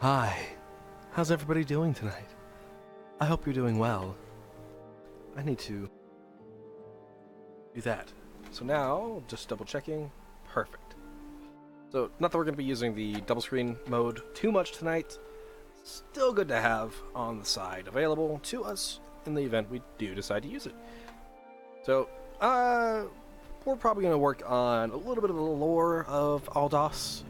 Hi, how's everybody doing tonight? I hope you're doing well. I need to do that. So now, just double checking. Perfect. So, not that we're going to be using the double screen mode too much tonight. Still good to have on the side available to us in the event we do decide to use it. So, we're probably going to work on a little bit of the lore of Aldas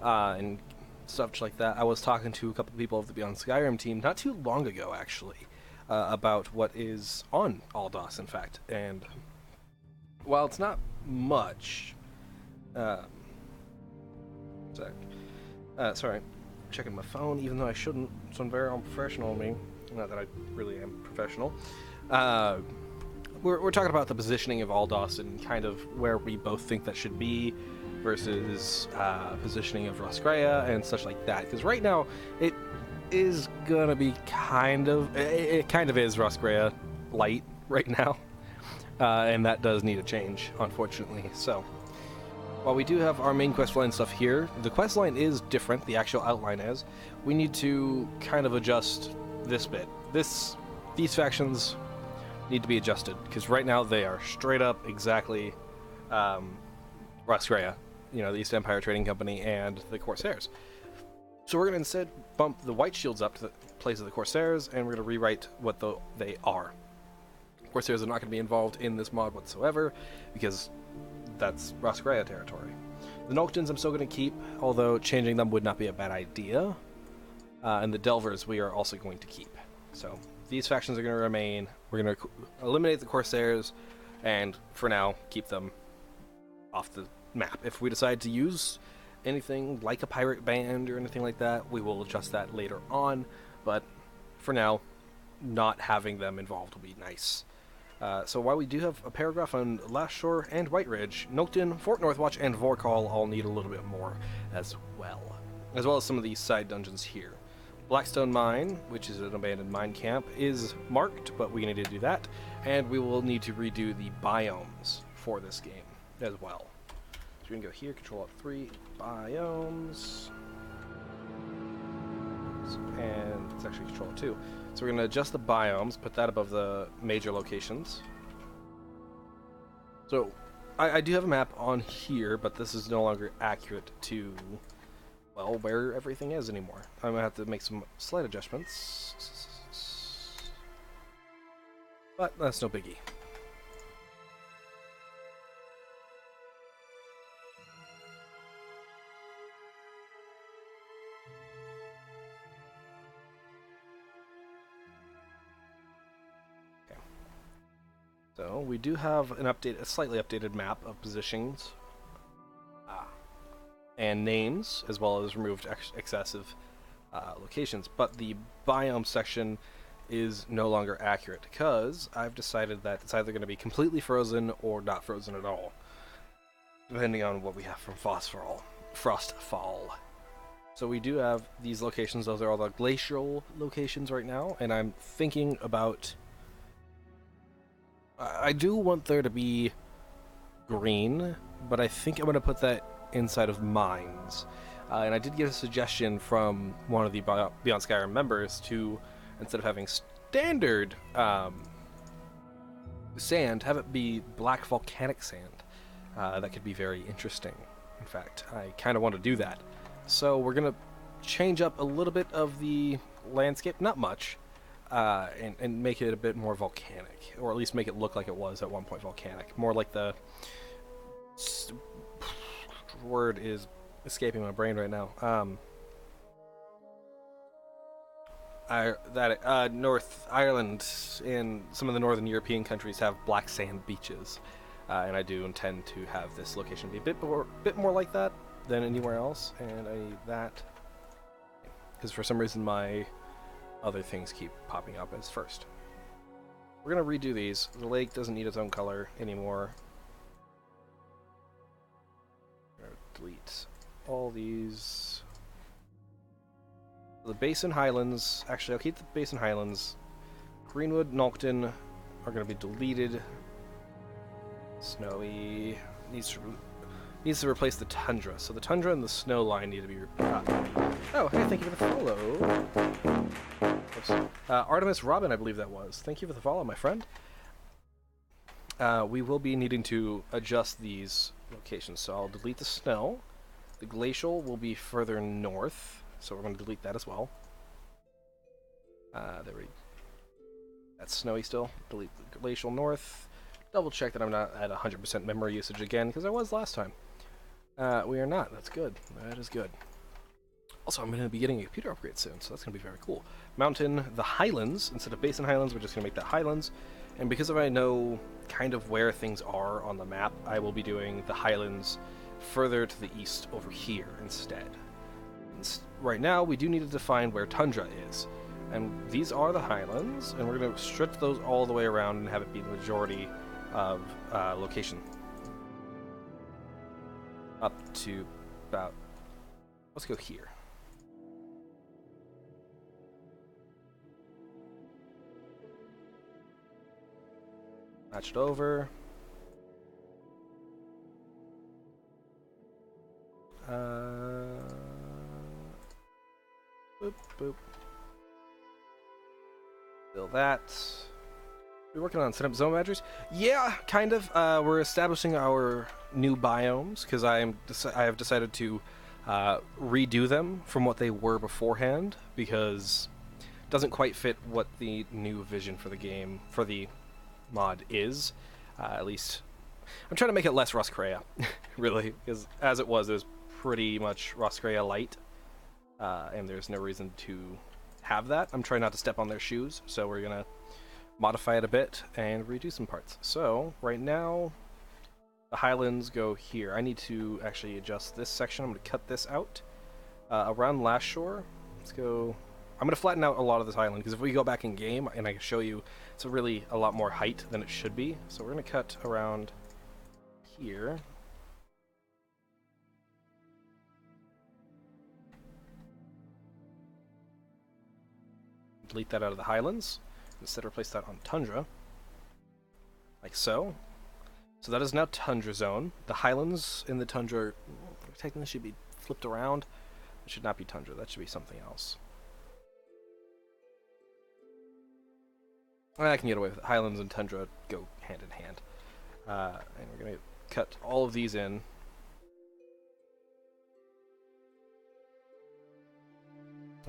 and stuff like that. I was talking to a couple of people of the Beyond Skyrim team not too long ago, actually, about what is on Aldas, in fact. And while it's not much, sorry, checking my phone, even though I shouldn't. It's very unprofessional of me. Not that I really am professional. We're talking about the positioning of Aldas and kind of where we both think that should be versus positioning of Roscrea and such like that. Because right now, it is gonna be it kind of is Roscrea light right now. And that does need a change, unfortunately. So, while we do have our main questline stuff here, the questline is different, the actual outline is. We need to kind of adjust this bit. These factions need to be adjusted, because right now they are straight up exactly Roscrea, the East Empire Trading Company and the Corsairs. So we're going to instead bump the White Shields up to the place of the Corsairs, and we're going to rewrite what they are. Corsairs are not going to be involved in this mod whatsoever, because that's Roscrea territory. The Noctans I'm still going to keep, although changing them would not be a bad idea. And the Delvers we are also going to keep. So these factions are going to remain. We're going to eliminate the Corsairs, and for now, keep them off the map. If we decide to use anything like a pirate band or anything like that, we will adjust that later on. But for now, not having them involved will be nice. So while we do have a paragraph on Last Shore and White Ridge, Noctin, Fort Northwatch, and Vorkal all need a little bit more as well as some of these side dungeons here. Blackstone Mine, which is an abandoned mine camp, is marked, but we need to do that, and we will need to redo the biomes for this game as well. So we can go here, Control-Alt-3, biomes, and it's actually Control-2. So we're going to adjust the biomes, put that above the major locations. So I do have a map on here, but this is no longer accurate to, well, where everything is anymore. I'm going to have to make some slight adjustments. But that's no biggie. So we do have a slightly updated map of positions and names, as well as removed excessive locations. But the biome section is no longer accurate because I've decided that it's either going to be completely frozen or not frozen at all, depending on what we have from Frostfall. So we do have these locations. Those are all the glacial locations right now, and I'm thinking about. I do want there to be green, but I think I'm going to put that inside of mines. And I did get a suggestion from one of the Beyond Skyrim members to, instead of having standard sand, have it be black volcanic sand. That could be very interesting. In fact, I kind of want to do that. So we're going to change up a little bit of the landscape, not much. And make it a bit more volcanic, or at least make it look like it was at one point volcanic. More like the word is escaping my brain right now. North Ireland and some of the northern European countries have black sand beaches, and I do intend to have this location be a bit more like that than anywhere else. And I need that because for some reason my other things keep popping up as first. We're going to redo these. The lake doesn't need its own color anymore. Delete all these. The Basin Highlands, actually I'll keep the Basin Highlands. Greenwood, Noctin are going to be deleted. Snowy needs to replace the Tundra. So the Tundra and the Snow line need to be Oh, hey, thank you for the follow. Oops. Artemis Robin, I believe that was. Thank you for the follow, my friend. We will be needing to adjust these locations, so I'll delete the snow. The glacial will be further north, so we're going to delete that as well. There we go. That's snowy still. Delete the glacial north. Double check that I'm not at 100% memory usage again, because I was last time. We are not. That's good. That is good. Also, I'm going to be getting a computer upgrade soon, so that's going to be very cool. Mountain, the Highlands. Instead of Basin Highlands, we're just going to make that Highlands. And because I know kind of where things are on the map, I will be doing the Highlands further to the east over here instead. Right now, we do need to define where Tundra is. And these are the Highlands, and we're going to stretch those all the way around and have it be the majority of location. Up to about... Let's go here. Match it over. Boop, boop. Fill that. We're working on setting up zone boundaries. Yeah, kind of. We're establishing our new biomes because I have decided to redo them from what they were beforehand because it doesn't quite fit what the new vision for the game for the mod is. At least I'm trying to make it less Roscrea, really, because as it was pretty much Roscrea light, and there's no reason to have that. I'm trying not to step on their shoes, so we're gonna modify it a bit and redo some parts. So right now the Highlands go here. I need to actually adjust this section. I'm going to cut this out around Last Shore. Let's go. I'm going to flatten out a lot of this island because if we go back in game and I can show you, it's really a lot more height than it should be. So we're going to cut around here. Delete that out of the Highlands. Instead, replace that on Tundra, like so. So that is now Tundra Zone. The Highlands in the Tundra technically should be flipped around. It should not be Tundra. That should be something else. I can get away with it. Highlands and Tundra go hand in hand. And we're going to cut all of these in.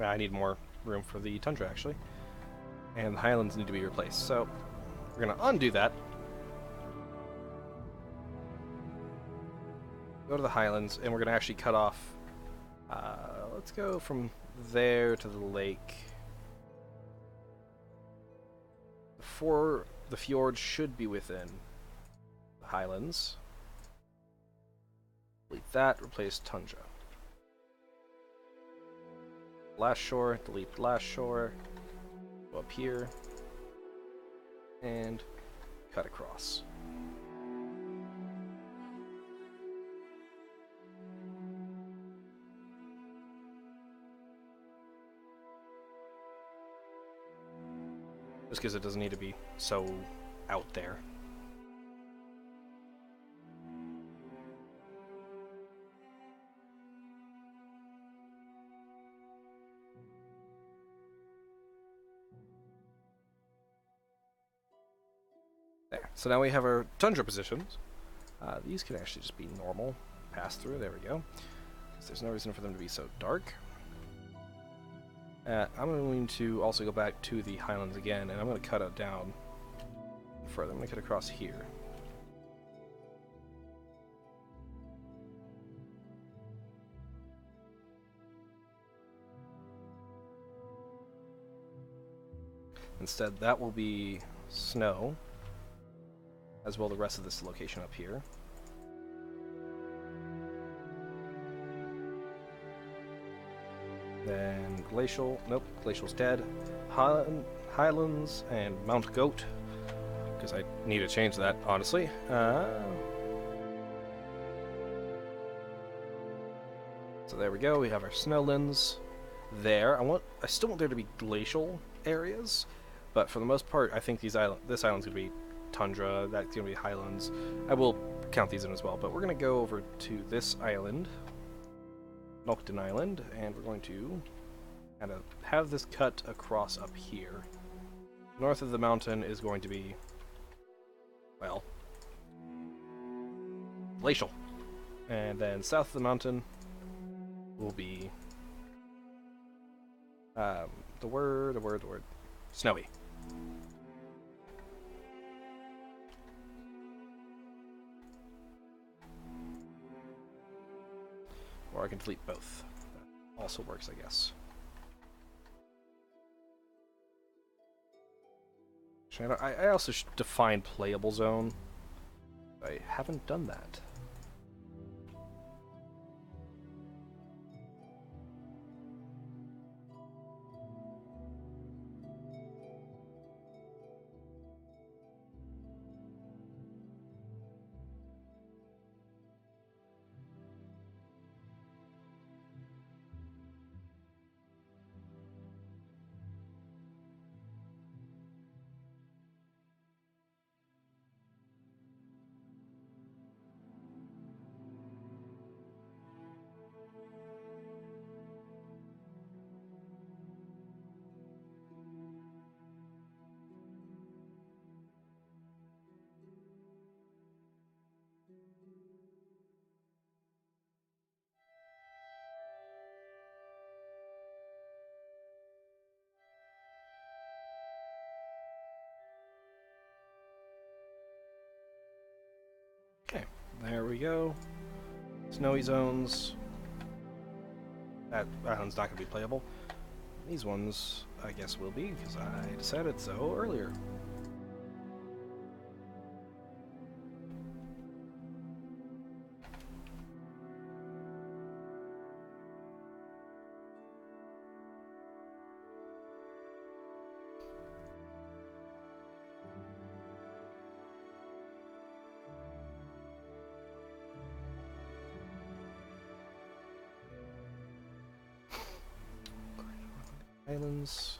I need more room for the Tundra, actually. And the Highlands need to be replaced. So we're going to undo that. Go to the Highlands, and we're going to actually cut off... let's go from there to the lake. The fjord should be within the Highlands. Delete that, replace Tundra. Last Shore, delete Last Shore. Go up here. And cut across. Just because it doesn't need to be so out there. There. So now we have our Tundra positions. These can actually just be normal. Pass through. There we go. There's no reason for them to be so dark. I'm going to also go back to the Highlands again, and I'm going to cut it down further. I'm going to cut across here. Instead, that will be snow, as well the rest of this location up here. Then Glacial, nope, Glacial's dead. Highlands and Mount Goat, because I need to change that, honestly. So there we go, we have our Snowlands there. I still want there to be glacial areas, but for the most part, I think this island's gonna be Tundra, that's gonna be Highlands. I will count these in as well, but we're gonna go over to this island. Noctin Island, and we're going to kind of have this cut across up here. North of the mountain is going to be, well, glacial. And then south of the mountain will be, the word, snowy. Or I can delete both. That also works, I guess. I also should define playable zone. I haven't done that. Okay, there we go. Snowy zones. That island's not going to be playable. These ones, I guess, will be, because I decided so earlier. Islands.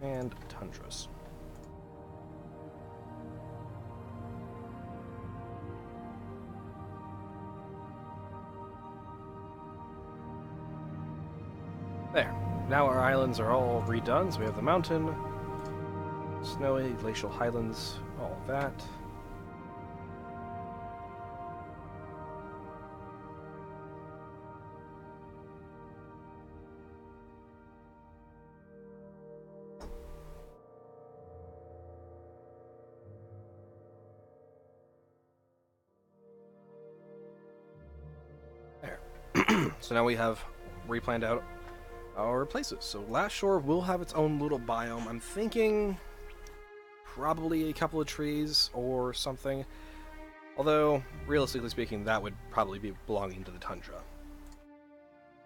And tundras. There. Now our islands are all redone, so we have the mountain, snowy, glacial highlands, all of that. So now we have replanned out our places. So Last Shore will have its own little biome. I'm thinking probably a couple of trees or something. Although, realistically speaking, that would probably be belonging to the tundra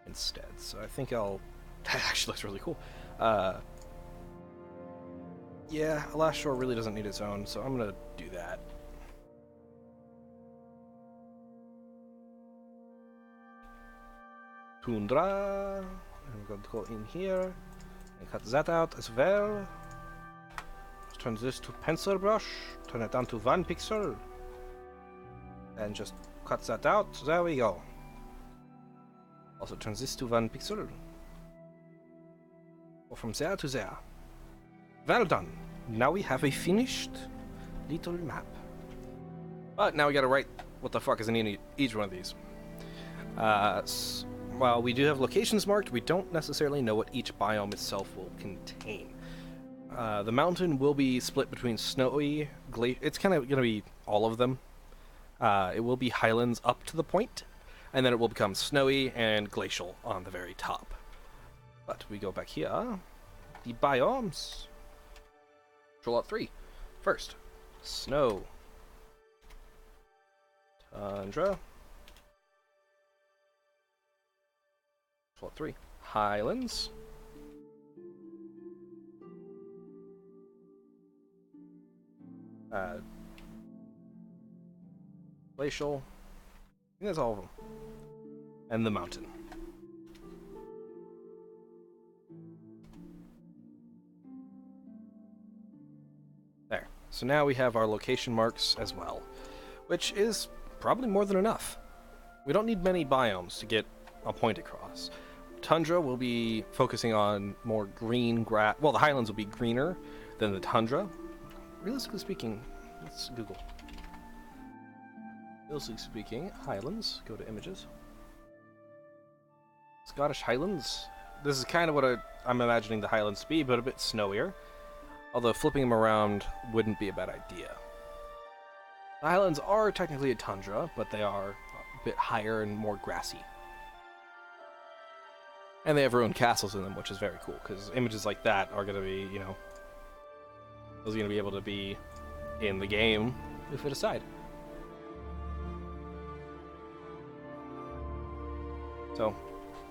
instead. So I think I'll... That actually looks really cool. Yeah, Last Shore really doesn't need its own, so I'm going to do that. Tundra. I'm going to go in here and cut that out as well. Turn this to pencil brush. Turn it down to 1 pixel. And just cut that out. There we go. Also turn this to 1 pixel. Go from there to there. Well done. Now we have a finished little map. But now we gotta write what the fuck is in each one of these. While we do have locations marked, we don't necessarily know what each biome itself will contain. The mountain will be split between snowy, it's kind of going to be all of them. It will be highlands up to the point, and then it will become snowy and glacial on the very top. But we go back here. The biomes. Control Alt 3. First, snow. Tundra. Control 3. Highlands. Glacial. I think that's all of them. And the mountain. So now we have our location marks as well, which is probably more than enough. We don't need many biomes to get a point across. Tundra will be focusing on more green grass. Well, the highlands will be greener than the tundra. Realistically speaking, let's Google. Realistically speaking, highlands. Go to images. Scottish Highlands. This is kind of what I'm imagining the highlands to be, but a bit snowier. Although flipping them around wouldn't be a bad idea. The highlands are technically a tundra, but they are a bit higher and more grassy. And they have ruined castles in them, which is very cool, because images like that are going to be, you know, those are going to be able to be in the game if we decide. So,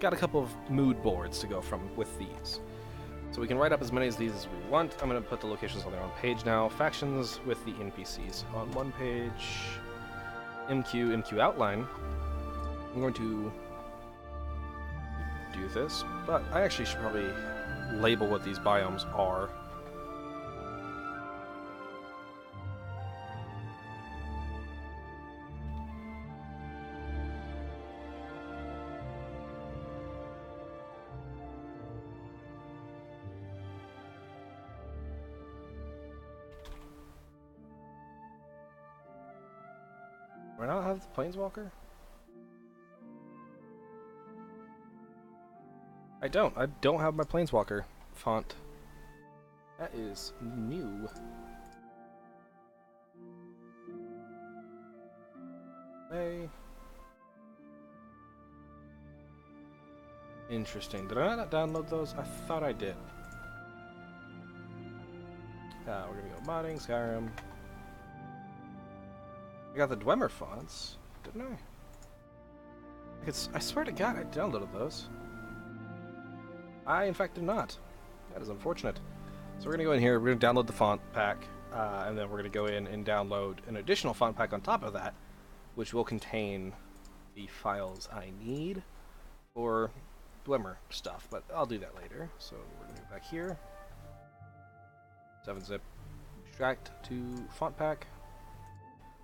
got a couple of mood boards to go from with these. So we can write up as many of these as we want. I'm going to put the locations on their own page now. Factions with the NPCs on one page. MQ outline. I'm going to do this, but I actually should probably label what these biomes are. Do I not have the Planeswalker? I don't have my Planeswalker font. That is new. Hey. Interesting. Did I not download those? I thought I did. We're gonna go modding, Skyrim. I got the Dwemer fonts, didn't I? I swear to God I downloaded those. I, in fact, did not. That is unfortunate. So we're going to go in here, we're going to download the font pack, and then we're going to go in and download an additional font pack on top of that, which will contain the files I need for Dwemer stuff, but I'll do that later. So we're going to go back here. 7-zip, extract to font pack.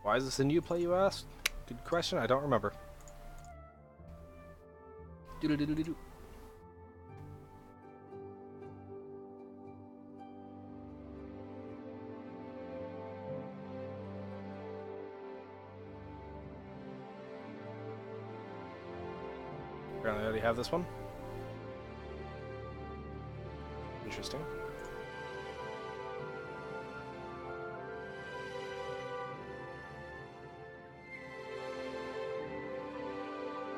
Why is this a new play, you asked? Good question, I don't remember. Do-do-do-do-do-do. Apparently I already have this one. Interesting.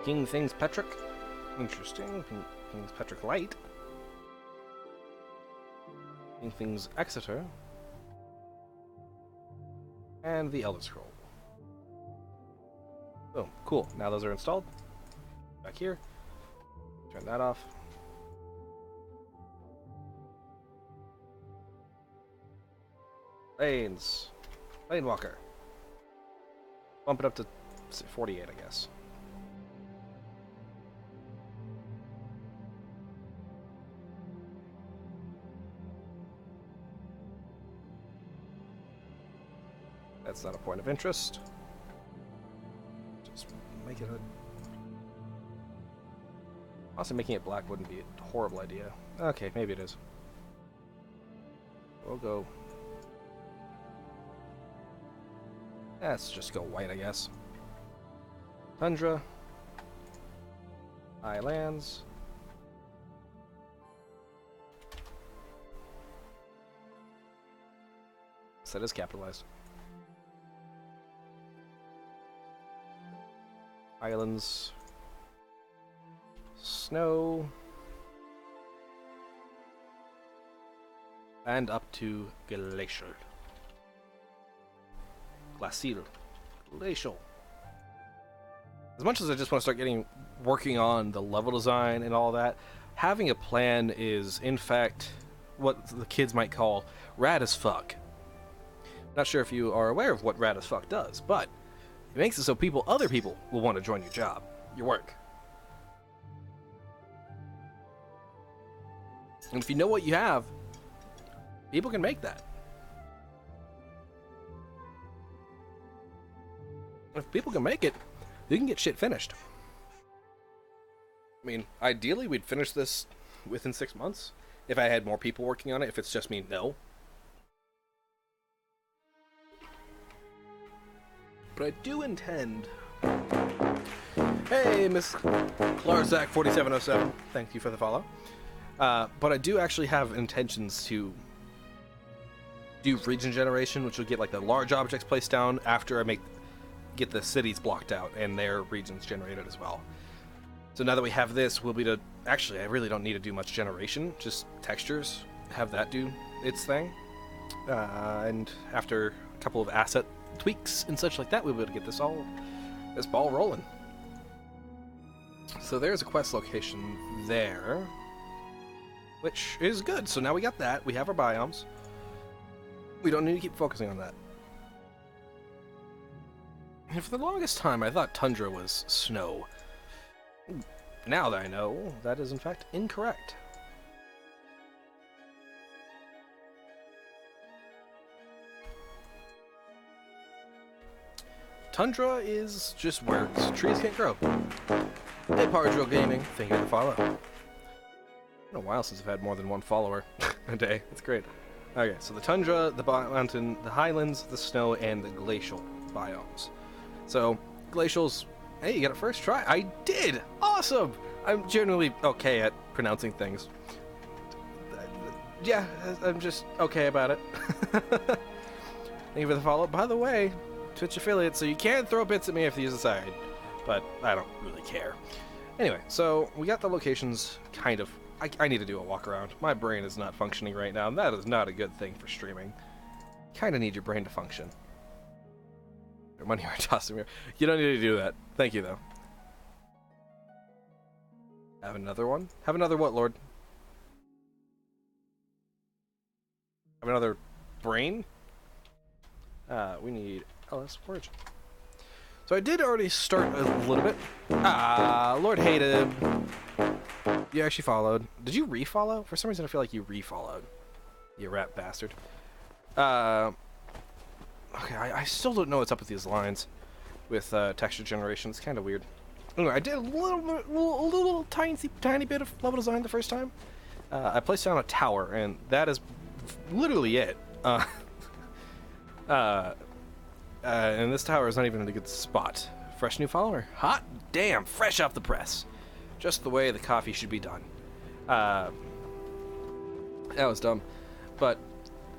King Things Petric. Interesting. King Things Petric Light. King Things Exeter. And the Elder Scroll. Boom. Cool. Now those are installed. Back here. Turn that off. Planes. Planewalker. Bump it up to 48, I guess. That's not a point of interest. Just make it a... Honestly, making it black wouldn't be a horrible idea. Okay, maybe it is. We'll go... Let's just go white, I guess. Tundra. Highlands. So that is capitalized. Islands. Snow. And up to glacial. Glacial. Glacial. As much as I just want to start working on the level design and all that, having a plan is, in fact, what the kids might call rad as fuck. Not sure if you are aware of what rad as fuck does, but it makes it so other people will want to join your job, your work. And if you know what you have, people can make that. If people can make it, you can get shit finished. I mean, ideally, we'd finish this within 6 months. If I had more people working on it. If it's just me, no. But I do intend... Hey, Miss Klarzak4707. Thank you for the follow. But I do actually have intentions to do region generation, which will get like the large objects placed down after I get the cities blocked out and their regions generated as well. So now that we have this, we'll be to... Actually, I really don't need to do much generation, just textures. Have that do its thing. And after a couple of asset tweaks and such like that, we'll be able to get this ball rolling. So there's a quest location there, which is good. So now we got that. We have our biomes. We don't need to keep focusing on that. And for the longest time, I thought tundra was snow. Now that I know, that is in fact incorrect. Tundra is just where trees can't grow. Hey, Pardrill Gaming, thank you for the follow. It's been a while since I've had more than one follower a day. That's great. Okay, so the tundra, the mountain, the highlands, the snow, and the glacial biomes. So, glacials, hey, you got it first try. I did! Awesome! I'm generally okay at pronouncing things. Yeah, I'm just okay about it. Thank you for the follow. By the way, Twitch affiliate, so you can throw bits at me if you decide, but I don't really care. Anyway, so we got the locations kind of... I need to do a walk around. My brain is not functioning right now, and that is not a good thing for streaming. Kind of need your brain to function. Money or toss them here. You don't need to do that. Thank you, though. Have another one? Have another what, Lord? Have another brain? We need LS Origin. So I did already start a little bit. Lord hated. You actually followed. Did you refollow? For some reason I feel like you refollowed. You rat bastard. Okay, I still don't know what's up with these lines with texture generation. It's kind of weird. Anyway, I did a little tiny bit of level design the first time. I placed down a tower, and that is literally it. And this tower is not even in a good spot. Fresh new follower. Hot damn, fresh off the press. Just the way the coffee should be done. That was dumb. But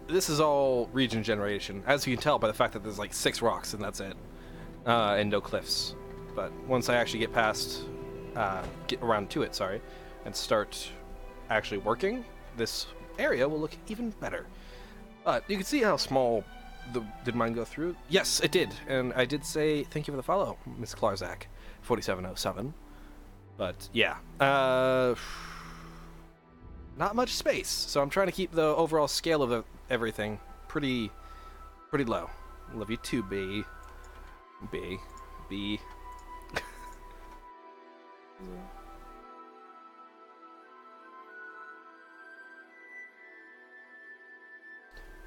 this is all region generation, as you can tell by the fact that there's like 6 rocks and that's it. And no cliffs. But once I actually get past, get around to it, sorry, and start actually working, this area will look even better. You can see how small did mine go through? Yes, it did. And I did say thank you for the follow, Miss Klarzak4707. But yeah, not much space. So I'm trying to keep the overall scale of everything pretty low. Love you too, B.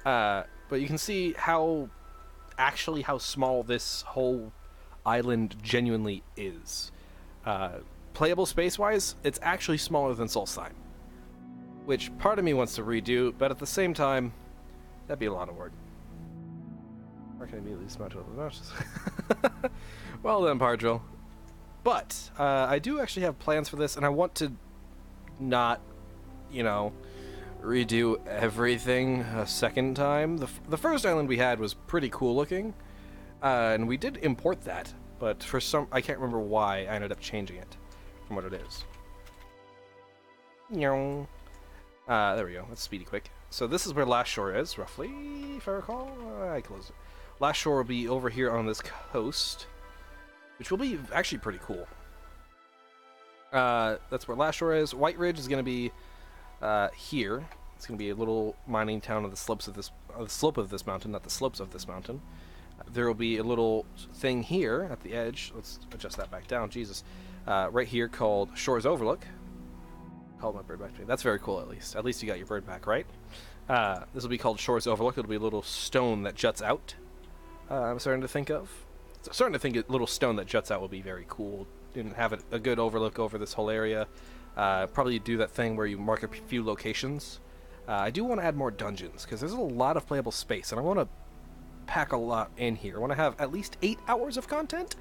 But you can see how small this whole island genuinely is. Playable space-wise, it's actually smaller than Solstheim, which part of me wants to redo, but at the same time, that'd be a lot of work. Where can I immediately smart over the mountains? Well then, Pardrill. But I do actually have plans for this, and I want to not, redo everything a second time. The first island we had was pretty cool looking, and we did import that, but for I can't remember why I ended up changing it from what it is. There we go. That's speedy quick. So this is where Last Shore is, roughly, if I recall. I closed it. Last Shore will be over here on this coast, which will be actually pretty cool. That's where Last Shore is. White Ridge is going to be here. It's going to be a little mining town on the slopes of this slope of this mountain, not the slopes of this mountain. There will be a little thing here at the edge. Let's adjust that back down. Jesus, right here called Shores Overlook. Called my bird back to me. That's very cool. At least you got your bird back, right? This will be called Shores Overlook. It'll be a little stone that juts out. I'm starting to think of, starting to think a little stone that juts out will be very cool and have a good overlook over this whole area. Probably do that thing where you mark a few locations. I do want to add more dungeons because there's a lot of playable space, and I want to pack a lot in here. I want to have at least 8 hours of content,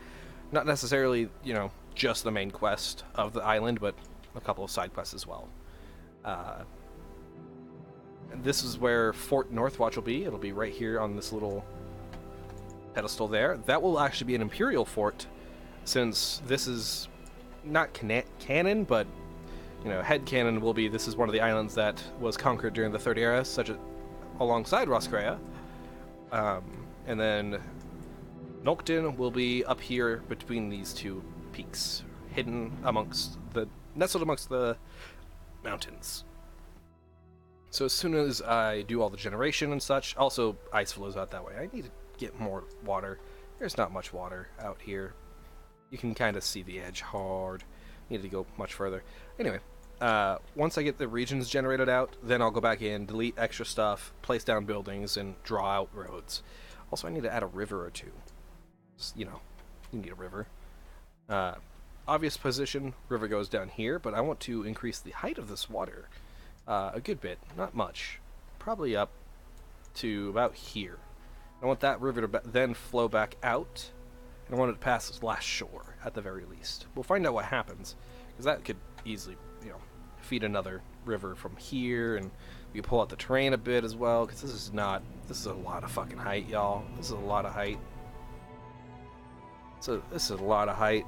not necessarily, you know, just the main quest of the island, but a couple of side quests as well. And this is where Fort Northwatch will be. It'll be right here on this little pedestal there. That will actually be an Imperial fort, since this is not canon, but, you know, headcanon will be this is one of the islands that was conquered during the Third Era, such as alongside Roscrea. And then Noctin will be up here between these two peaks, nestled amongst the mountains. So as soon as I do all the generation and such, also ice flows out that way. I need to get more water. There's not much water out here. You can kind of see the edge hard. Need to go much further. Anyway, once I get the regions generated out, then I'll go back in, delete extra stuff, place down buildings, and draw out roads. Also, I need to add a river or two. Just, you know, you need a river. Obvious position, river goes down here, but I want to increase the height of this water a good bit, not much. Probably up to about here. I want that river to then flow back out, and I want it to pass this last shore, at the very least. We'll find out what happens, because that could easily, you know, feed another river from here, and we can pull out the terrain a bit as well, because this is a lot of fucking height, y'all. This is a lot of height. So this is a lot of height.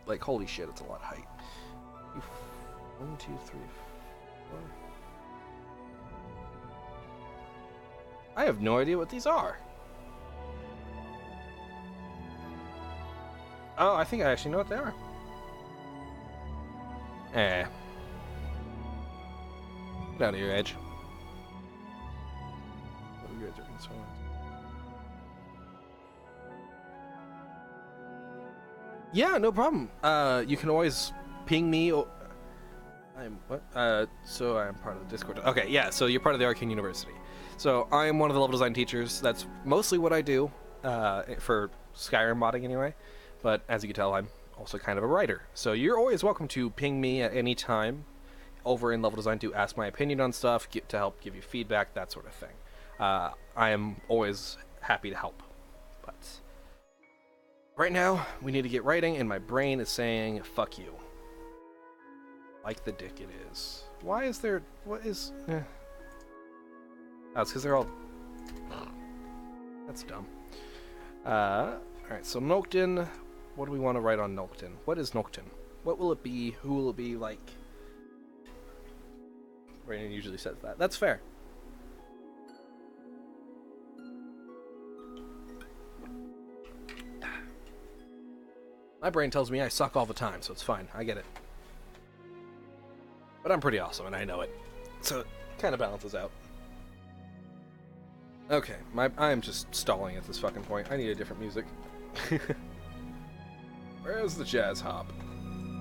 Like, holy shit, it's a lot of height. 1, 2, 3, 4. I have no idea what these are. Oh, I think I actually know what they are. Get out of here, Edge. What are you guys doing this one? Yeah, no problem. You can always ping me. So I'm part of the Discord. Okay, yeah, so you're part of the Arcane University. So I am one of the level design teachers. That's mostly what I do, for Skyrim modding anyway. But as you can tell, I'm also kind of a writer. So you're always welcome to ping me at any time over in level design to ask my opinion on stuff, to help give you feedback, that sort of thing. I am always happy to help. But right now, we need to get writing, and my brain is saying, fuck you. Like the dick it is. Why is there... What is... Oh, it's because they're all... That's dumb. Alright, so Noctin. What do we want to write on Noctin? What is Noctin? What will it be? Who will it be? Like... Brandon usually says that. That's fair. My brain tells me I suck all the time, so it's fine. I get it. But I'm pretty awesome, and I know it. So it kind of balances out. Okay, I am just stalling at this fucking point. I need a different music. Where's the jazz hop?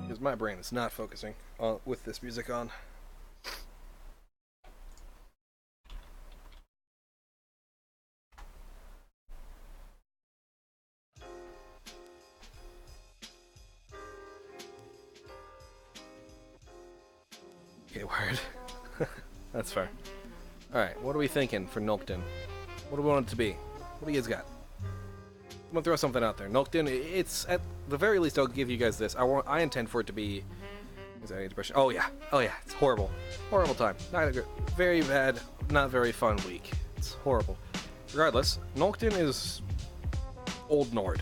Because my brain is not focusing with this music on. Okay, word. That's fair. Alright, what are we thinking for Noctin? What do we want it to be? What do you guys got? I'm gonna throw something out there. Noctin, it's at the very least I'll give you guys this. I intend for it to be... Is that any depression? Oh yeah. Oh yeah. It's horrible. Horrible time. Not a good, very bad, not very fun week. It's horrible. Regardless, Noctin is Old Nord.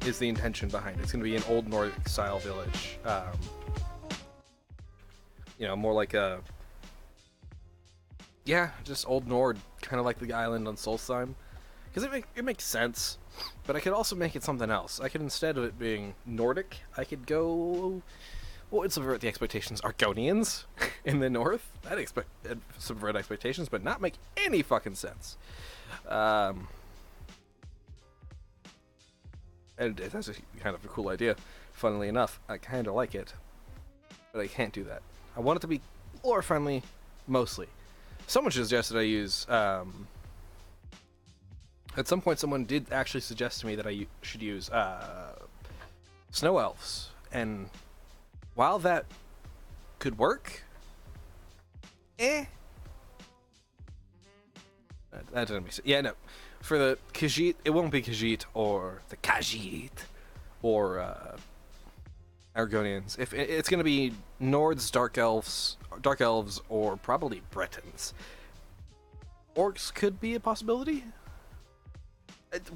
Is the intention behind it. It's gonna be an Old Nord style village. You know, more like a... Yeah, just Old Nord, kind of like the island on Solstheim. Because it makes sense, but I could also make it something else. I could, instead of it being Nordic, I could go... Well, it'd subvert the expectations. Argonians in the north? That'd subvert expectations, but not make any fucking sense. And it's actually kind of a cool idea, funnily enough. I kind of like it, but I can't do that. I want it to be lore-friendly, mostly. Someone suggested I use, At some point, someone did actually suggest to me that I should use snow elves, and while that could work, that didn't make sense. Yeah, no. For the Khajiit, it won't be Khajiit or the Khajiit or Argonians. If it's going to be Nords, dark elves, or probably Bretons. Orcs could be a possibility.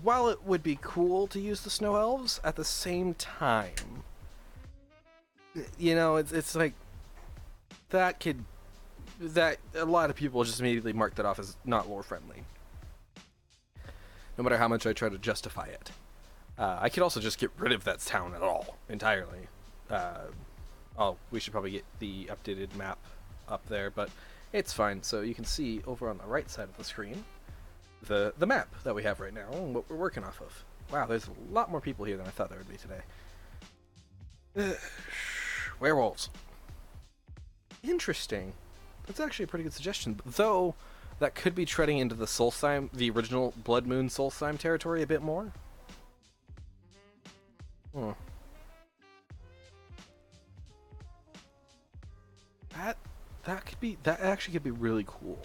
While it would be cool to use the snow elves, at the same time, you know, it's like that a lot of people just immediately mark that off as not lore friendly. No matter how much I try to justify it. I could also just get rid of that town at all, entirely. We should probably get the updated map up there, but it's fine. So you can see over on the right side of the screen the map that we have right now and what we're working off of. Wow, there's a lot more people here than I thought there would be today. Werewolves. Interesting. That's actually a pretty good suggestion, though that could be treading into the Solstheim, the original Blood Moon Solstheim territory a bit more. That actually could be really cool.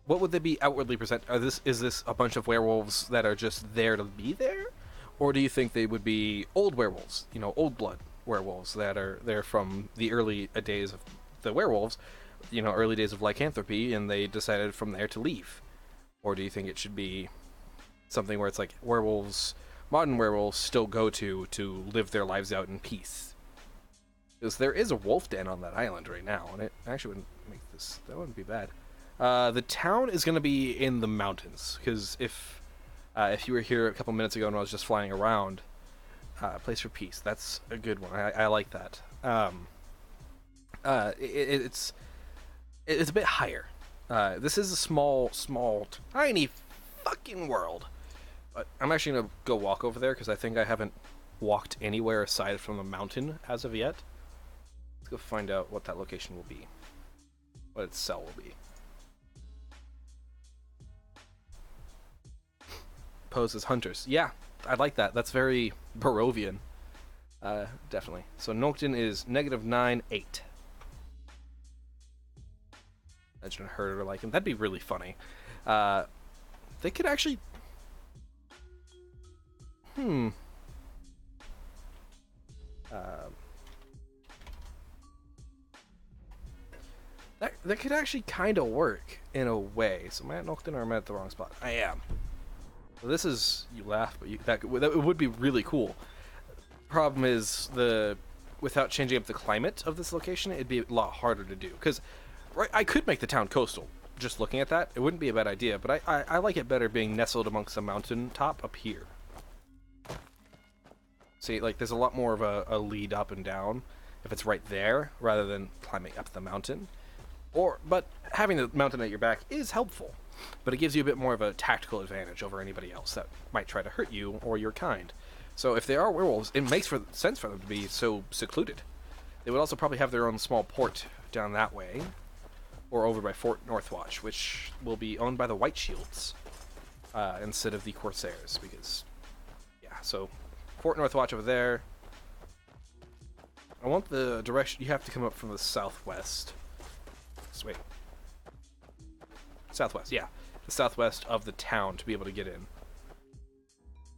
What would they be outwardly present? Is this a bunch of werewolves that are just there to be there, or do you think they would be old werewolves? You know, old blood werewolves that are there from the early days of the werewolves. You know, early days of lycanthropy, and they decided from there to leave. Or do you think it should be something where it's like werewolves, modern werewolves, still go to live their lives out in peace? Because there is a wolf den on that island right now, and it actually wouldn't make this. That wouldn't be bad. The town is going to be in the mountains, because if you were here a couple minutes ago and I was just flying around, place for peace. That's a good one. I like that. It's a bit higher. This is a small, tiny fucking world. But I'm actually going to go walk over there because I think I haven't walked anywhere aside from the mountain as of yet. Let's go find out what that location will be. What its cell will be. Pose as hunters. Yeah, I like that. That's very Barovian. Definitely. So Noctin is -9, 8. Imagine a herder like him. That'd be really funny. They could actually... That could actually kind of work in a way. So am I at Noctin or am I at the wrong spot? I am. So this is... You laugh, but that would be really cool. Problem is, without changing up the climate of this location, it'd be a lot harder to do. Because... Right, I could make the town coastal. Just looking at that, it wouldn't be a bad idea, but I like it better being nestled amongst the mountain top up here. See, like, there's a lot more of a lead up and down if it's right there, rather than climbing up the mountain. But having the mountain at your back is helpful, but it gives you a bit more of a tactical advantage over anybody else that might try to hurt you or your kind. So if they are werewolves, it makes sense for them to be so secluded. They would also probably have their own small port down that way, or over by Fort Northwatch, which will be owned by the White Shields instead of the Corsairs, because, yeah, so Fort Northwatch over there. I want the direction. You have to come up from the southwest. Wait. Southwest, yeah. The southwest of the town to be able to get in.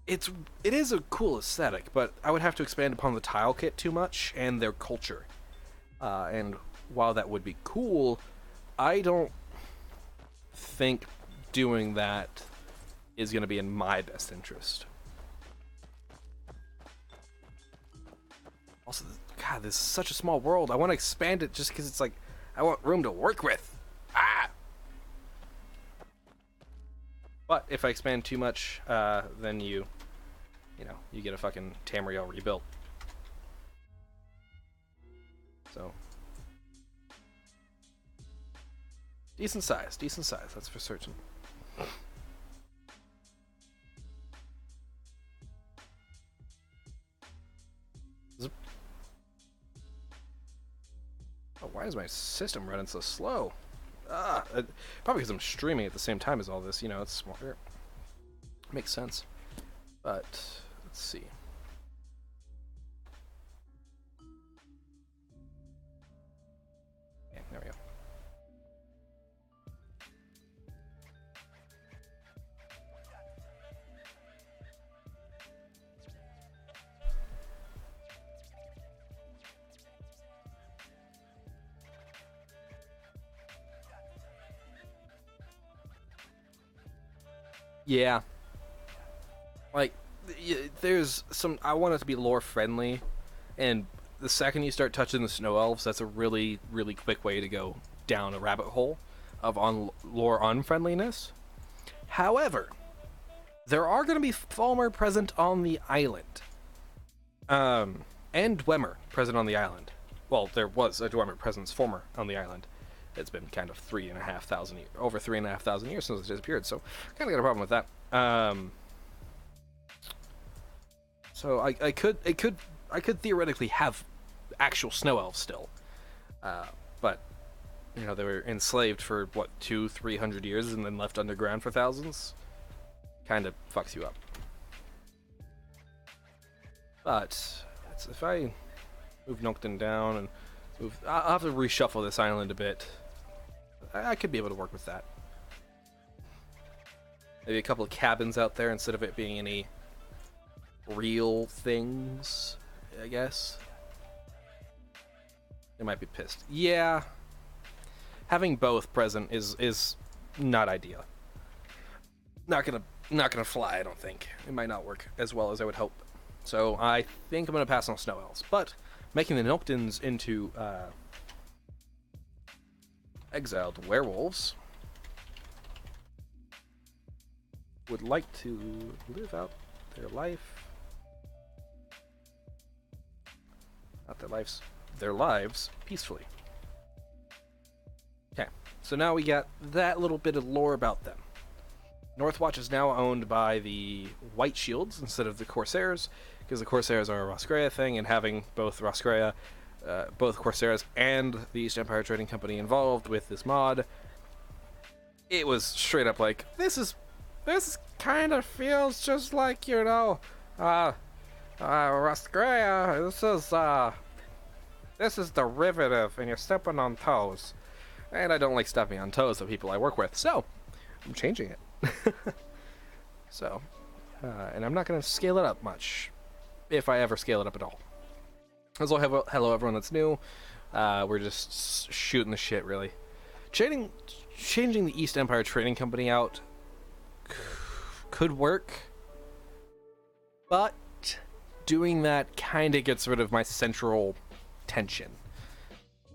It is a cool aesthetic, but I would have to expand upon the tile kit too much and their culture. And while that would be cool, I don't think doing that is going to be in my best interest. Also, God, this is such a small world. I want to expand it just because it's like, I want room to work with. But if I expand too much, then you get a fucking Tamriel rebuilt. So... Decent size, that's for certain. Oh, why is my system running so slow? Probably because I'm streaming at the same time as all this, you know, it's smarter. Makes sense. But let's see. Okay, there we go. Yeah. Like, there's some. I want it to be lore friendly, and the second you start touching the snow elves, that's a really, really quick way to go down a rabbit hole of lore unfriendliness. However, there are going to be Falmer present on the island, and Dwemer present on the island. Well, there was a Dwemer presence former on the island. It's been kind of over 3,500 years since it disappeared, so kind of got a problem with that. So I could theoretically have actual snow elves still, but you know, they were enslaved for what 200-300 years and then left underground for thousands. Kind of fucks you up. But if I move Nocton down and I'll have to reshuffle this island a bit. I could be able to work with that. Maybe a couple of cabins out there instead of it being any real things, I guess. They might be pissed. Yeah. Having both present is not ideal. Not gonna fly, I don't think. It might not work as well as I would hope. So I think I'm gonna pass on Snow Elves. But making the Noctons into exiled werewolves would like to live out their life. Not their lives peacefully. Okay, so now we got that little bit of lore about them. Northwatch is now owned by the White Shields instead of the Corsairs, because the Corsairs are a Roscrea thing, and having both both Corsairs and the East Empire Trading Company involved with this mod, it was straight up like, this kind of feels just like, you know, Roscrea, this is derivative, and you're stepping on toes. And I don't like stepping on toes of people I work with, so I'm changing it. So, and I'm not going to scale it up much, if I ever scale it up at all. So hello everyone that's new. We're just shooting the shit, really. Changing the East Empire Trading Company out could work, but doing that kind of gets rid of my central tension.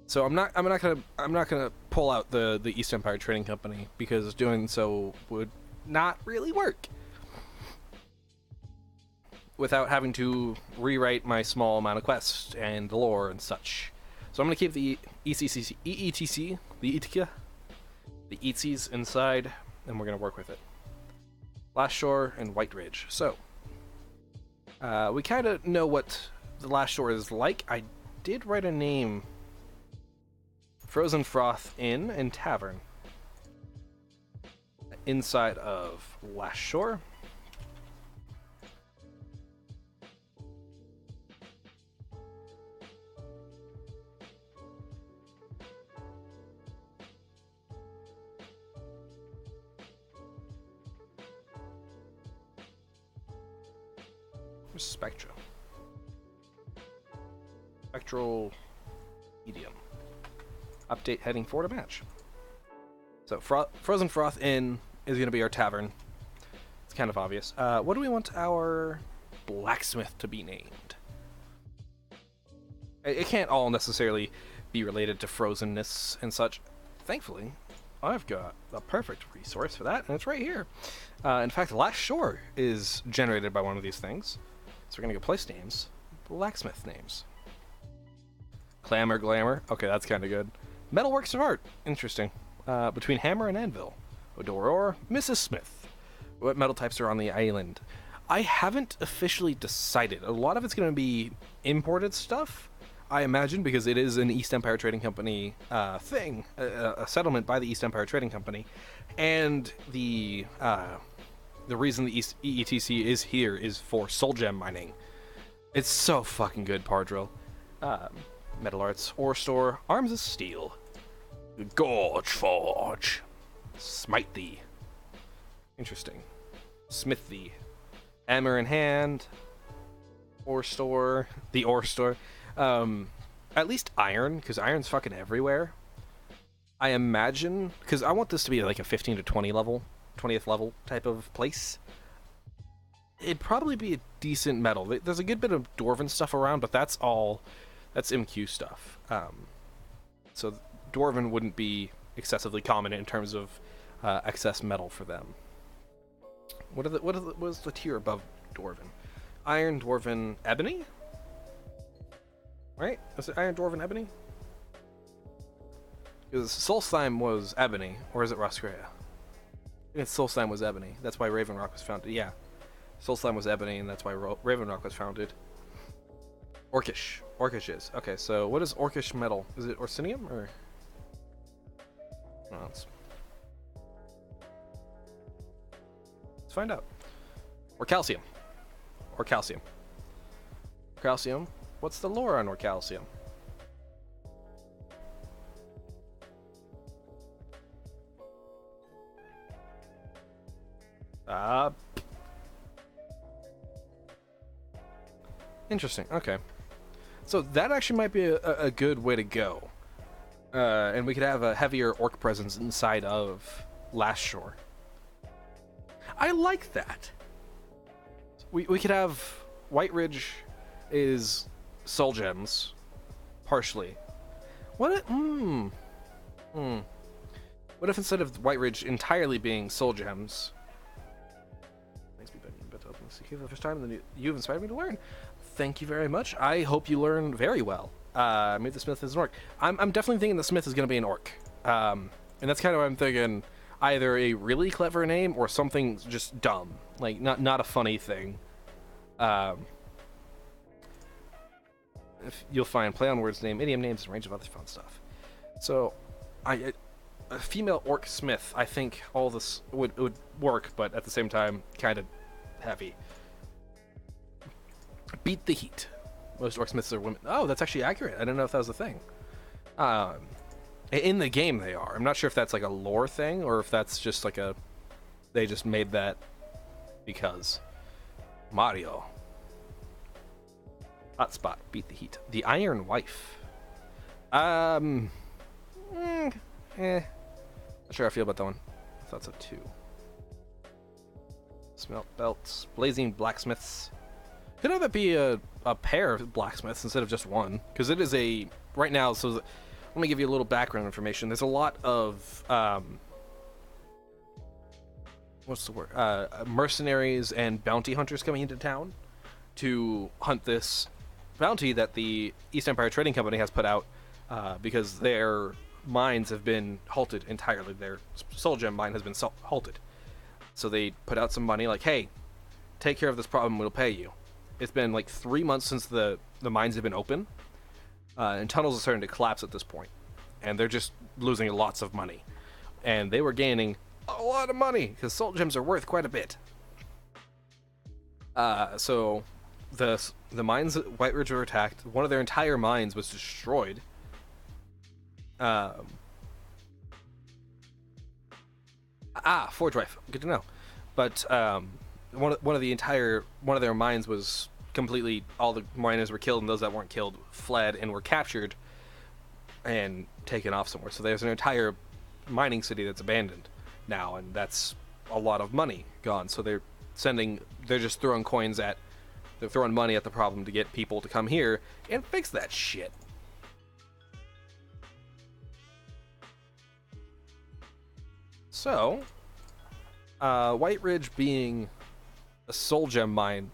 So I'm not gonna pull out the East Empire Trading Company, because doing so would not really work without having to rewrite my small amount of quests and lore and such. So I'm gonna keep the EETCs inside, and we're gonna work with it. Last Shore and White Ridge. So we kind of know what the Last Shore is like. I did write a name: Frozen Froth Inn and Tavern inside of Last Shore. Spectral medium. Update heading for to match. So Frozen Froth Inn is going to be our tavern. It's kind of obvious. What do we want our blacksmith to be named? It can't all necessarily be related to frozenness and such. Thankfully, I've got the perfect resource for that, and it's right here. In fact, Last Shore is generated by one of these things. So we're going to go place names, blacksmith names. Clamor, glamour. Okay, that's kind of good. Metalworks of art. Interesting. Between hammer and anvil. Odoror, Mrs. Smith. What metal types are on the island? I haven't officially decided. A lot of it's going to be imported stuff, I imagine, because it is an East Empire Trading Company thing, a settlement by the East Empire Trading Company, and the the reason the EETC is here is for soul gem mining. It's so fucking good, Pardrill. Metal Arts, Ore Store, Arms of Steel, Gorge Forge, Smite Thee. Interesting. Smith Thee. Hammer in Hand, Ore Store, the Ore Store. At least Iron, because Iron's fucking everywhere. I imagine, because I want this to be like a 15 to 20th level type of place. It'd probably be a decent metal. There's a good bit of Dwarven stuff around, but that's MQ stuff. So Dwarven wouldn't be excessively common in terms of excess metal for them. What was the tier above Dwarven? Iron, Dwarven, Ebony? Right? Was it Iron, Dwarven, Ebony? Because Soul Slime was Ebony, or is it Roscrea? I think Soul Slime was Ebony. That's why Raven Rock was founded. Yeah. Soul Slime was Ebony, and that's why Raven Rock was founded. Orcish. Orcish is. Okay, so what is Orcish metal? Is it Orsinium, or...? No, let's find out. Or calcium. Or calcium. Calcium. What's the lore on Orcalcium? Interesting. Okay. So that actually might be a good way to go. And we could have a heavier orc presence inside of Last Shore. I like that. We could have White Ridge is soul gems, partially. What if instead of White Ridge entirely being soul gems? Thanks be better open for the first time, and then you've inspired me to learn. Thank you very much. I hope you learn very well. Maybe the Smith is an orc. I'm definitely thinking the Smith is going to be an orc. And that's kind of what I'm thinking. Either a really clever name or something just dumb, like not a funny thing. If you'll find play on words, name, idiom names, and a range of other fun stuff. So, a female orc smith, I think all this would work, but at the same time, kind of heavy. Beat the heat. Most orc smiths are women. Oh, that's actually accurate. I didn't know if that was a thing. In the game, they are. I'm not sure if that's like a lore thing or if that's just like they just made that because Mario. Hotspot, beat the heat. The Iron Wife. Not sure how I feel about that one. I thought so too. Smelt belts, blazing blacksmiths. Could have it be a pair of blacksmiths instead of just one, because it is a right now. So let me give you a little background information. There's a lot of what's the word? Mercenaries and bounty hunters coming into town to hunt this bounty that the East Empire Trading Company has put out because their mines have been halted entirely. Their soul gem mine has been halted. So they put out some money like, hey, take care of this problem, we'll pay you. It's been like 3 months since the mines have been open, and tunnels are starting to collapse at this point, and they're just losing lots of money. And they were gaining a lot of money because soul gems are worth quite a bit. So the mines at White Ridge were attacked. One of their entire mines was destroyed. Forge Wife. Good to know. But one of their mines was completely, all the miners were killed, and those that weren't killed fled and were captured and taken off somewhere. So there's an entire mining city that's abandoned now, and that's a lot of money gone. So they're just throwing money at the problem to get people to come here and fix that shit. So, White Ridge being a soul gem mine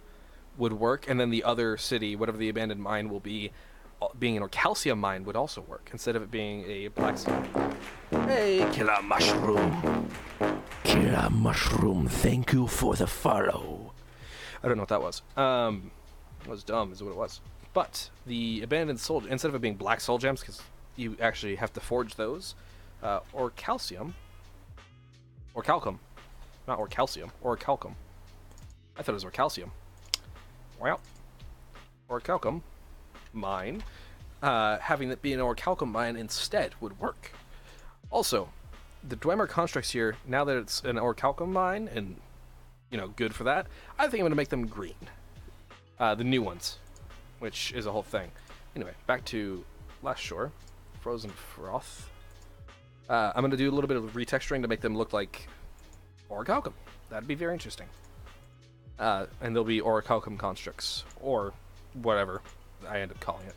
would work, and then the other city, whatever the abandoned mine will be, being an Orcalcium mine would also work, instead of it being a blacksmith. Hey, Killer Mushroom. Killer Mushroom, thank you for the follow. I don't know what that was. It was dumb is what it was. But the abandoned soul, instead of it being black soul gems, because you actually have to forge those, or calcium, or calcum, Not orichalcium. Orichalcum. I thought it was orichalcium. Well, orichalcum mine, having it be an orichalcum mine instead would work. Also, the Dwemer constructs here, now that it's an orichalcum mine, and, you know, good for that, I think I'm going to make them green. The new ones, which is a whole thing. Anyway, back to Last Shore. Frozen Froth. I'm going to do a little bit of retexturing to make them look like orichalcum. That'd be very interesting. And they'll be orichalcum constructs, or whatever I end up calling it.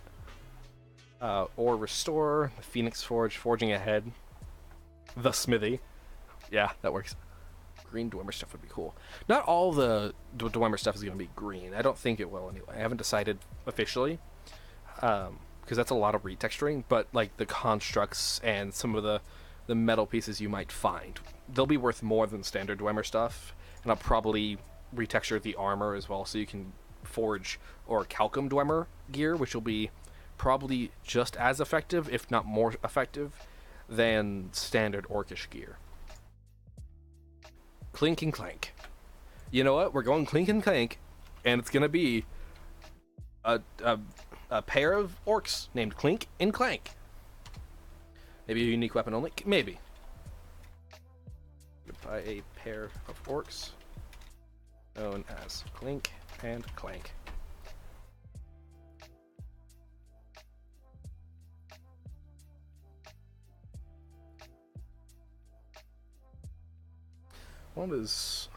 Or Restore, the Phoenix Forge, Forging Ahead, the Smithy. Yeah, that works. Green Dwemer stuff would be cool. Not all the Dwemer stuff is going to be green. I don't think it will anyway. I haven't decided officially, because that's a lot of retexturing, but like the constructs and some of the metal pieces you might find, they'll be worth more than standard Dwemer stuff, and I'll probably retexture the armor as well, so you can forge orichalcum Dwemer gear, which will be probably just as effective, if not more effective, than standard orcish gear. Clink and Clank. You know what? We're going Clink and Clank, and it's gonna be a pair of orcs named Clink and Clank. Maybe a unique weapon only? Maybe. Buy a pair of orcs known as Clink and Clank. What is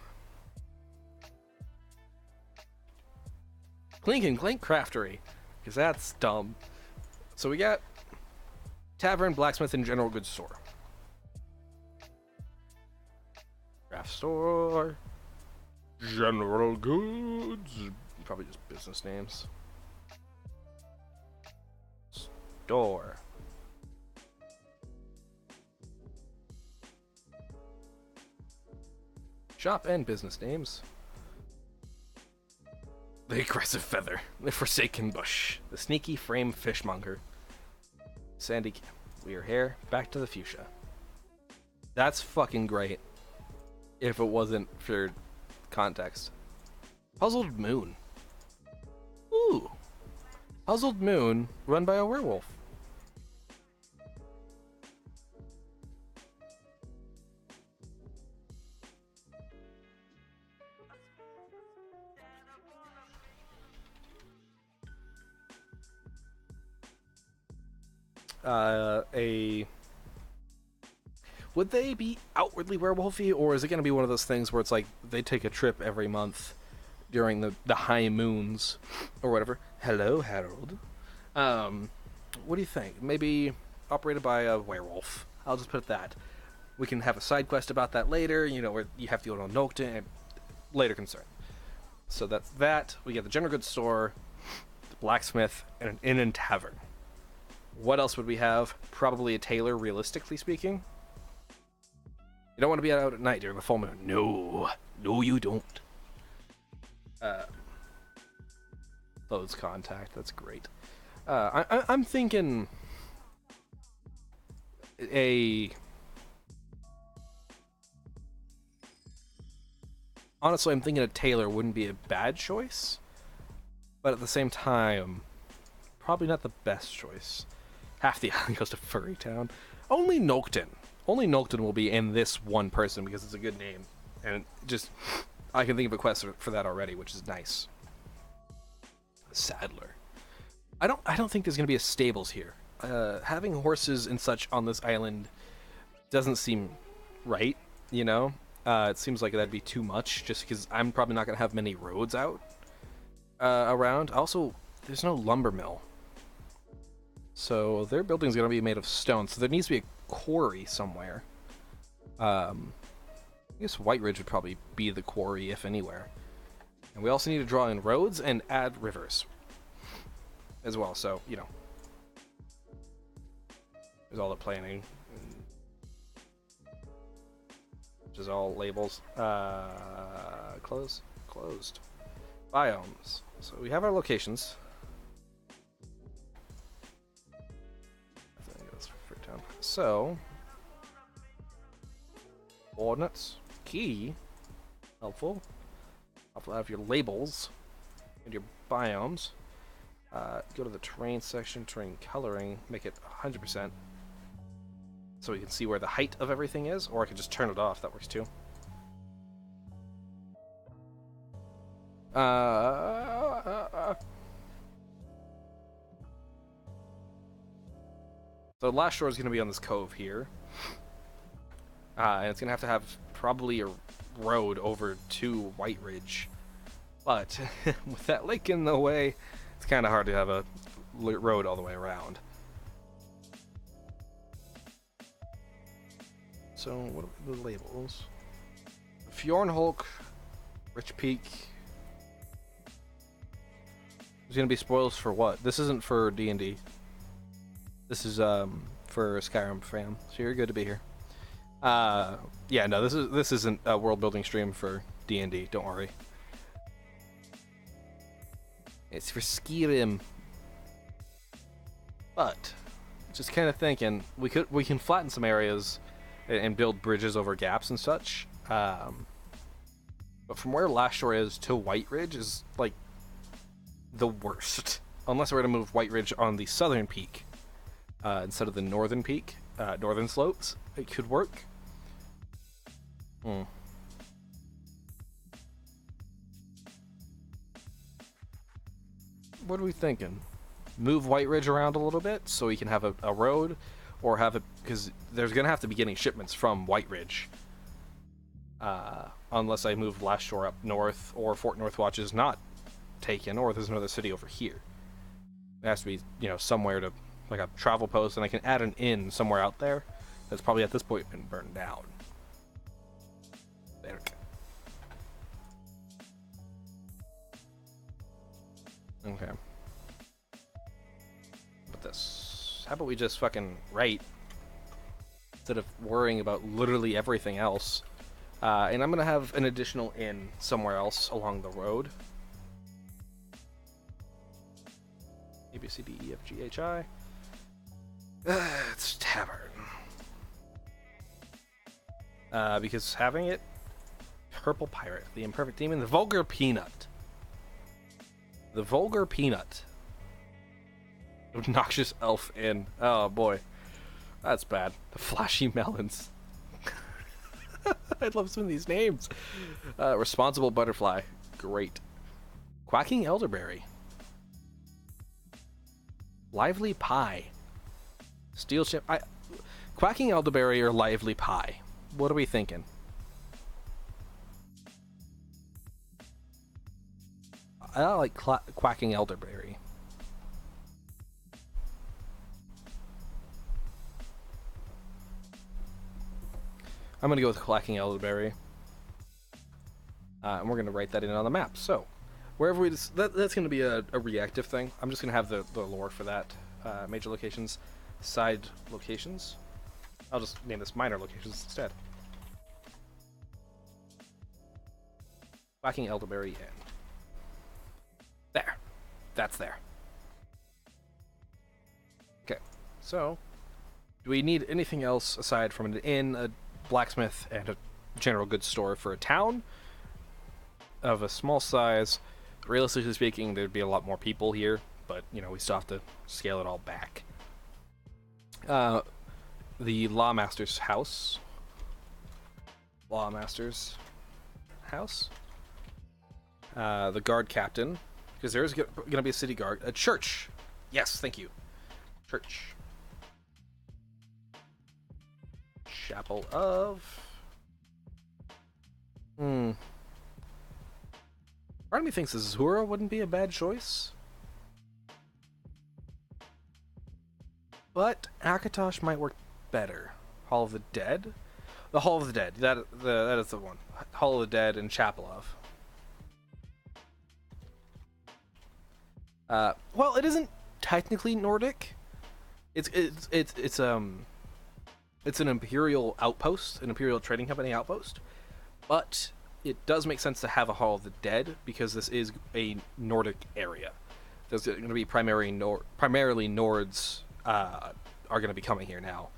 Clink and Clank Craftery? Because that's dumb. So we got Tavern, Blacksmith, and General Goods Store. Craft Store. General Goods. Probably just business names. Store. Shop and business names. The Aggressive Feather. The Forsaken Bush. The Sneaky Frame Fishmonger. Sandy Weir Hair. Back to the Fuchsia. That's fucking great. If it wasn't for context. Puzzled Moon. Ooh. Puzzled Moon run by a werewolf. Would they be outwardly werewolfy, or is it going to be one of those things where it's like they take a trip every month during the high moons or whatever? Hello, Harold. What do you think? Maybe operated by a werewolf. I'll just put that. We can have a side quest about that later, you know, where you have to go to Noctin, later concern. So that's that. We get the General Goods Store, the Blacksmith, and an inn and tavern. What else would we have? Probably a tailor, realistically speaking. You don't want to be out at night during the full moon. No. No, you don't. Close contact. That's great. I'm thinking honestly, I'm thinking a tailor wouldn't be a bad choice, but at the same time, probably not the best choice. Half the island goes to Furry Town. Only Noctin. Only Noctin will be in this one person because it's a good name. And just, I can think of a quest for that already, which is nice. Saddler. I don't think there's going to be a stables here. Having horses and such on this island doesn't seem right, you know? It seems like that'd be too much, just because I'm probably not going to have many roads out around. Also, there's no lumber mill. So their building's going to be made of stone, so there needs to be a quarry somewhere. I guess White Ridge would probably be the quarry, if anywhere. And we also need to draw in roads and add rivers as well, so, you know. There's all the planning. Which is all labels. Closed. Biomes. So we have our locations. So, ordnance, key, Helpful. Helpful to have your labels and your biomes. Go to the terrain section, terrain coloring, make it 100%. So we can see where the height of everything is, or I can just turn it off, that works too. So last shore is going to be on this cove here. And it's going to have probably a road over to White Ridge. But with that lake in the way, it's kind of hard to have a road all the way around. So what are the labels? Fjornholk, Rich Peak. There's going to be spoils for what? This isn't for D&D. This is for Skyrim fam, so you're good to be here. Yeah, no, this isn't a world building stream for D&D. Don't worry. It's for Skyrim. But just kind of thinking, we can flatten some areas and build bridges over gaps and such. But from where Last Shore is to White Ridge is like the worst, unless we're gonna move White Ridge on the southern peak. Instead of the northern peak, northern slopes, it could work. What are we thinking? Move White Ridge around a little bit so we can have a road, or have it, because there's gonna have to be getting shipments from White Ridge. Unless I move Last Shore up north, or Fort Northwatch is not taken, or there's another city over here. It has to be, somewhere to, like a travel post, and I can add an inn somewhere out there that's probably at this point been burned down. There. Okay. But this, how about we just fucking write instead of worrying about literally everything else? And I'm gonna have an additional inn somewhere else along the road. A, B, C, D, E, F, G, H, I. It's tavern. Because having it, Purple Pirate, the Imperfect Demon, the Vulgar Peanut. The Vulgar Peanut. Obnoxious Elf Inn. Oh boy. That's bad. The Flashy Melons. I love some of these names. Responsible Butterfly. Great. Quacking Elderberry. Lively Pie. Steel Chip. Quacking Elderberry or Lively Pie? What are we thinking? I like Quacking Elderberry. I'm going to go with Quacking Elderberry. And we're going to write that in on the map. So, wherever we... that's going to be a reactive thing. I'm just going to have the lore for that. Major locations. Side locations. I'll just name this minor locations instead. Quacking Elderberry Inn. There. That's there. Okay. So, do we need anything else aside from an inn, a blacksmith, and a general goods store for a town of a small size? Realistically speaking, there'd be a lot more people here, but, we still have to scale it all back. The Lawmaster's house. Lawmaster's house. The guard captain, because there is going to be a city guard. A church. Yes, thank you. Church. Chapel of... Part of me thinks Azura wouldn't be a bad choice. But Akatosh might work better. Hall of the Dead? The Hall of the Dead. That is the one. Hall of the Dead and Chapel of. Well, it isn't technically Nordic. It's an imperial outpost, an imperial trading company outpost, but it does make sense to have a Hall of the Dead because this is a Nordic area. There's going to be primarily Nords are going to be coming here now,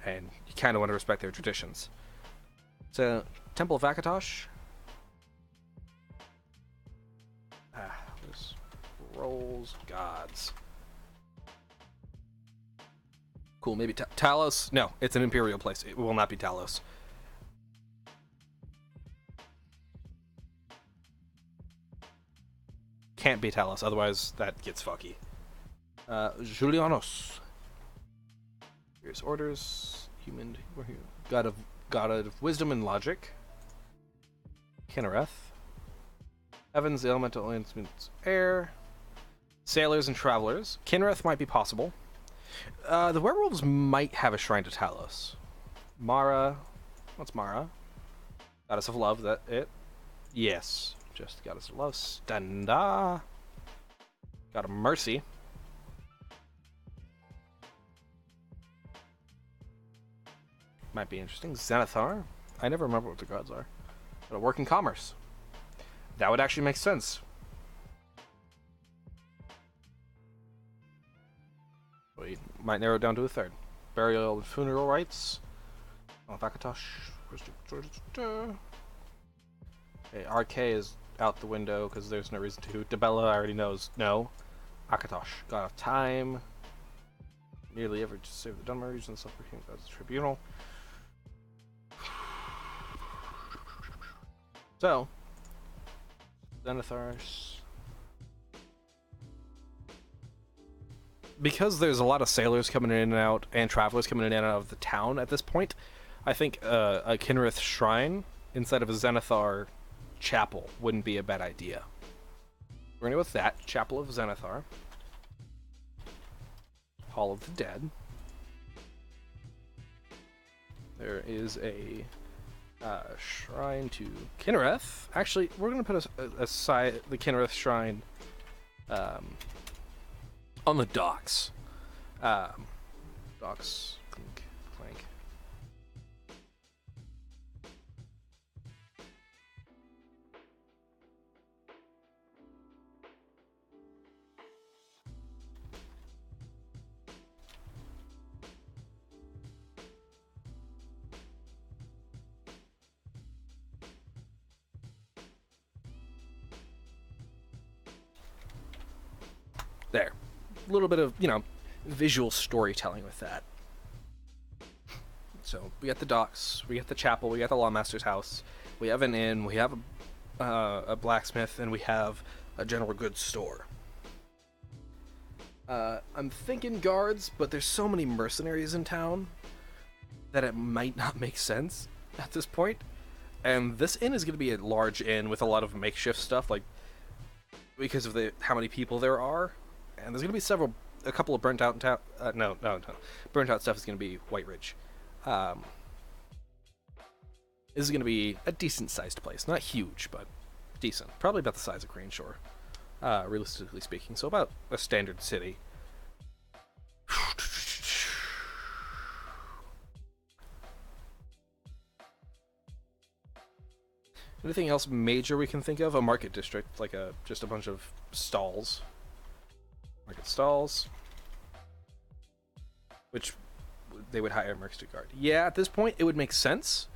and you kind of want to respect their traditions. So, Temple of Akatosh. Scrolls, gods. Cool, maybe Talos? No, it's an Imperial place. It will not be Talos. Can't be Talos, otherwise that gets fucky. Julianos. Here's orders. Human. God of wisdom and logic. Kinnereth. Heavens, the elemental instruments, air. Sailors and travelers. Kinnereth might be possible. The werewolves might have a shrine to Talos. Mara. What's Mara? Goddess of love, that it? Yes. Just goddess of love. Standa. God of mercy. Might be interesting. Zenithar. I never remember what the gods are. But a work in commerce. That would actually make sense. We might narrow it down to a third. Burial and funeral rites. Vakatosh. Okay, RK is out the window because there's no reason to. Debella already knows. No. Akatosh. God of time. Nearly ever to save the Dunmer region. Self-proclaimed God's tribunal. So, Zenithars. Because there's a lot of sailors coming in and out, and travelers coming in and out of the town at this point, I think a Kinnereth shrine instead of a Zenithar chapel wouldn't be a bad idea. We're gonna go with that. Chapel of Zenithar. Hall of the Dead. There is a shrine to Kinnereth. Actually, we're going to put aside the Kinnereth shrine on the docks. Docks. Clink, clank. There. A little bit of, visual storytelling with that. So, we got the docks, we got the chapel, we got the Lawmaster's house, we have an inn, we have a blacksmith, and we have a general goods store. I'm thinking guards, but there's so many mercenaries in town that it might not make sense at this point. And this inn is going to be a large inn with a lot of makeshift stuff, like, because of how many people there are. And there's going to be a couple of burnt out no. Burnt out stuff is going to be White Ridge. This is going to be a decent sized place. Not huge, but decent. Probably about the size of Crane Shore, realistically speaking. So about a standard city. Anything else major we can think of? A market district, like just a bunch of stalls. Market stalls. Which they would hire mercs to guard. Yeah, at this point it would make sense,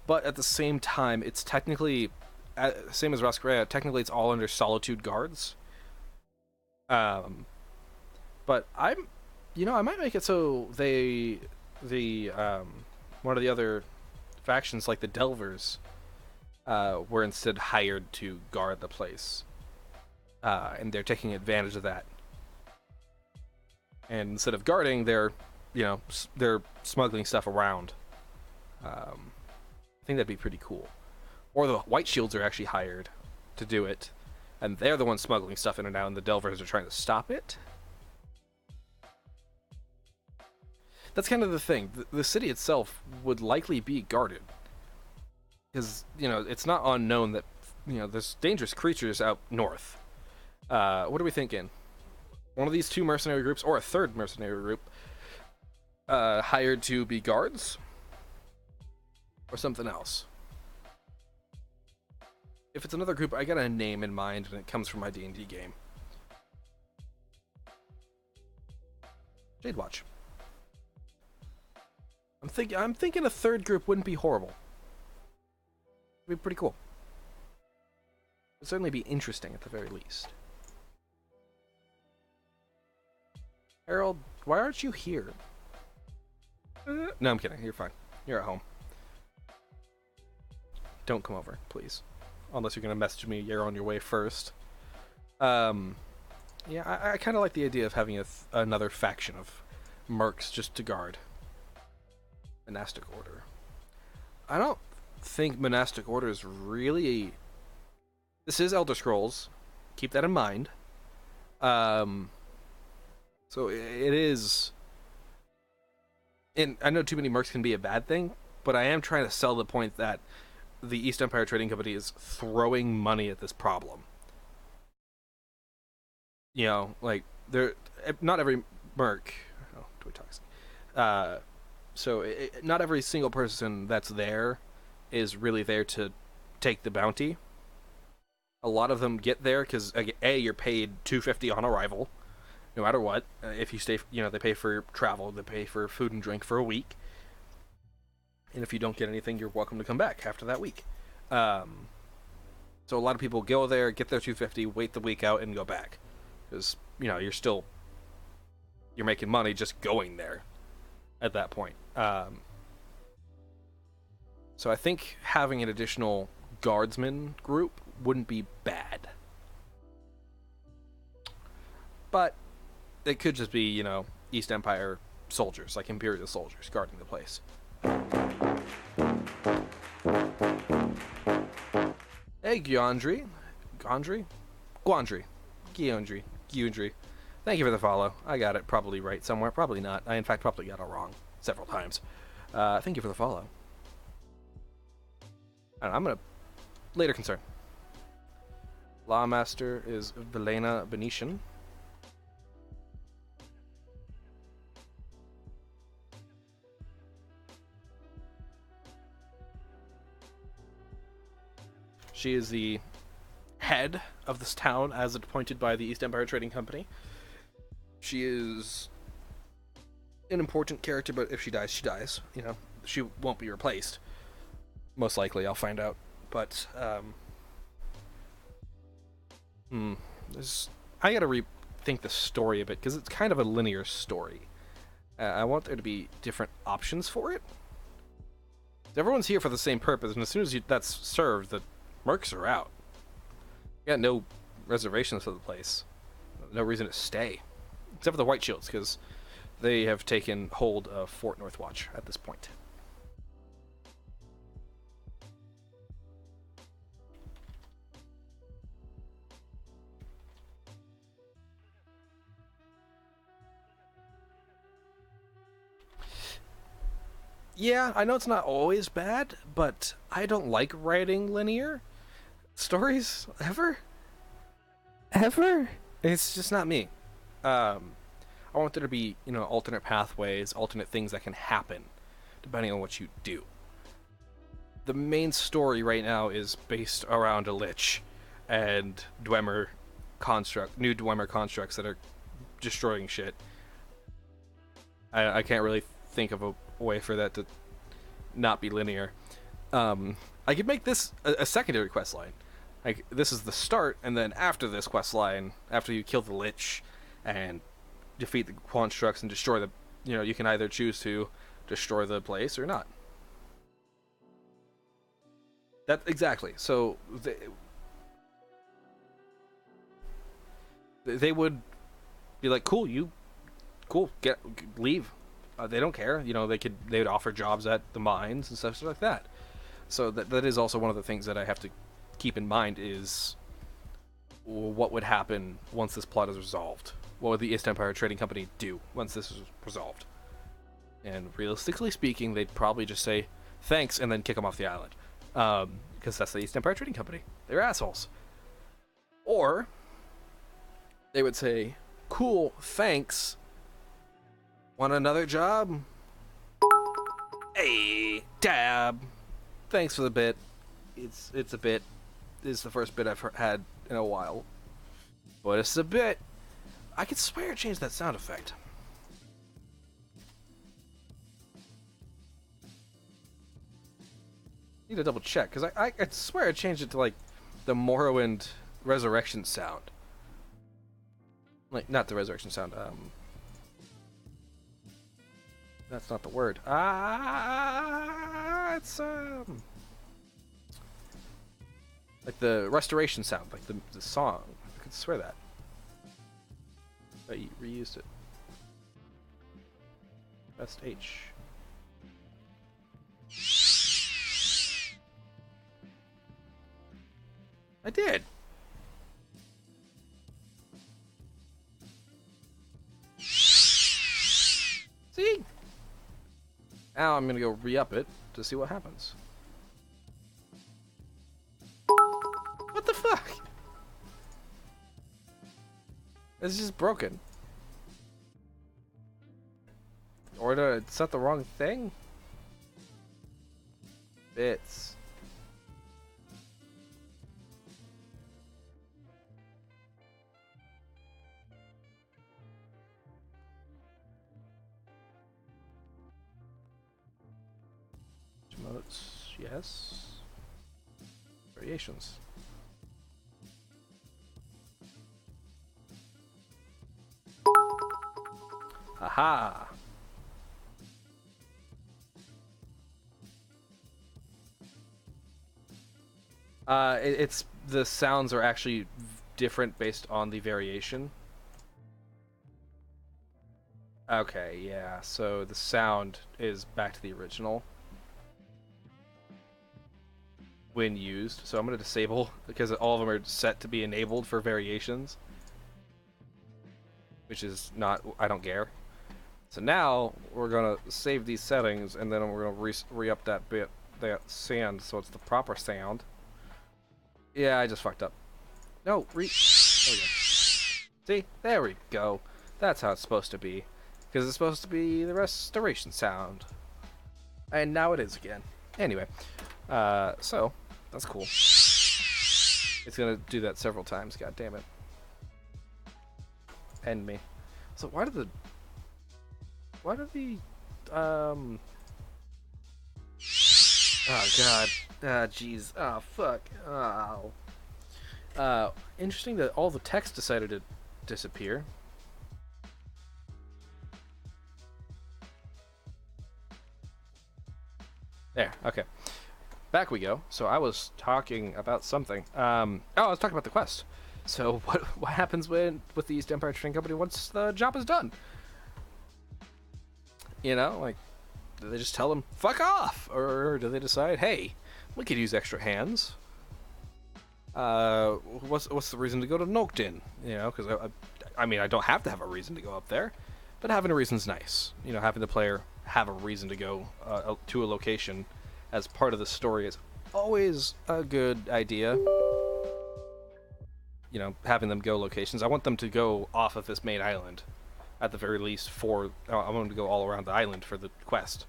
but at the same time it's technically, same as Roscrea, technically it's all under Solitude guards. But I might make it so one of the other factions, like the Delvers, were instead hired to guard the place. And they're taking advantage of that. And instead of guarding, they're smuggling stuff around. I think that'd be pretty cool. Or the White Shields are actually hired to do it, and they're the ones smuggling stuff in and out, and the Delvers are trying to stop it. That's kind of the thing. The city itself would likely be guarded. Because, it's not unknown that, there's dangerous creatures out north. What are we thinking? One of these two mercenary groups, or a third mercenary group, hired to be guards? Or something else? If it's another group, I got a name in mind, and it comes from my D&D game. Jade Watch. I'm thinking a third group wouldn't be horrible. It'd be pretty cool. It'd certainly be interesting at the very least. Harold, why aren't you here? No, I'm kidding. You're fine. You're at home. Don't come over, please. Unless you're going to message me, you're on your way first. Yeah, I kind of like the idea of having another faction of mercs just to guard. Monastic Order. I don't think Monastic Order is really... This is Elder Scrolls. Keep that in mind. So it is... And I know too many mercs can be a bad thing, but I am trying to sell the point that the East Empire Trading Company is throwing money at this problem. You know, like, not every merc... Oh, toy toxic. Not every single person that's there is really there to take the bounty. A lot of them get there because, A, you're paid $250 on arrival, no matter what. If you stay, they pay for travel, they pay for food and drink for a week. And if you don't get anything, you're welcome to come back after that week. So a lot of people go there, get their $250, wait the week out, and go back. Because, you're making money just going there at that point. So I think having an additional guardsman group wouldn't be bad. But it could just be, East Empire soldiers, like Imperial soldiers, guarding the place. Hey, Gyondry. Gwandry. Thank you for the follow. I got it probably right somewhere. Probably not. I, in fact, probably got it wrong several times. Thank you for the follow. I'm going to... Later concern. Lawmaster is Velena Venetian. She is the head of this town as appointed by the East Empire Trading Company. She is an important character, but if she dies, she dies. She won't be replaced. Most likely, I'll find out. But, I gotta rethink the story a bit, because it's kind of a linear story. I want there to be different options for it. Everyone's here for the same purpose, and as soon as that's served, the mercs are out. You got no reservations for the place. No reason to stay. Except for the White Shields, because they have taken hold of Fort Northwatch at this point. Yeah, I know it's not always bad, but I don't like writing linear stories ever. It's just not me. I want there to be, alternate pathways, alternate things that can happen, depending on what you do. The main story right now is based around a lich and new Dwemer constructs that are destroying shit. I can't really think of a way for that to not be linear. I could make this a secondary quest line. Like, this is the start, and then after this quest line, after you kill the lich and defeat the constructs and destroy the, you can either choose to destroy the place or not. That exactly. So they would be like, cool, leave. They don't care. They would offer jobs at the mines and stuff like that. So that is also one of the things that I have to keep in mind is what would happen once this plot is resolved. What would the East Empire Trading Company do once this is resolved? And realistically speaking, they'd probably just say thanks and then kick them off the island. Because that's the East Empire Trading Company. They're assholes. Or they would say, cool, thanks. Want another job? Hey, Dab. Thanks for the bit. It's a bit. It's the first bit I've had in a while. But it's a bit. I could swear I changed that sound effect. Need to double check, because I swear I changed it to, like, the Morrowind resurrection sound. Like, not the resurrection sound, That's not the word. It's like the restoration sound, like the song. I could swear that. But you reused it. Best H. I did. See? Now I'm gonna go re-up it to see what happens. What the fuck? It's just broken. Or did I set the wrong thing? Bits. Modes, yes. Variations. Aha! It's the sounds are actually different based on the variation. Okay, yeah. So the sound is back to the original when used. So I'm going to disable because all of them are set to be enabled for variations, which is not. I don't care. So now we're going to save these settings and then we're going to re-up that sound so it's the proper sound. Yeah, I just fucked up. No, there we go. See? There we go. That's how it's supposed to be. Because it's supposed to be the restoration sound. And now it is again. Anyway. So, that's cool. It's gonna do that several times, god damn it. End me. So why do the oh god. Ah, jeez. Oh, fuck. Oh. Interesting that all the text decided to disappear. There, okay. Back we go. So I was talking about something. I was talking about the quest. So what happens with the East Empire Trading Company once the job is done? You know, like, do they just tell them, fuck off? Or do they decide, hey, we could use extra hands? What's the reason to go to Noctin? You know, because I mean, I don't have to have a reason to go up there, but having a reason's nice. You know, having the player have a reason to go to a location as part of the story is always a good idea. You know, having them go locations. I want them to go off of this main island, at the very least. I want them to go all around the island for the quest.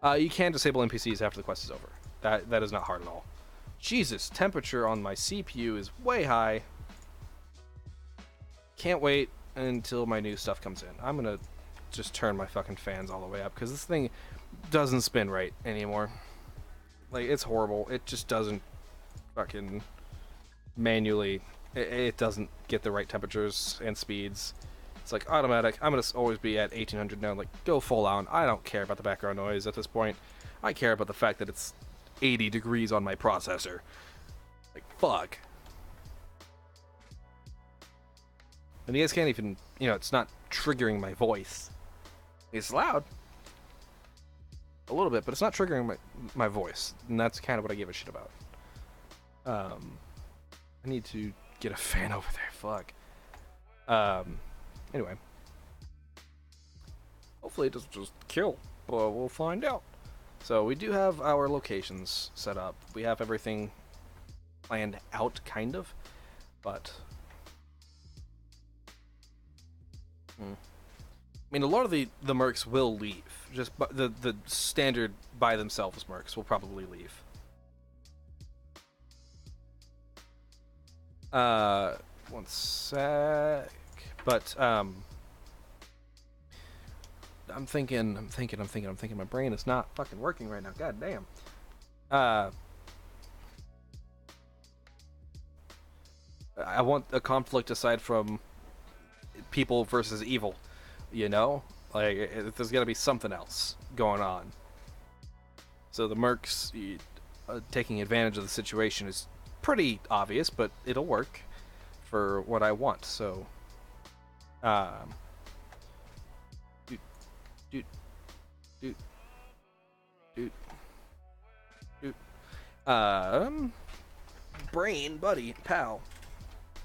You can disable NPCs after the quest is over. That is not hard at all. Jesus, temperature on my CPU is way high. Can't wait until my new stuff comes in. I'm gonna just turn my fucking fans all the way up because this thing doesn't spin right anymore. Like, it's horrible. It just doesn't fucking manually. It doesn't get the right temperatures and speeds. It's like automatic. I'm gonna always be at 1800 now. Like, go full on. I don't care about the background noise at this point. I care about the fact that it's 80 degrees on my processor. Like, fuck. And you guys can't even, you know, it's not triggering my voice. It's loud. A little bit, but it's not triggering my voice. And that's kind of what I give a shit about. I need to get a fan over there. Fuck. Anyway. Hopefully it doesn't just kill. But we'll find out. So we do have our locations set up. We have everything planned out, kind of. But I mean, a lot of the mercs will leave. Just the standard by themselves mercs will probably leave. One sec. But I'm thinking. My brain is not fucking working right now. God damn. I want a conflict aside from people versus evil, you know? Like, there's got to be something else going on. So the mercs taking advantage of the situation is pretty obvious, but it'll work for what I want. So, um, doot, doot, doot, doot, doot. Brain, buddy, pal,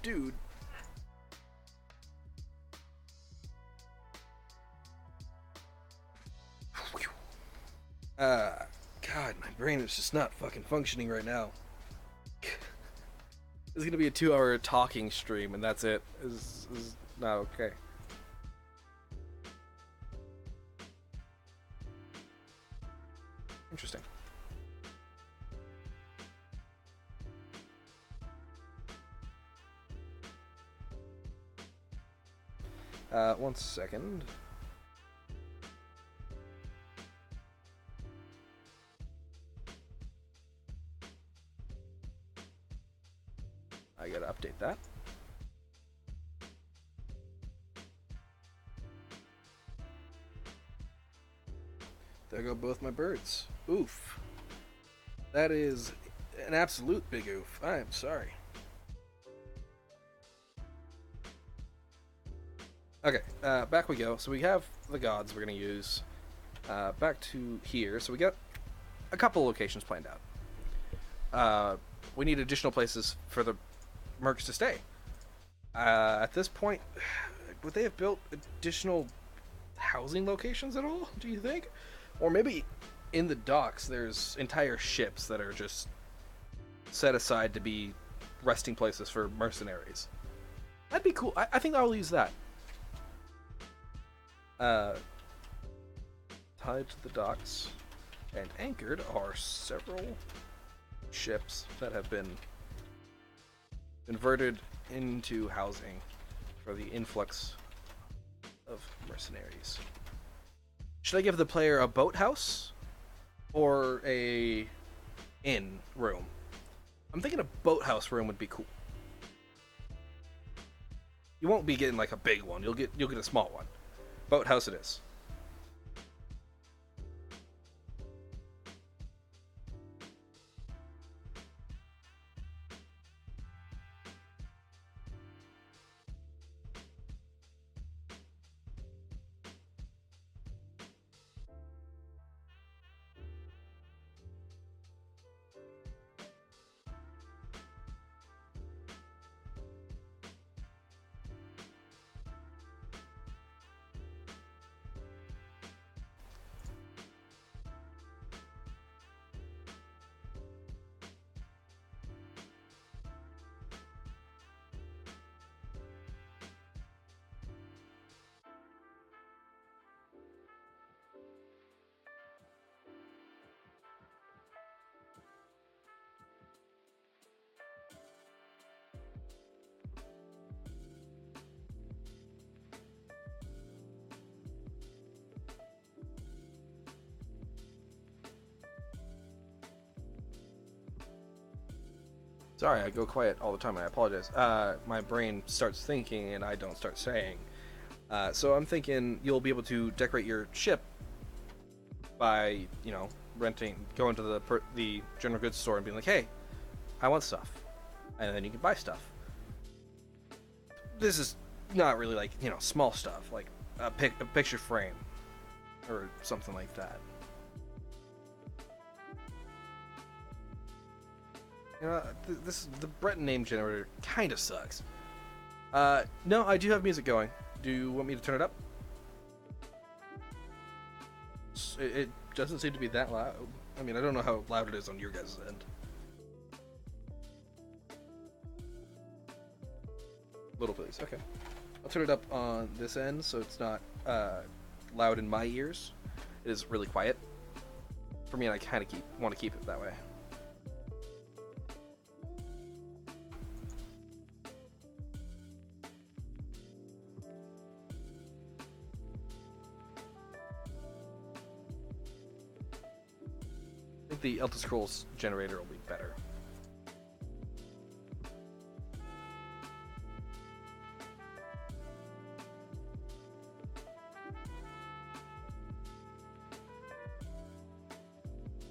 dude. God, my brain is just not fucking functioning right now. It's gonna be a 2-hour talking stream, and that's it. Is not okay. Interesting. One second. I gotta update that. There go both my birds. Oof. That is an absolute big oof. I am sorry. Okay, back we go. So we have the gods we're going to use. Back to here. So we got a couple locations planned out. We need additional places for the mercs to stay. At this point, would they have built additional housing locations at all, do you think? Or maybe in the docks there's entire ships that are just set aside to be resting places for mercenaries. That'd be cool. I think I'll use that. Tied to the docks and anchored are several ships that have been converted into housing for the influx of mercenaries. Should I give the player a boathouse or a inn room? I'm thinking a boathouse room would be cool. You won't be getting like a big one. You'll get a small one. Boathouse it is. Sorry, I go quiet all the time. I apologize. My brain starts thinking and I don't start saying. So I'm thinking you'll be able to decorate your ship by, going to the general goods store and being like, hey, I want stuff. And then you can buy stuff. This is not really like, small stuff, like a picture frame or something like that. The Breton name generator kind of sucks. No, I do have music going. Do you want me to turn it up? It doesn't seem to be that loud. I mean, I don't know how loud it is on your guys' end. Little please, okay. I'll turn it up on this end so it's not loud in my ears. It is really quiet for me, and I kind of want to keep it that way. I think the Elder Scrolls generator will be better.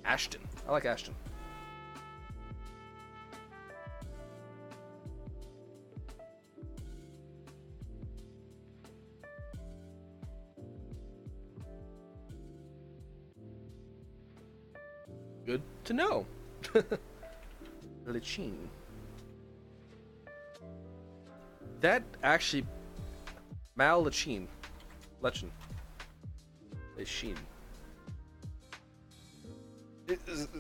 Ashton. I like Ashton. Good to know. Lechine. That actually... Mal Lechine. Lechine. Lechine.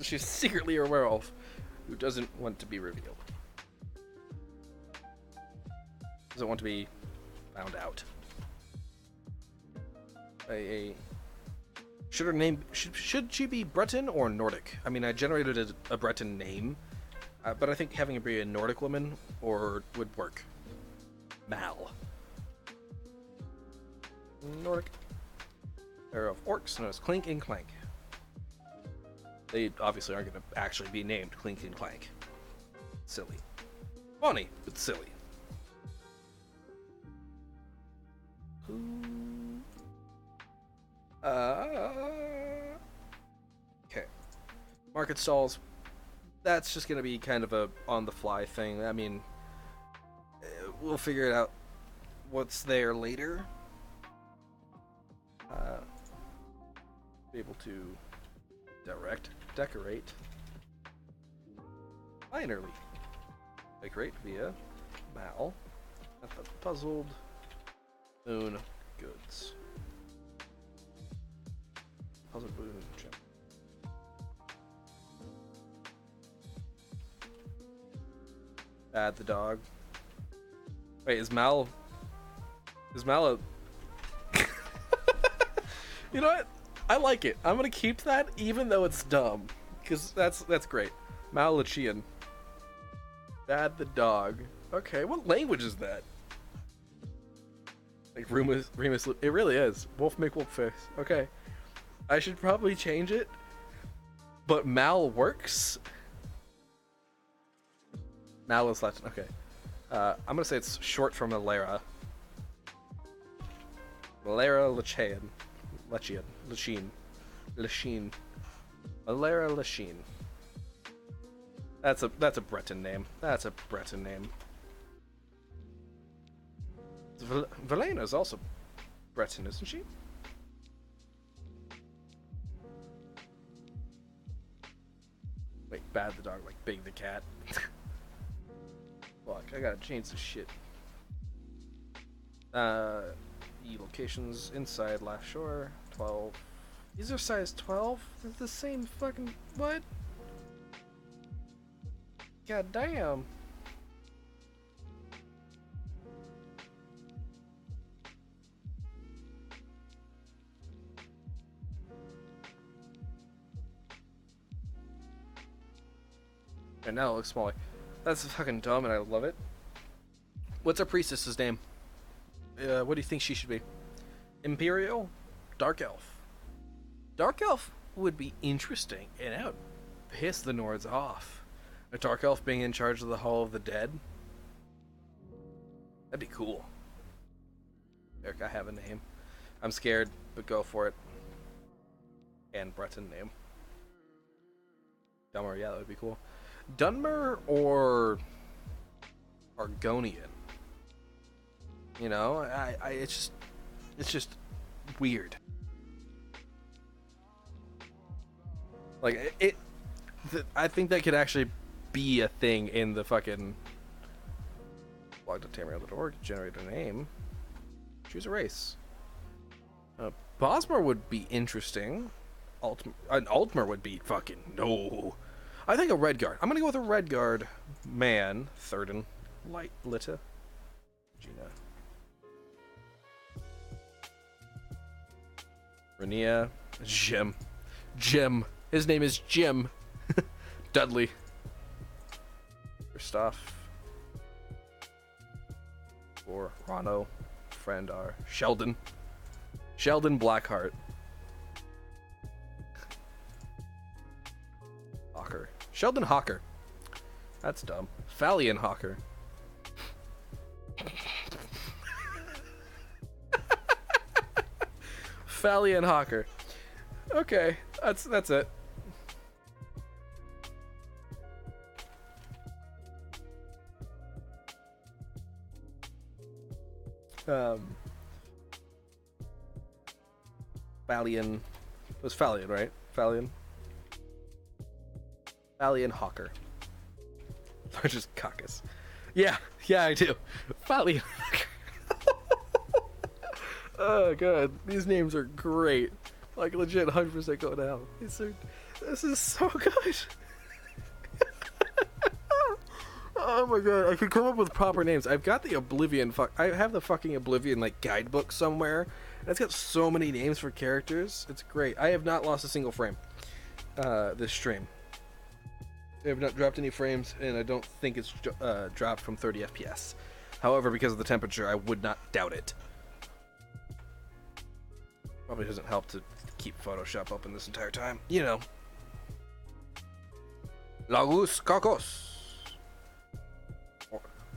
She's secretly a werewolf who doesn't want to be revealed. Doesn't want to be found out. Should her name... Should she be Breton or Nordic? I mean, I generated a Breton name, but I think having it be a Nordic woman would work. Mal. Nordic. Pair of orcs known as Clink and Clank. They obviously aren't going to actually be named Clink and Clank. Silly. Funny, but silly. Okay. Market stalls. That's just going to be kind of a on-the-fly thing. I mean, we'll figure it out what's there later. Be able to decorate minorly. Decorate via Mal at the puzzled moon goods. Puzzled moon gem. Add the dog. Wait, is Mal a... You know what? I like it. I'm gonna keep that even though it's dumb. Because that's great. Malachian. Dad the dog. Okay, what language is that? Like Remus, it really is. Wolf make wolf face. Okay. I should probably change it. But Mal works? Mal is Latin. Okay. I'm gonna say it's short from Malera. Malera Lechian. Lechine. Malera Lechine. That's a Breton name. That's a Breton name. Velena's also Breton, isn't she? Wait, Bad the dog, like Big the cat. Fuck, I gotta change this shit. Locations inside Laugh Shore, 12. These are size 12? They're the same fucking... What? God damn. And now it looks smaller. That's fucking dumb and I love it. What's our priestess's name? What do you think she should be? Imperial? Dark Elf. Dark Elf would be interesting, and that would piss the Nords off. A Dark Elf being in charge of the Hall of the Dead? That'd be cool. Eric, I have a name. I'm scared, but go for it. And Breton name. Dunmer, yeah, that would be cool. Dunmer or Argonian? You know, it's just weird. Like I think that could actually be a thing in the fucking log to Tamriel.org. Generate a name. Choose a race. Bosmer would be interesting. Altmer would be fucking no. I think a Redguard. I'm gonna go with a Redguard man. Thurden. Light Litta. Gina. Renia. Jim. His name is Jim. Dudley. Christoph. Or Rano. Frandar. Sheldon Blackheart. Hawker. Sheldon Hawker. That's dumb. Fallion Hawker. Fallion Hawker. Okay, that's it. Um, Falion. It was Falion, right? Falion. Falion Hawker. Largest caucus. Yeah, I do. Falion Hawker. Oh god, these names are great. Like legit 100% go down. This is so good. Oh my god, I could come up with proper names. I've got the Oblivion I have the fucking Oblivion like guidebook somewhere. And it's got so many names for characters. It's great. I have not lost a single frame this stream. I have not dropped any frames, and I don't think it's dropped from 30 FPS. However, because of the temperature, I would not doubt it. Probably doesn't help to keep Photoshop open this entire time. You know. Lagus Kakos.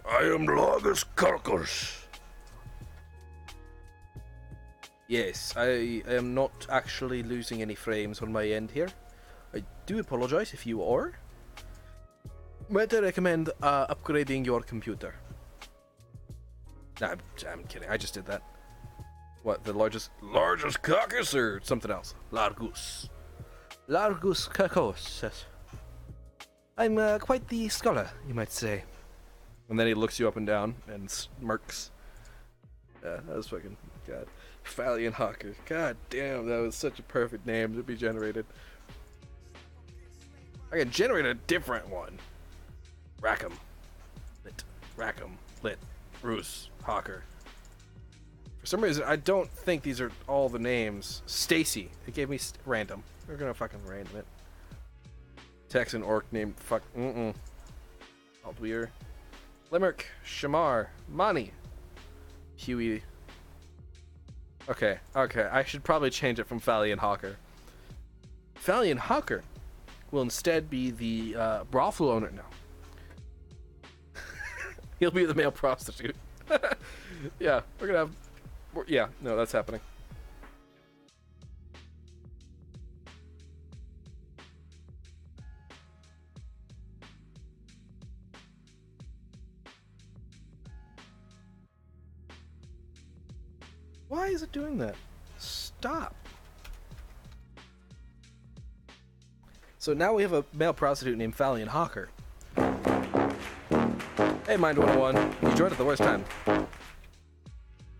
I am Lagus Kakos. Yes, I am not actually losing any frames on my end here. I do apologize if you are. Might I recommend upgrading your computer? Nah, I'm kidding. I just did that. What, the largest caucus or something else? Largus Kakos. I'm quite the scholar, you might say. And then he looks you up and down and smirks. Yeah, that was fucking god. Falion Hawker. God damn, that was such a perfect name to be generated. I can generate a different one. Rackham. Lit. Roos. Hawker. For some reason, I don't think these are all the names. Stacy. It gave me random. We're gonna fucking random it. Texan orc named fuck. Altweir. Limerick. Shamar. Mani. Huey. Okay. I should probably change it from Falion Hawker. Falion Hawker will instead be the brothel owner now. He'll be the male prostitute. Yeah, we're gonna have... Yeah, no, that's happening. Why is it doing that? Stop. So now we have a male prostitute named Falion Hawker. Hey, Mind 101, you joined at the worst time.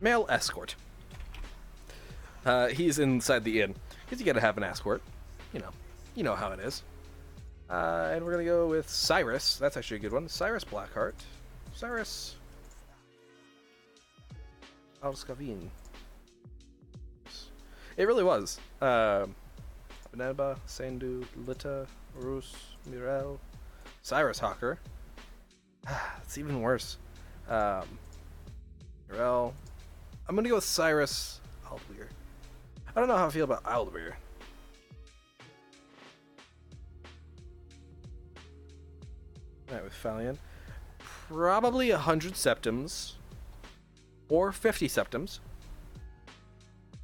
Male escort. He's inside the inn. Because you gotta have an escort. You know how it is. And we're gonna go with Cyrus. That's actually a good one. Cyrus Blackheart. Cyrus Alskavin. It really was. Beneba, Sandu, Lita, Rus, Mirel, Cyrus Hawker. It's even worse. Mirel. I'm gonna go with Cyrus Aldweir. I don't know how I feel about Aldweir. Alright, with Falion. Probably 100 septims. Or 50 septims.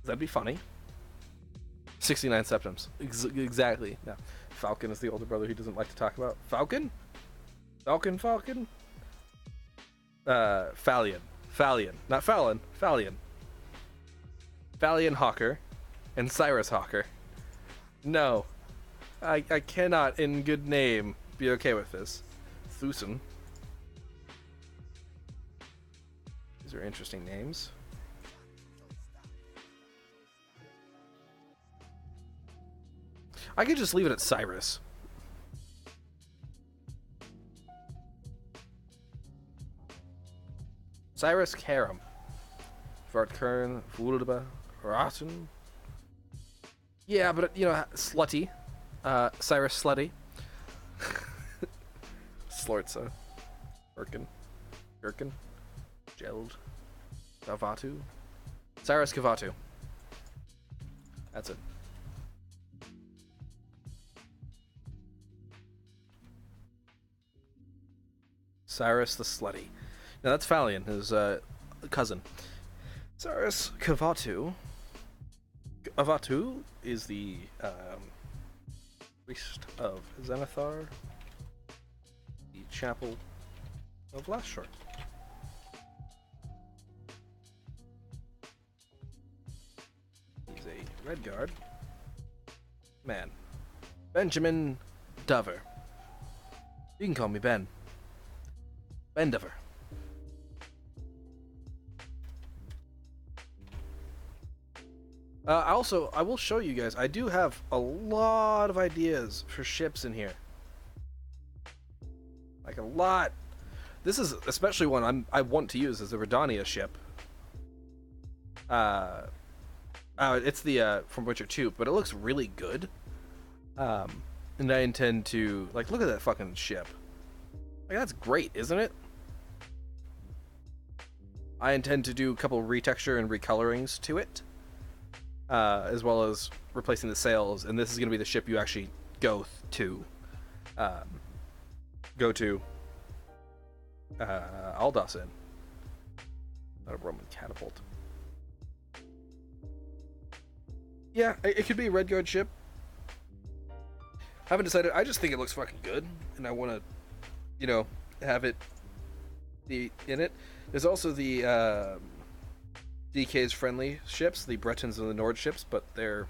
That'd be funny. 69 septims. Exactly. Yeah. Falcon is the older brother he doesn't like to talk about. Falcon? Falcon? Falion. Not Fallon. Falion. Falion Hawker. And Cyrus Hawker. No. I cannot, in good name, be okay with this. Thusen. These are interesting names. I could just leave it at Cyrus. Cyrus Karam. Vartkern, Vulba, Ratten. Yeah, but, Slutty. Cyrus Slutty. Slortza. Gherkin. Geld. Kavatu. Cyrus Kavatu. That's it. Cyrus the Slutty. Now that's Falion, his cousin. Cyrus Kavatu. Avatu is the priest of Zenithar, the chapel of Last Shore. Redguard. Man. Benjamin Dover. You can call me Ben. Ben Dover. I will show you guys, I do have a lot of ideas for ships in here. Like a lot. This is especially one I want to use as the Redania ship. It's the from Witcher 2, but it looks really good. And I intend to, like, look at that fucking ship. Like, that's great, isn't it? I intend to do a couple retexture and recolorings to it, as well as replacing the sails. And this is going to be the ship you actually go to Aldas in. Not a Roman catapult. Yeah, it could be a Redguard ship. I haven't decided. I just think it looks fucking good, and I want to, you know, have it in it. There's also the DK's friendly ships, the Bretons and the Nord ships, but they're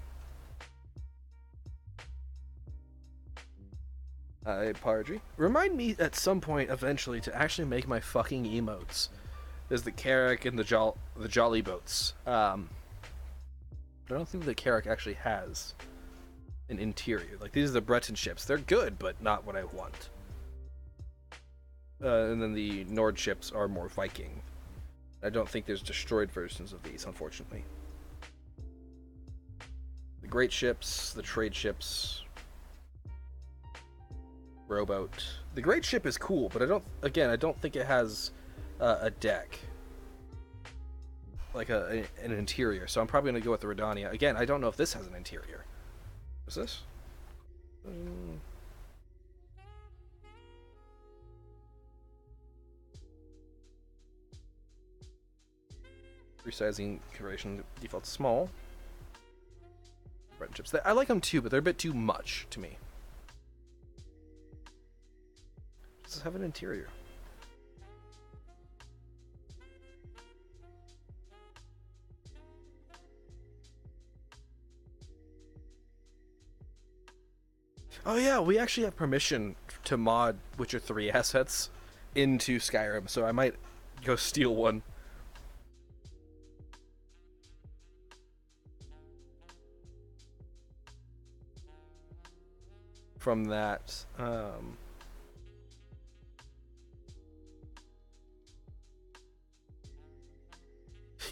Paradry. Remind me at some point eventually to actually make my fucking emotes. There's the Carrack and the Jolly boats. I don't think the Carrack actually has an interior. Like, these are the Breton ships. They're good, but not what I want. And then the Nord ships are more Viking. I don't think there's destroyed versions of these, unfortunately. The great ships, the trade ships, rowboat. The great ship is cool, but I don't think it has a deck. Like an interior, so I'm probably going to go with the Redania. Again, I don't know if this has an interior. What's this? Resizing configuration default small. Breton chips. I like them too, but they're a bit too much to me. Does this have an interior? Oh yeah, we actually have permission to mod Witcher 3 assets into Skyrim, so I might go steal one. From that,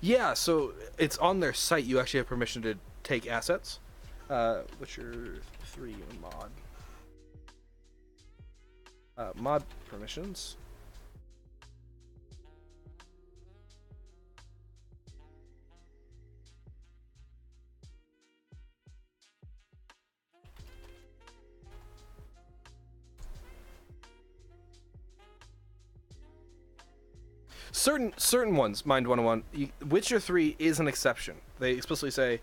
yeah, so it's on their site. You actually have permission to take assets. Witcher 3 mod. Mod permissions. Certain ones, Mind 101. Witcher 3 is an exception. They explicitly say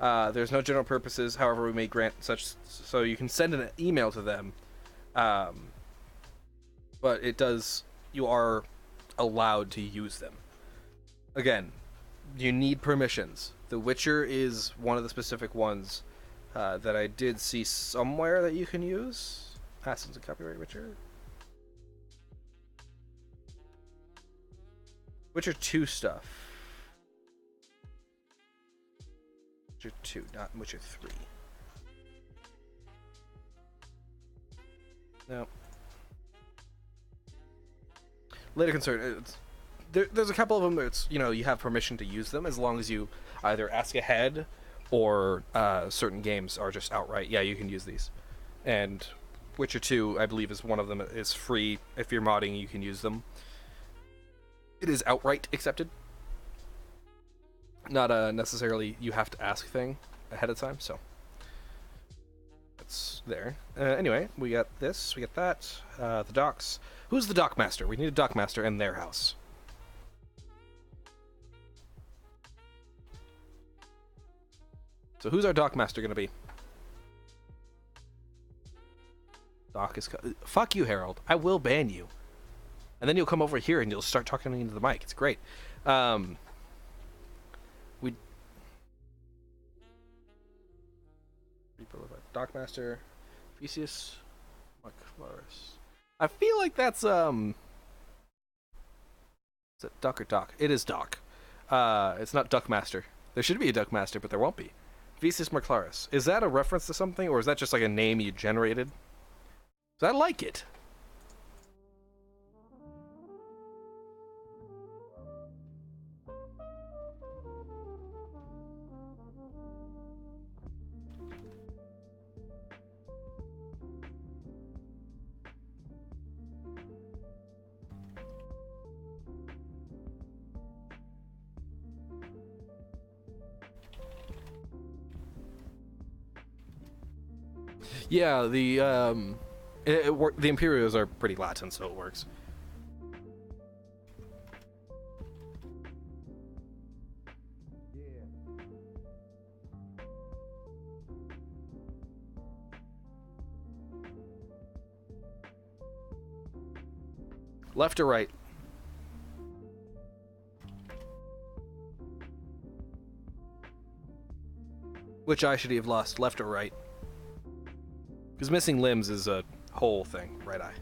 there's no general purposes, however we may grant such, so you can send an email to them, but it does, you are allowed to use them. Again, you need permissions. The Witcher is one of the specific ones that I did see somewhere that you can use. Assets and copyright Witcher. Witcher 2 stuff. Witcher 2, not Witcher 3. No. Later concern. There's a couple of them that's, you know, you have permission to use them as long as you either ask ahead or certain games are just outright, yeah, you can use these. And Witcher 2, I believe, is one of them. Is free. If you're modding, you can use them. It is outright accepted. Not necessarily you have to ask thing ahead of time, so that's there. Anyway, we got this, we got that. The docks. Who's the dock master? We need a dock master in their house. So who's our dock master gonna be? Dock is... Fuck you, Harold. I will ban you. And then you'll come over here and you'll start talking into the mic. It's great. Dockmaster, Theseus, Maclaris. I feel like that's is it Duck or Doc? It is Doc. It's not Duckmaster. There should be a Duckmaster, but there won't be. Theseus Maclaris. Is that a reference to something, or is that just like a name you generated? 'Cause I like it. Yeah, the Imperials are pretty Latin, so it works. Left or right? Which eye should he have lost, left or right? Because missing limbs is a whole thing. Right eye.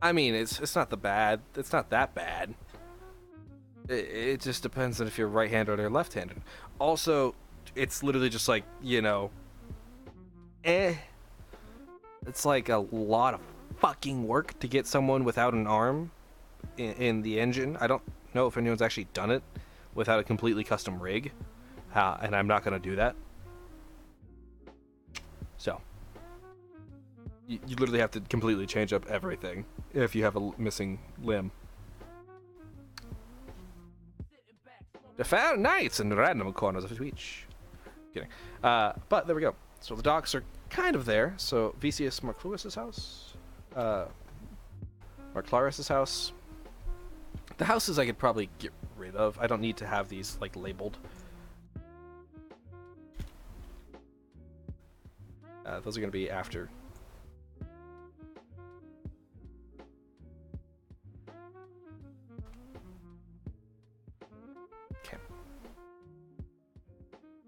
I mean, it's not the bad. It's not that bad. It just depends on if you're right-handed or left-handed. Also, it's literally just like, you know, it's like a lot of fucking work to get someone without an arm in the engine. I don't know if anyone's actually done it without a completely custom rig, and I'm not going to do that. So, you literally have to completely change up everything if you have a missing limb. The found knights in random corners of each. Kidding. But there we go. So the docks are kind of there. So Theseus Maclaris' house. Maclaris' house. The houses I could probably get rid of. I don't need to have these like labeled. Those are going to be after.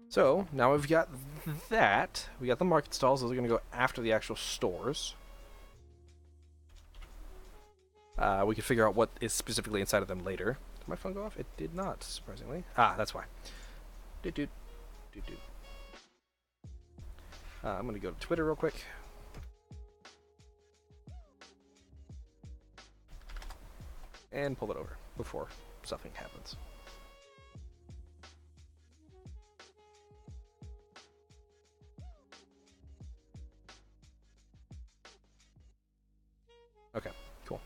So, now we've got that. We got the market stalls. Those are going to go after the actual stores. We can figure out what is specifically inside of them later. Did my phone go off? It did not, surprisingly. Ah, that's why. I'm going to go to Twitter real quick. And pull it over before something happens. Okay, cool.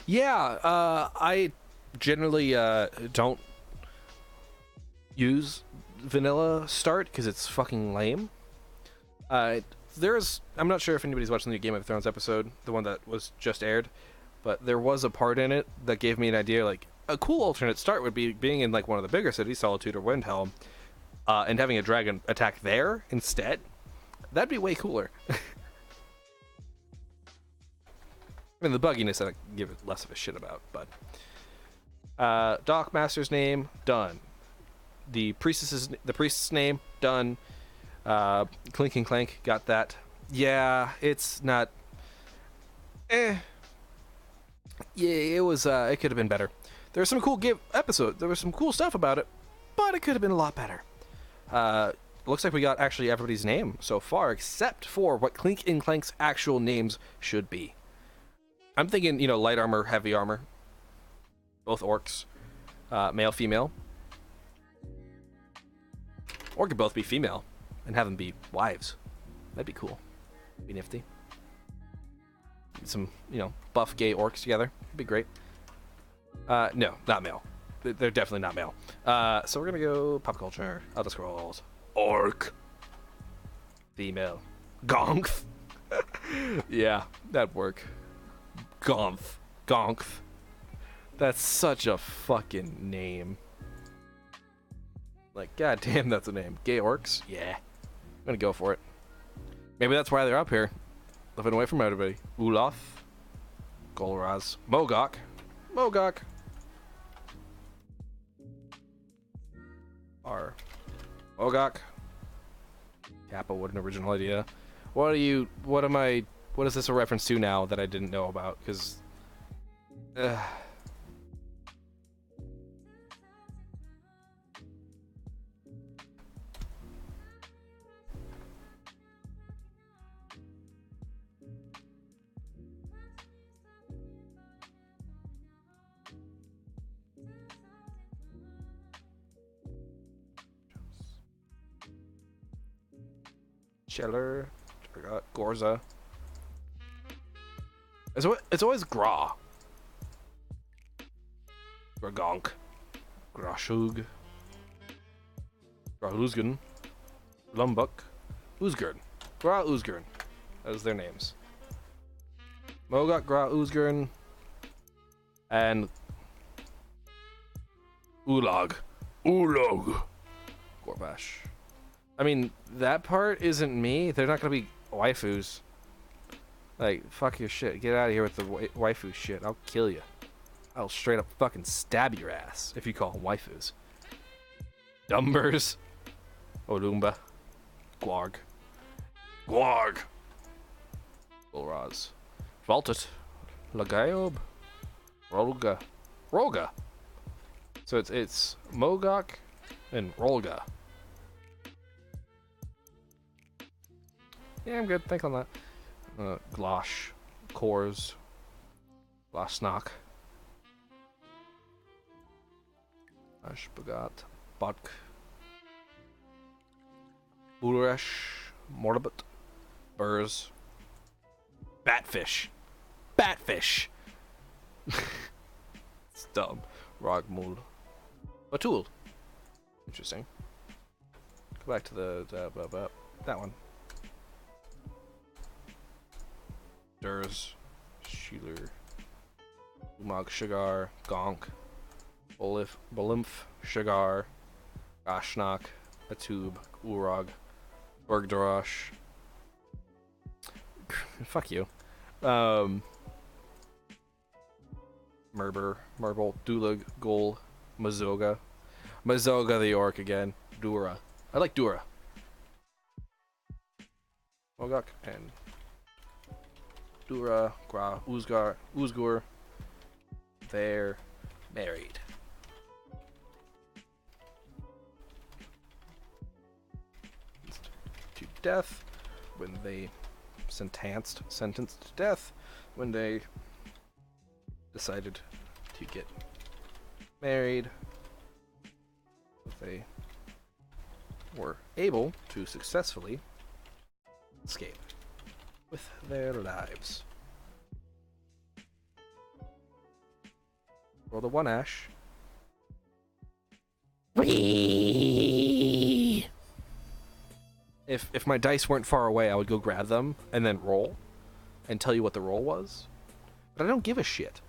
Yeah, I generally don't use vanilla start because it's fucking lame. I'm not sure if anybody's watching the Game of Thrones episode, the one that was just aired, but there was a part in it that gave me an idea, like, a cool alternate start would be being in, like, one of the bigger cities, Solitude or Windhelm, and having a dragon attack there instead. That'd be way cooler. I mean, the bugginess I give it less of a shit about, but... Dockmaster's name, done. The priest's name, done. Clink and Clank, got that. Yeah, it's not... Yeah, it was, it could have been better. There was some cool episode. There was some cool stuff about it, but it could have been a lot better. Looks like we got actually everybody's name so far, except for what Clink and Clank's actual names should be. I'm thinking, you know, light armor, heavy armor. Both orcs. Male, female. Or could both be female and have them be wives. That'd be cool. Be nifty. Some, you know, buff gay orcs together. It'd be great. No, not male. They're definitely not male. So we're gonna go pop culture, Elder Scrolls, orc, female. Gonk. Yeah, that'd work. Gonk. Gonk. That's such a fucking name. Like, goddamn, that's a name. Gay orcs? Yeah. I'm gonna go for it. Maybe that's why they're up here. Living away from everybody. Olaf. Golraz. Mogok. Mogok. R. Mogok. Kappa, what an original idea. What is this a reference to now that I didn't know about? Because... Cheller, forgot Gorza. It's always Gra. Gragonk, Grashug, Grahuzgan, Lumbuk, Uzgern, Gra Uzgern. Those are their names. Mogok, Gra Uzgern, and Ulag. Ulag. Gorbash. I mean, that part isn't me. They're not gonna be waifus. Like, fuck your shit. Get out of here with the waifu shit. I'll kill you. I'll straight up fucking stab your ass if you call them waifus. Dumbers. Olumba. Gwarg. Gwarg. Golraz. Valtet. Lagayob. Rolga. Rolga. So it's Mogok and Rolga. Yeah, I'm good. Thanks on that. Glosh. Kors. Glosnock. Ashbagat. Butk. Ularesh. Mortabut. Burrs. Batfish. Batfish! It's dumb. Rogmul. Batul. Interesting. Go back to that one. Durs, Sheeler, Umag Shigar, Gonk, Bolimf, Shigar, Ashnak, Atub, Urag, Bergdorosh. Fuck you. Merber, Marble, Dulag, Gol, Mazoga. Mazoga the orc again. Dura. I like Dura. Mogok and Dura, Gra, Uzgur. They're married. To death when they sentenced to death when they decided to get married. They were able to successfully escape with their lives. Roll the one ash. Whee! If my dice weren't far away, I would go grab them and then roll and tell you what the roll was. But I don't give a shit.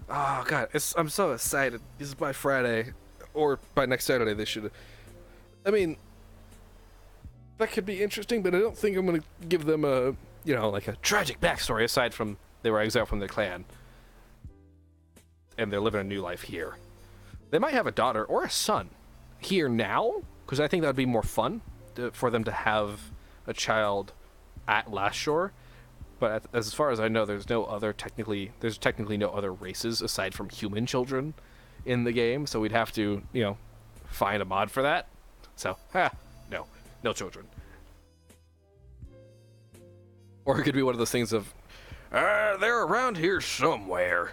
Oh god, I'm so excited. This is by Friday, or by next Saturday. They should. I mean, that could be interesting, but I don't think I'm gonna give them a, like a tragic backstory aside from they were exiled from their clan and they're living a new life here. They might have a daughter or a son here now, because I think that'd be more fun for them to have a child at Last Shore. But as far as I know, there's technically no other races aside from human children in the game. So we'd have to, find a mod for that. So, no children. Or it could be one of those things of, they're around here somewhere.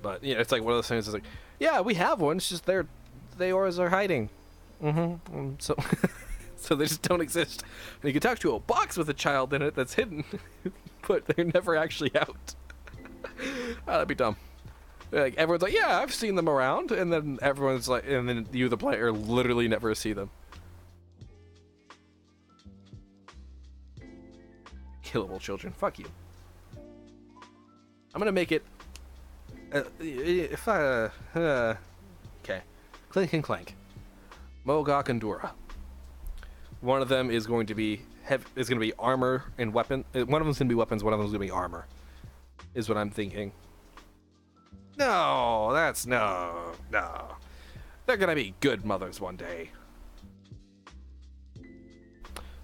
But it's like one of those things. It's like, yeah, we have one. It's just they always are hiding. So. So they just don't exist. And you can talk to a box with a child in it that's hidden, but they're never actually out. That'd be dumb. Like, everyone's like, yeah, I've seen them around, and then everyone's like, and then you, the player, literally never see them. killable children. Fuck you. I'm gonna make it. If I. Okay. Clink and Clank. Mogok and Dura. One of them is going to be armor and weapon. One of them's gonna be weapons. One of them's gonna be armor. Is what I'm thinking. No, that's no. They're gonna be good mothers one day.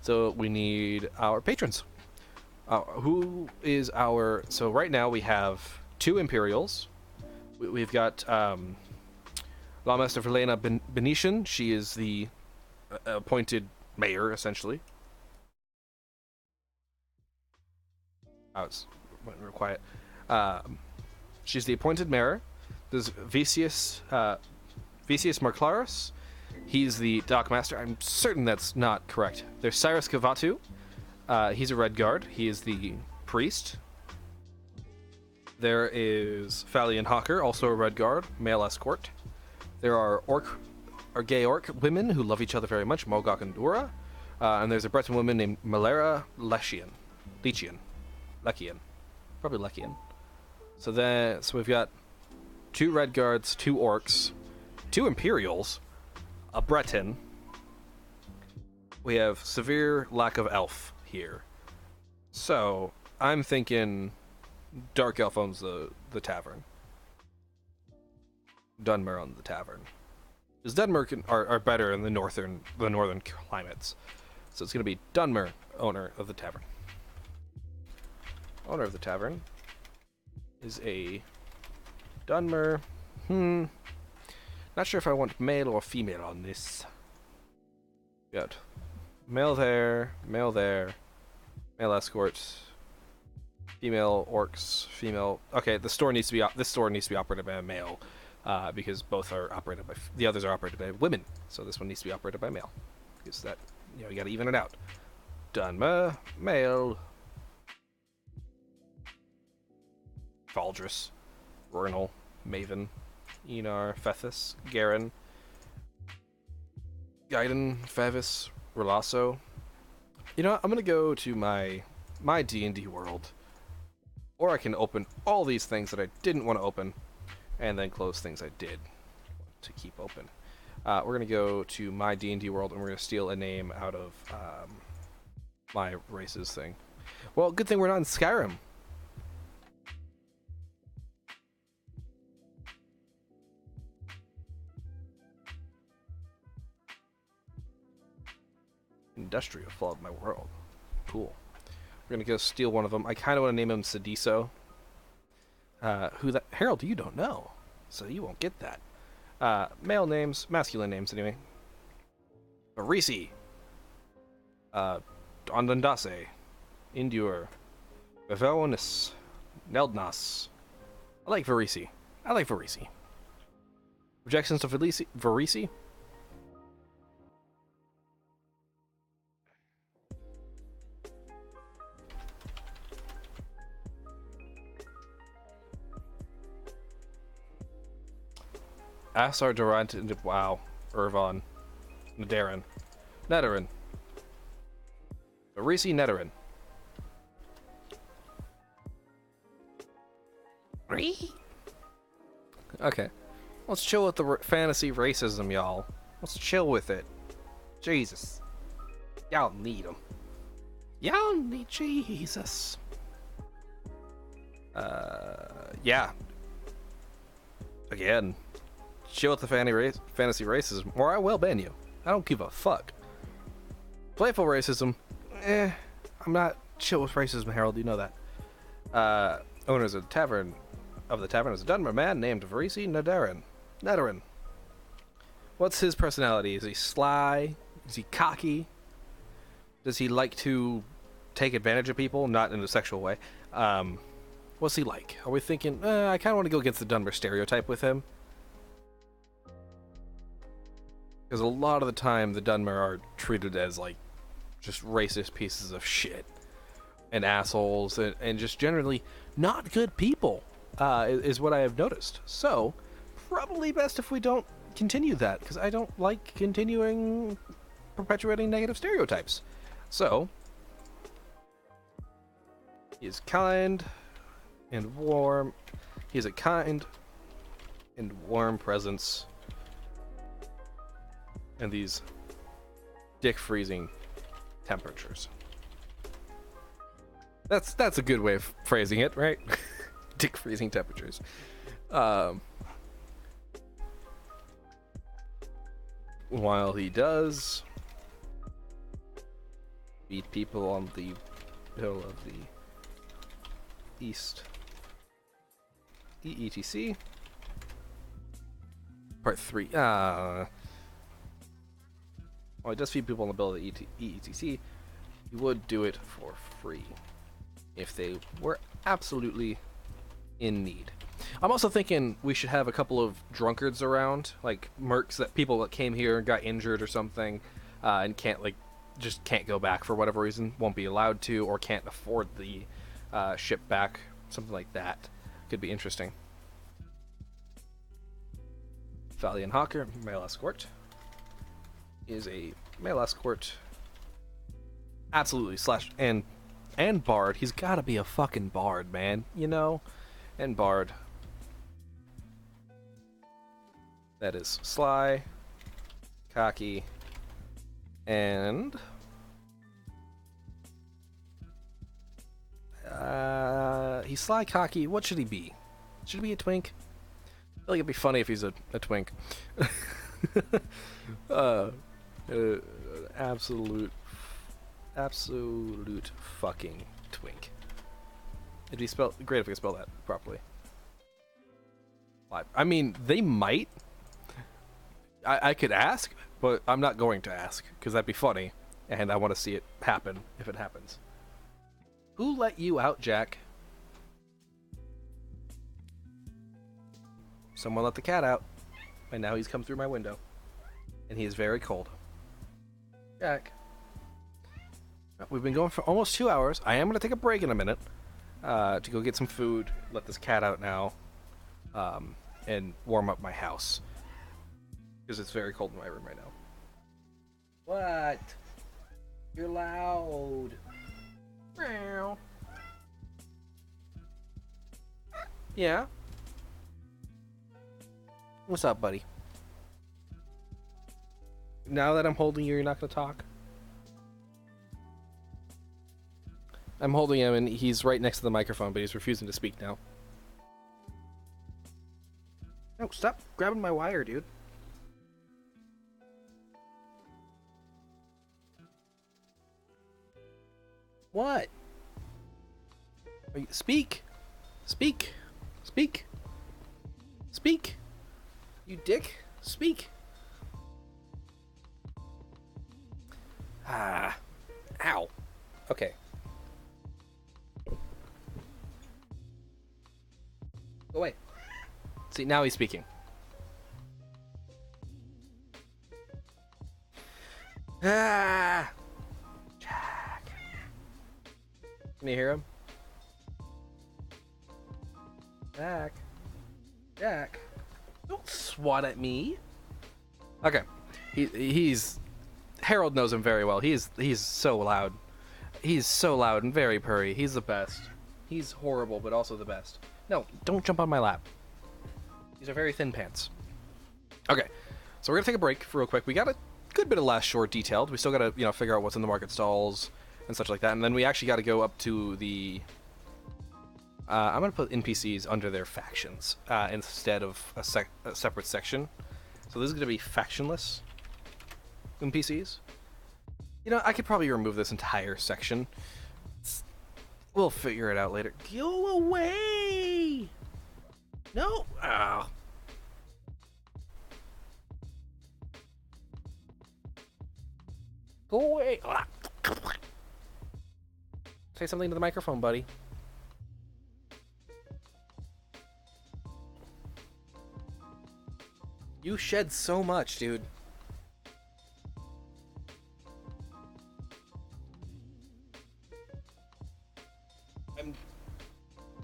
So we need our patrons. Who is our... So right now we have 2 Imperials. We've got Lawmaster Helena Benetian. She is the appointed mayor, essentially. We're quiet. She's the appointed mayor. There's Vicius Marclaris. He's the Dockmaster. I'm certain that's not correct. There's Cyrus Kavatu. He's a Red Guard. He is the priest. There is Falian Hawker, also a Red Guard, male escort. There are gay orc women who love each other very much, Mogok and Dura. And there's a Breton woman named Malera Lechian. Probably Lechian. So we've got 2 Red Guards, 2 orcs, 2 Imperials, a Breton. We have severe lack of elf here. So I'm thinking Dark Elf owns the tavern. Dunmer owns the tavern. Because Dunmer are better in the northern climates. So it's going to be Dunmer, owner of the tavern. Owner of the tavern is a Dunmer. Not sure if I want male or female on this. Got male there, male escorts, female orcs, female. Okay, this store needs to be operated by a male, because both are operated by the others are operated by women. So this one needs to be operated by male, because that you got to even it out. Dunmer, male. Valdris, Vernal, Maven, Enar, Fethus, Garen, Gaiden, Favis, Relasso. You know what? I'm gonna go to my D&D world, or I can open all these things that I didn't want to open, and then close things I did want to keep open. We're gonna go to my D&D world, and we're gonna steal a name out of my races thing. Well, good thing we're not in Skyrim. Industrial flawed my world. Cool. We're gonna go steal one of them. I kind of want to name him Sediso. Harold, you don't know, so you won't get that. Male names, masculine names anyway. Arisi. Dondandase. Endure. Vevonis. Neldnas. I like Varisi. Objections to Varisi? Asar Durant, wow. Irvon. Nadarin. Nedarin. Arisi Nedarin. Okay. Let's chill with the fantasy racism, y'all. Let's chill with it. Jesus. Y'all need him. Y'all need Jesus. Yeah. Again. Chill with the fantasy racism, or I will ban you. I don't give a fuck. Playful racism, I'm not chill with racism, Harold. You know that. Owners of the tavern is a Dunmer man named Varisi Nedarin. What's his personality? Is he sly? Is he cocky? Does he like to take advantage of people? Not in a sexual way. What's he like? Are we thinking, I kind of want to go against the Dunmer stereotype with him? Because a lot of the time, the Dunmer are treated as, like, just racist pieces of shit. And assholes, and just generally not good people, is what I have noticed. So, probably best if we don't continue that, because I don't like perpetuating negative stereotypes. So, He is kind and warm. He is a kind and warm presence. And these dick freezing temperatures. That's a good way of phrasing it, right? Dick freezing temperatures. While he does beat people on the hill of the east EETC. Part 3. While he does feed people on the bill of the EETC, he would do it for free if they were absolutely in need. I'm also thinking we should have a couple of drunkards around, like mercs, that people that came here and got injured or something, and can't just can't go back for whatever reason, won't be allowed to, or can't afford the ship back, something like that. Could be interesting. Valiant Hawker, male escort, is a male escort. Absolutely, and bard. He's got to be a fucking bard, man. You know, and bard. That is sly, cocky, and he's sly, cocky. What should he be? Should he be a twink? I feel like it'd be funny if he's a twink. Absolute fucking twink. It'd be great if we could spell that properly. I mean, they might. I could ask, but I'm not going to ask because that'd be funny, and I want to see it happen if it happens. Who let you out, Jack? Someone let the cat out, and now he's come through my window, and he is very cold. Jack. We've been going for almost 2 hours. I am going to take a break in a minute to go get some food, let this cat out now, and warm up my house. Because it's very cold in my room right now. What? You're loud. Meow. Yeah? What's up, buddy? Now that I'm holding you, you're not going to talk? I'm holding him, and he's right next to the microphone, but he's refusing to speak now. No, stop grabbing my wire, dude. What? Speak! Speak! Speak! Speak! You dick! Speak! Ah. Ow. Okay. Go away. See, now he's speaking. Ah! Jack. Can you hear him? Jack. Jack. Don't swat at me. Okay. He's... Harold knows him very well. He's so loud. He's so loud and very purry. He's the best. He's horrible, but also the best. No, don't jump on my lap. These are very thin pants. Okay, so we're gonna take a break for real quick. We got a good bit of last shore detailed. We still gotta, figure out what's in the market stalls and such like that. And then we actually gotta go up to the... I'm gonna put NPCs under their factions instead of a separate section. So this is gonna be factionless NPCs. I could probably remove this entire section. We'll figure it out later. Go away! No! Oh. Go away! Say something to the microphone, buddy. You shed so much, dude.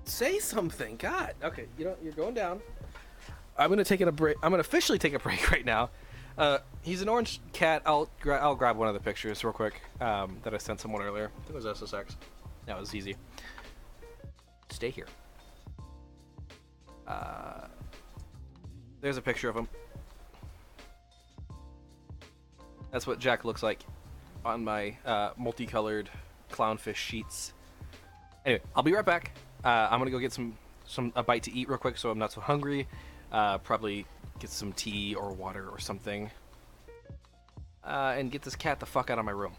Say something, God. Okay, you're going down. I'm gonna take a break. I'm gonna officially take a break right now. He's an orange cat. I'll grab one of the pictures real quick that I sent someone earlier. I think it was SSX. That was easy. stay here. There's a picture of him. That's what Jack looks like on my multicolored clownfish sheets. Anyway, I'll be right back. I'm gonna go get a bite to eat real quick, so I'm not so hungry. Probably get some tea or water or something, and get this cat the fuck out of my room.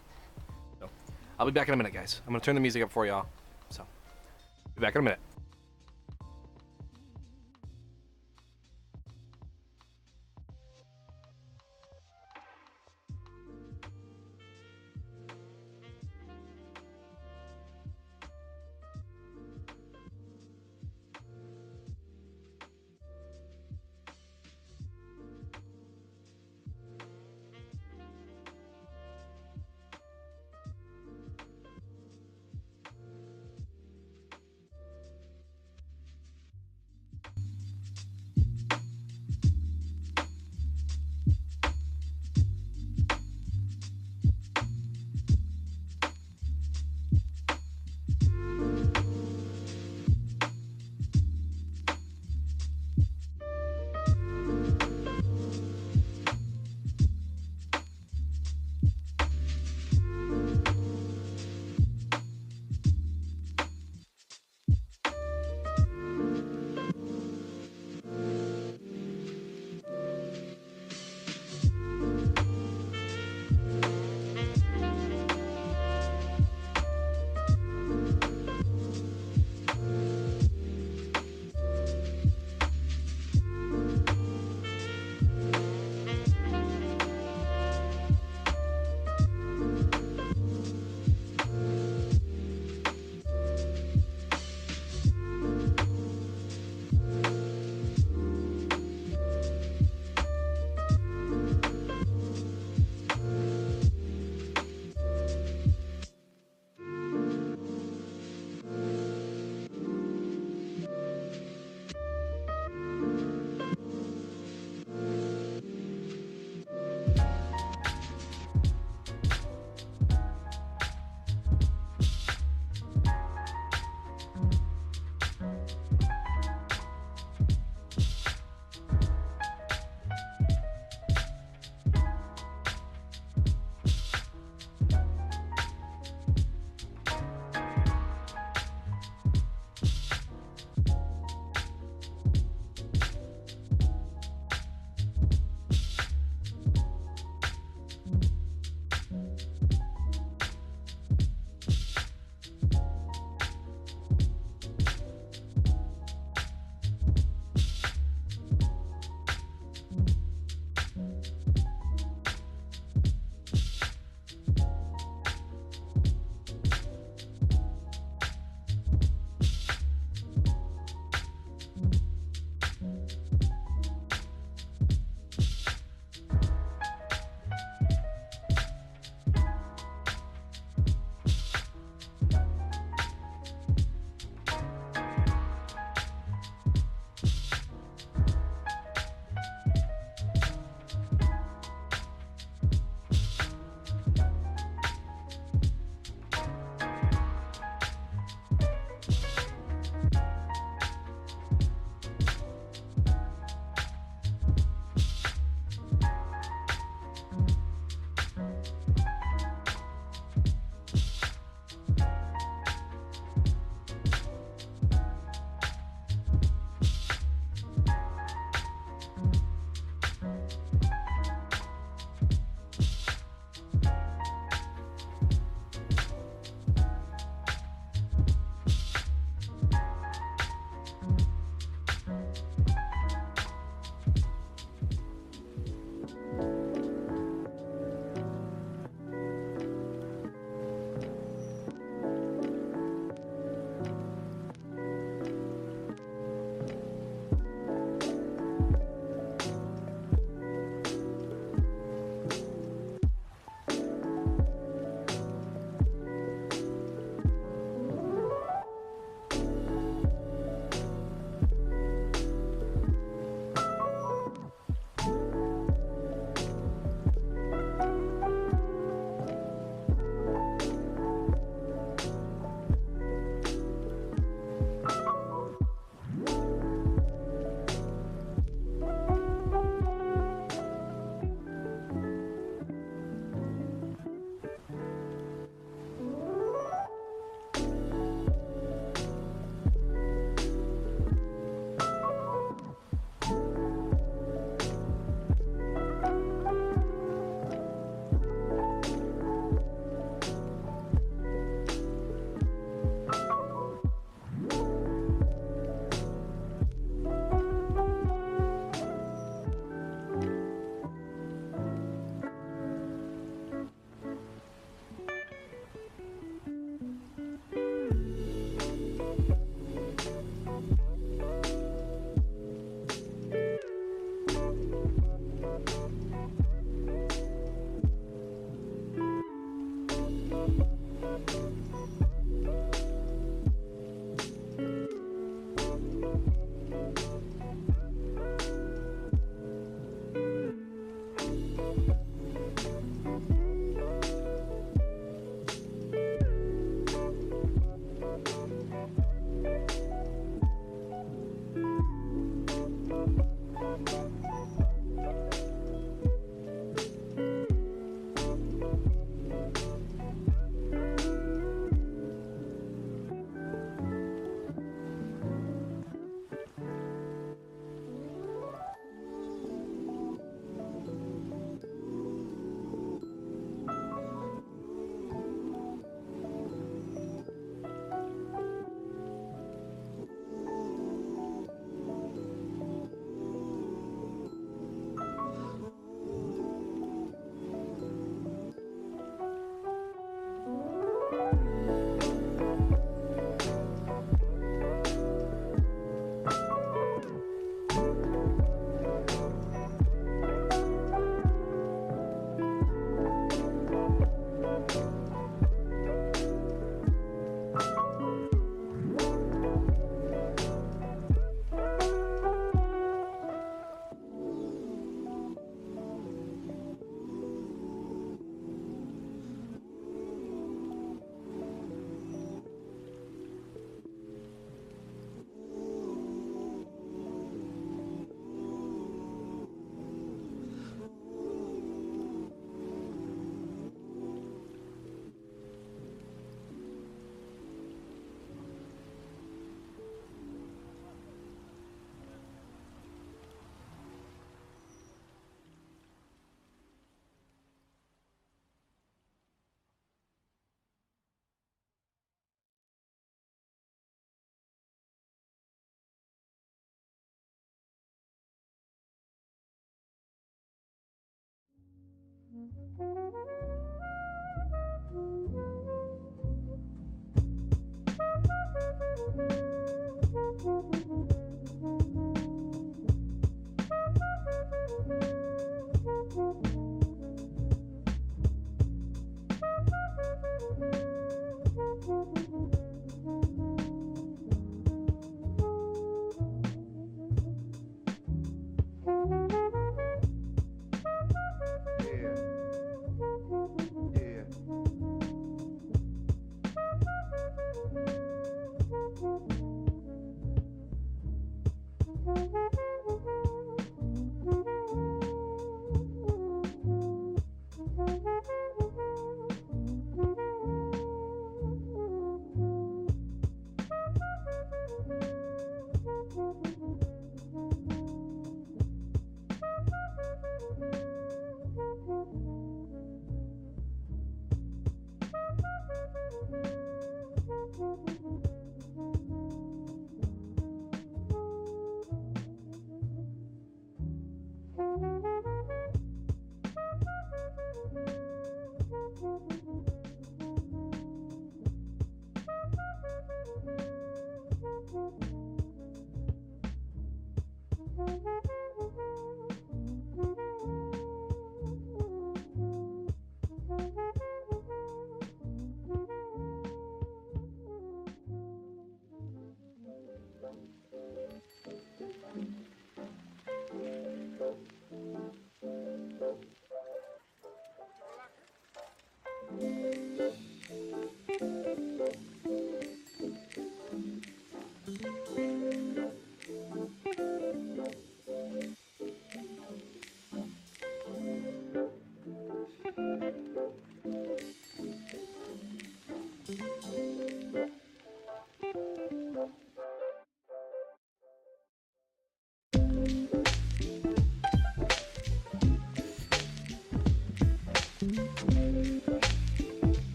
So, I'll be back in a minute, guys. I'm gonna turn the music up for y'all. So, be back in a minute.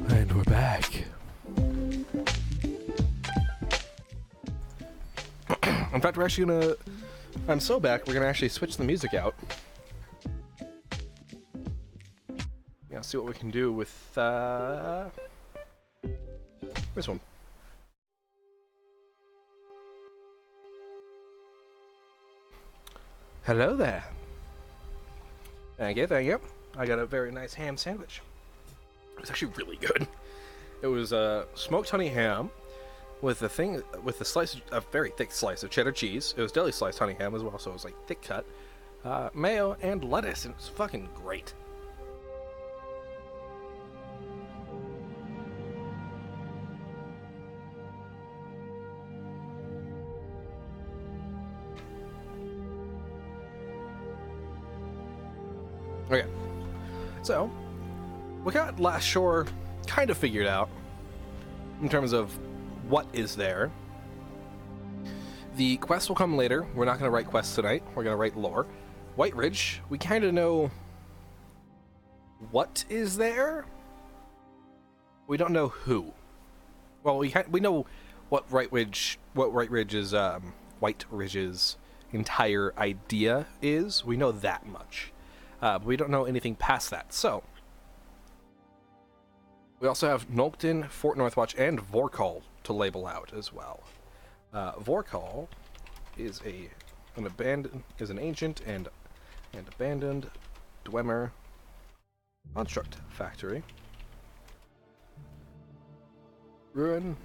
And we're back. In fact, we're actually gonna... I'm so back, we're gonna actually switch the music out. Yeah, see what we can do with, this one. Hello there. Thank you, thank you. I got a very nice ham sandwich. It was actually really good. It was smoked honey ham with a slice, a very thick slice of cheddar cheese. It was deli sliced honey ham as well, so it was like thick cut, mayo and lettuce, and it was fucking great. Okay, so we got Last Shore kind of figured out in terms of what is there. The quest will come later. We're not going to write quests tonight. We're going to write lore. White Ridge, we kind of know what is there. We don't know who. Well, we know what White Ridge's entire idea is. We know that much. But we don't know anything past that. So we also have Nolkton, Fort Northwatch, and Vorkal to label out as well. Vorkal is an ancient and abandoned Dwemer construct factory. Ruin,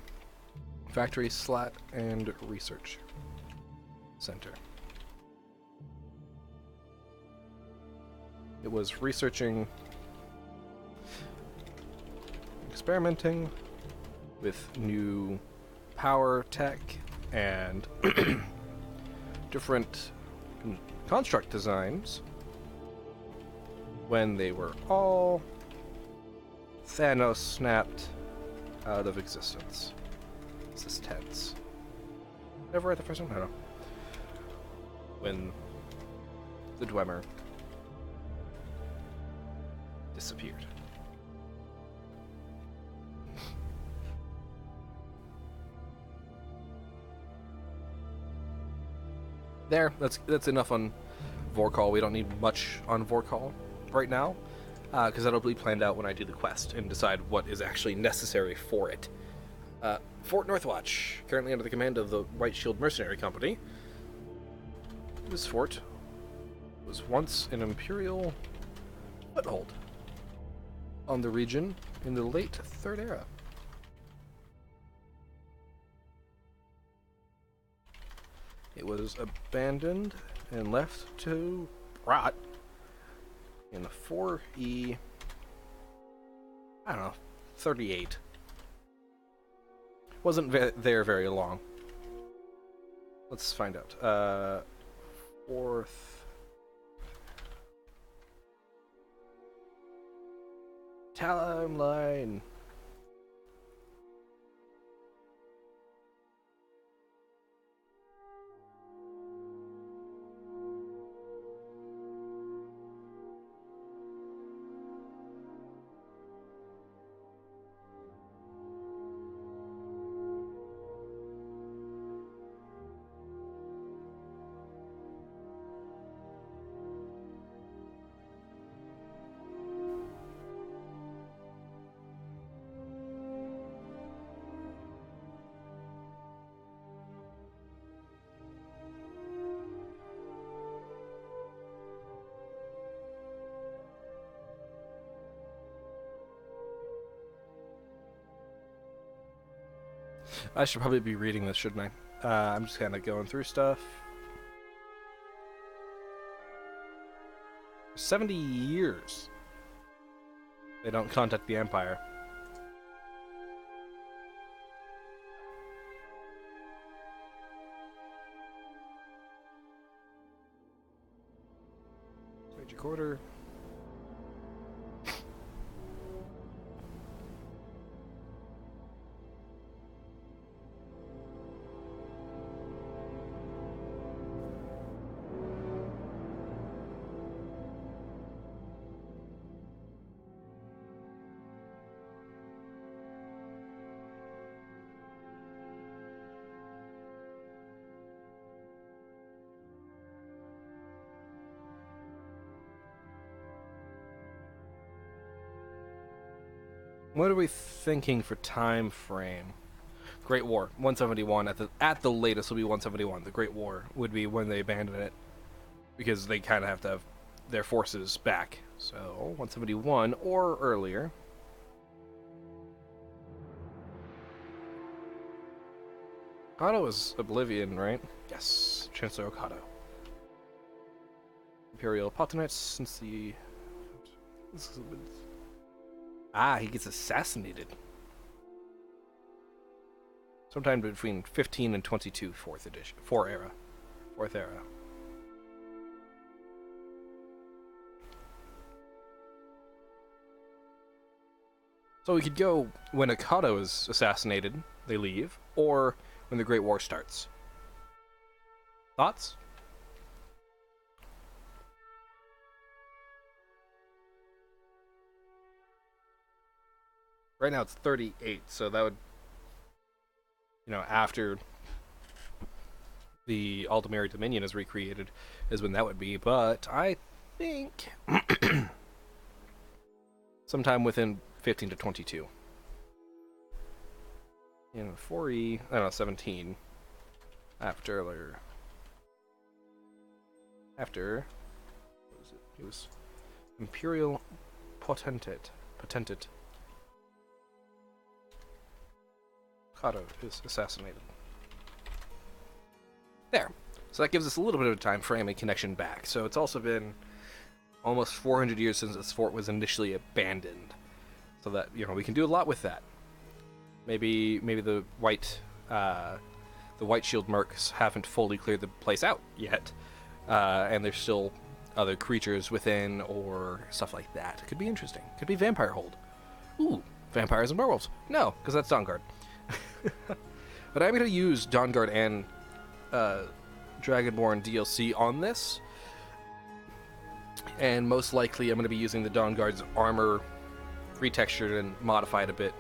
factory, slat, and research. center. It was researching, experimenting with new power tech and different construct designs when they were all Thanos snapped out of existence. Existence. Ever write the first one? I don't know. When the Dwemer disappeared. There, that's enough on Vorkal. We don't need much on Vorkal right now, because that'll be planned out when I do the quest and decide what is actually necessary for it. Fort Northwatch, currently under the command of the White Shield Mercenary Company. This fort was once an Imperial foothold on the region in the late Third Era. It was abandoned and left to rot in 4E, I don't know, 38. Wasn't there very long. Let's find out. Fourth timeline. I should probably be reading this, shouldn't I? I'm just kind of going through stuff. 70 years they don't contact the Empire. Major quarter. What are we thinking for time frame? Great War, 171 at the latest will be 171. The Great War would be when they abandon it, because they kind of have to have their forces back. So 171 or earlier. Okado is Oblivion, right? Yes, Chancellor Okado. Imperial Potenites since the... he gets assassinated. Sometime between 15 and 22, 4th era. So we could go when Okado is assassinated, they leave, or when the Great War starts. Thoughts? Right now it's 38, so that would, after the Aldemary Dominion is recreated, is when that would be. But I think sometime within 15 to 22. 4E, I don't know, 17. After, what was it? It was Imperial Potentate. Okado is assassinated. There. So that gives us a little bit of a time frame and connection back. So it's also been almost 400 years since this fort was initially abandoned. So that, you know, we can do a lot with that. Maybe the white shield mercs haven't fully cleared the place out yet, and there's still other creatures within or stuff like that. It could be interesting. Could be vampire hold. Ooh, vampires and werewolves. No, because that's Dawnguard. But I'm going to use Dawnguard and Dragonborn DLC on this, and most likely I'm going to be using the Dawnguard's armor retextured and modified a bit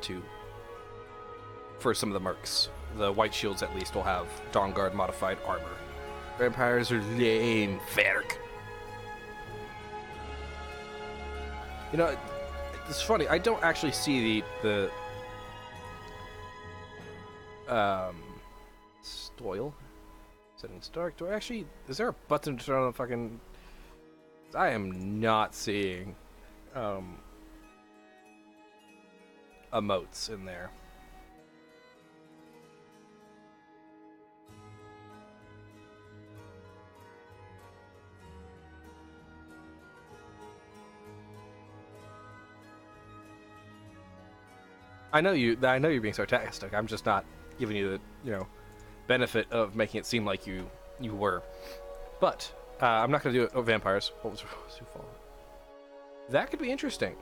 for some of the mercs. The white shields at least will have Dawnguard modified armor. Vampires are lame, Ferg. You know, it's funny, I don't actually see the Stoil. Settings dark. Do I actually... Is there a button to turn on the fucking... I am not seeing emotes in there. I know you're being sarcastic. I'm just not giving you the, you know, benefit of making it seem like you were. But I'm not going to do it. Oh, vampires. What was too far? That could be interesting.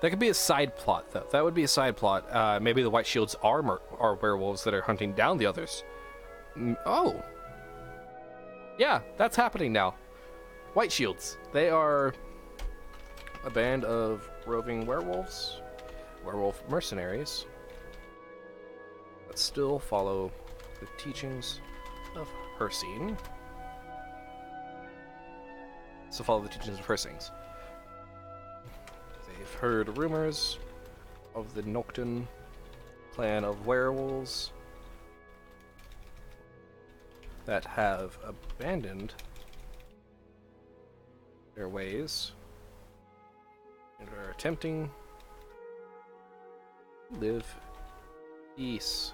That could be a side plot, though. That would be a side plot. Maybe the white shields are werewolves that are hunting down the others. Oh. Yeah, that's happening now. White shields. They are a band of roving werewolves. Werewolf mercenaries that still follow the teachings of Hircine. So follow the teachings of Hircines. They've heard rumors of the Nocturne clan of werewolves that have abandoned their ways and are attempting live peacefully.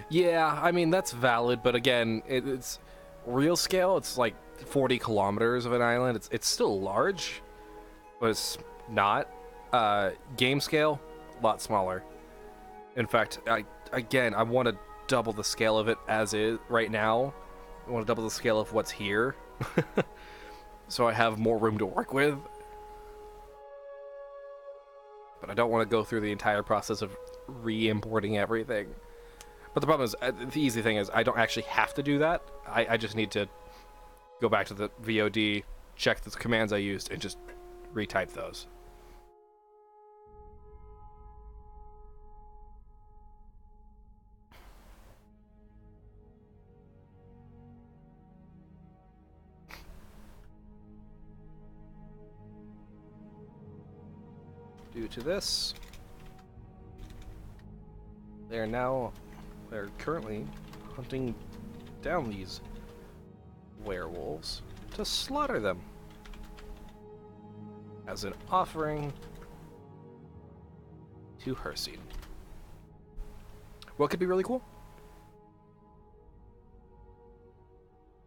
Yeah, I mean, that's valid, but again, it's real scale. It's like 40 kilometers of an island. It's still large, but it's not. Game scale, a lot smaller. In fact, I want to double the scale of it as is right now. I want to double the scale of what's here, so I have more room to work with. But I don't want to go through the entire process of re-importing everything. But the problem is, the easy thing is, I don't actually have to do that. I just need to go back to the VOD, check the commands I used, and just retype those. Due to this, they're currently hunting down these werewolves to slaughter them as an offering to Hircine. What could be really cool?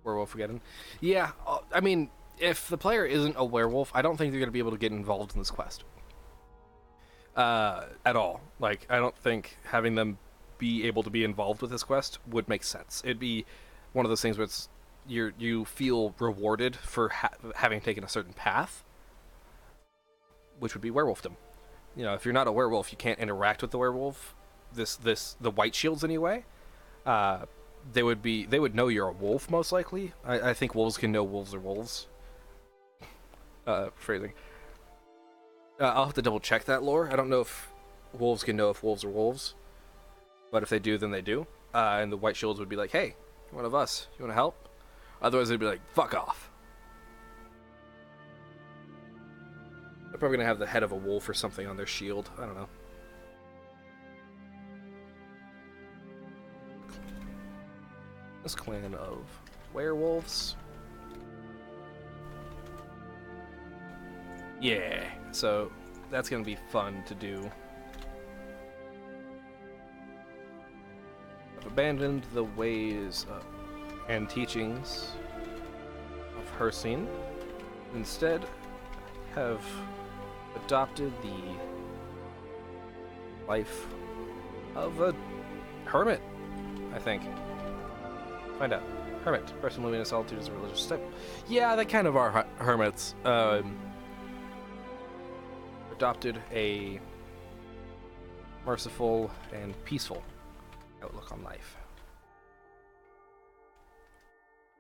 Werewolf Forgotten. Yeah, I mean, if the player isn't a werewolf, I don't think they're going to be able to get involved in this quest. At all. Like, I don't think having them be able to be involved with this quest would make sense. It'd be one of those things where you feel rewarded for having taken a certain path, which would be werewolfdom. You know, if you're not a werewolf, you can't interact with the werewolf. The white shields anyway. They would know you're a wolf most likely. I think wolves can know wolves are wolves. Phrasing. I'll have to double check that lore. I don't know if wolves can know if wolves are wolves, but if they do, then they do. And the white shields would be like, "Hey, you're one of us. You want to help?" Otherwise, they'd be like, "Fuck off." They're probably gonna have the head of a wolf or something on their shield. I don't know. This clan of werewolves. Yeah, so that's gonna be fun to do. abandoned the ways and teachings of Hercene. Instead, have adopted the life of a hermit, I think. Find out. Hermit. Person living in solitude is a religious step. Yeah, they kind of are hermits. Adopted a merciful and peaceful outlook on life.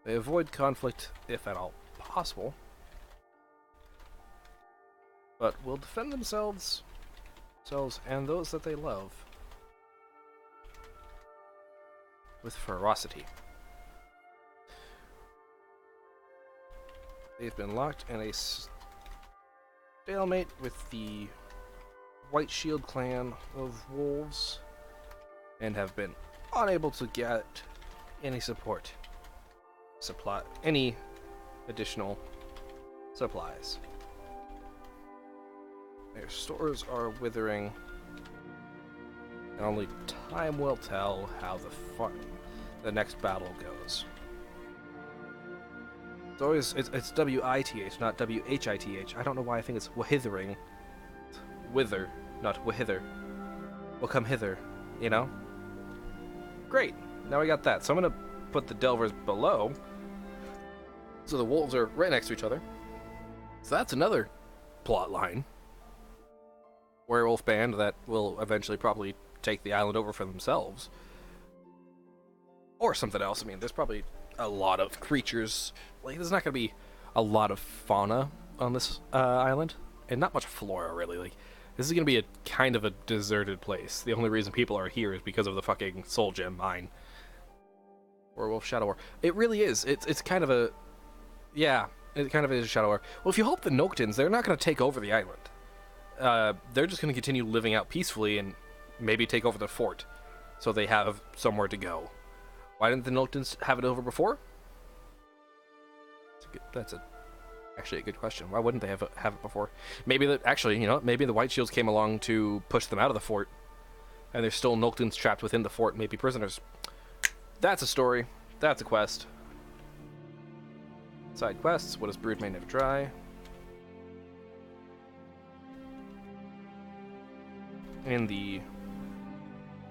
They avoid conflict, if at all possible, but will defend themselves and those that they love with ferocity. They've been locked in a stalemate with the White Shield clan of wolves and have been unable to get any any additional supplies. Their stores are withering, and only time will tell how the next battle goes. It's W-I-T-H, not W-H-I-T-H. I don't know why I think it's withering. Wither, not wahither. Will come hither, you know? Great, now we got that. So I'm gonna put the Delvers below, so the wolves are right next to each other. So that's another plot line. Werewolf band that will eventually probably take the island over for themselves. Or something else. I mean, there's probably a lot of creatures. Like, there's not going to be a lot of fauna on this island. And not much flora, really. Like, this is going to be a kind of a deserted place. The only reason people are here is because of the fucking Soul Gem mine. Werewolf Shadow War. It really is. It's kind of a... Yeah, it kind of is a Shadow War. Well, if you help the Noctins, they're not going to take over the island. They're just going to continue living out peacefully and maybe take over the fort. So they have somewhere to go. Why didn't the Noctins have it over before? That's actually a good question. Why wouldn't they have it before? Maybe maybe the White Shields came along to push them out of the fort, and there's still Noctins trapped within the fort, maybe prisoners. That's a story. That's a quest. Side quests. What does Brood May Never Dry?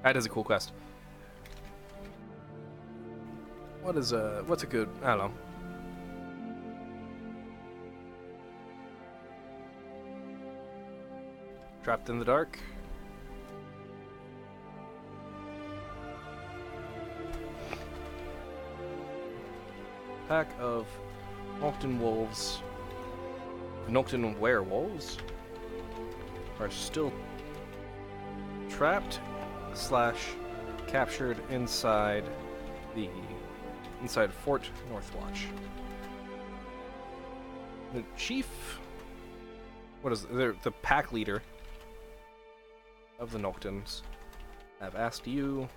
That is a cool quest. What's a good, I don't know. Trapped in the Dark. Pack of Noctin wolves, Noctin werewolves are still trapped / captured inside Fort Northwatch. The chief, the pack leader of the Noctins have asked you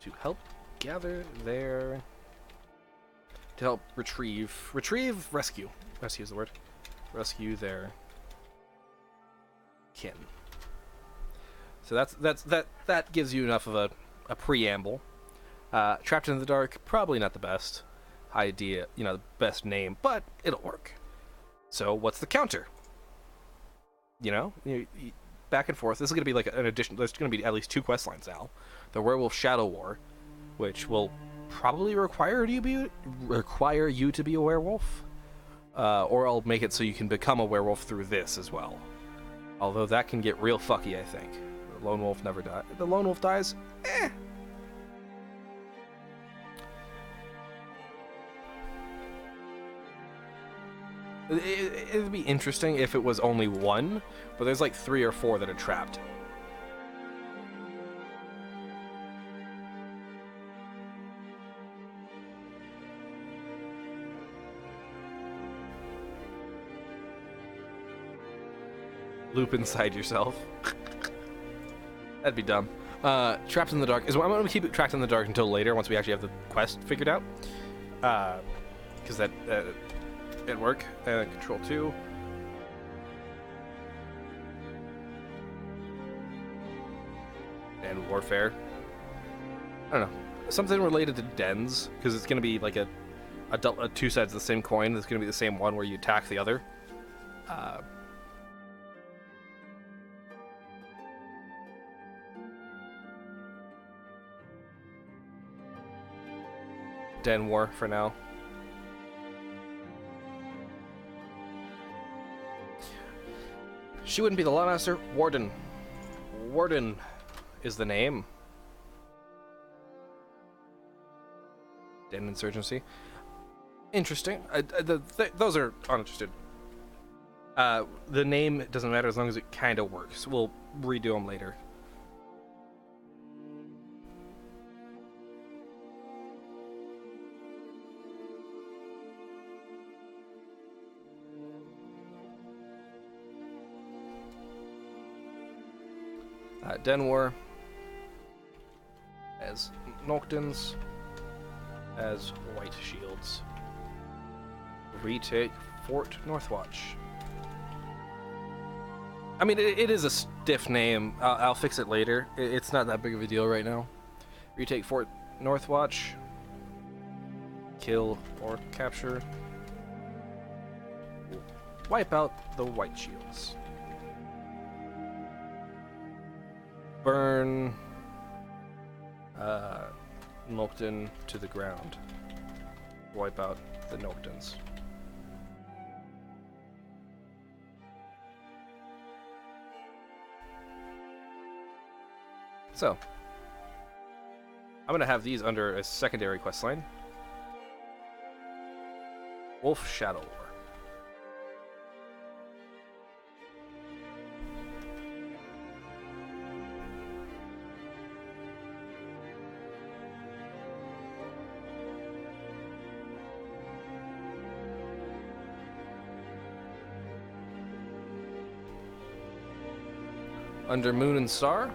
to help gather their, to help rescue is the word, rescue their kin. So that gives you enough of a preamble. Trapped in the Dark, probably not the best idea, the best name, but it'll work. So what's the counter? Back and forth. This is going to be like an addition. There's going to be at least 2 quest lines now. The Werewolf Shadow War, which will probably require you to be a werewolf, or I'll make it so you can become a werewolf through this as well. Although that can get real fucky, I think. The Lone Wolf never dies. The Lone Wolf dies. It'd be interesting if it was only 1, but there's like 3 or 4 that are trapped. Loop inside yourself. That'd be dumb. Trapped in the Dark. I'm going to keep it Trapped in the Dark until later, once we actually have the quest figured out. Because that... at work, and Control 2. And Warfare. I don't know, something related to dens, because it's going to be like a two sides of the same coin. It's going to be the same one where you attack the other. Den War for now. She wouldn't be the Lawmaster. Warden. Warden is the name. Den Insurgency. Interesting. Those are uninterested. The name doesn't matter as long as it kind of works. We'll redo them later. Den War as Noctons, as White Shields. Retake Fort Northwatch. I mean, it is a stiff name. I'll fix it later. It's not that big of a deal right now. Retake Fort Northwatch. Kill or capture. Wipe out the White Shields. Burn Nocton to the ground. Wipe out the Noctons. So, I'm going to have these under a secondary quest line. Wolf Shadow War. Under Moon and Star.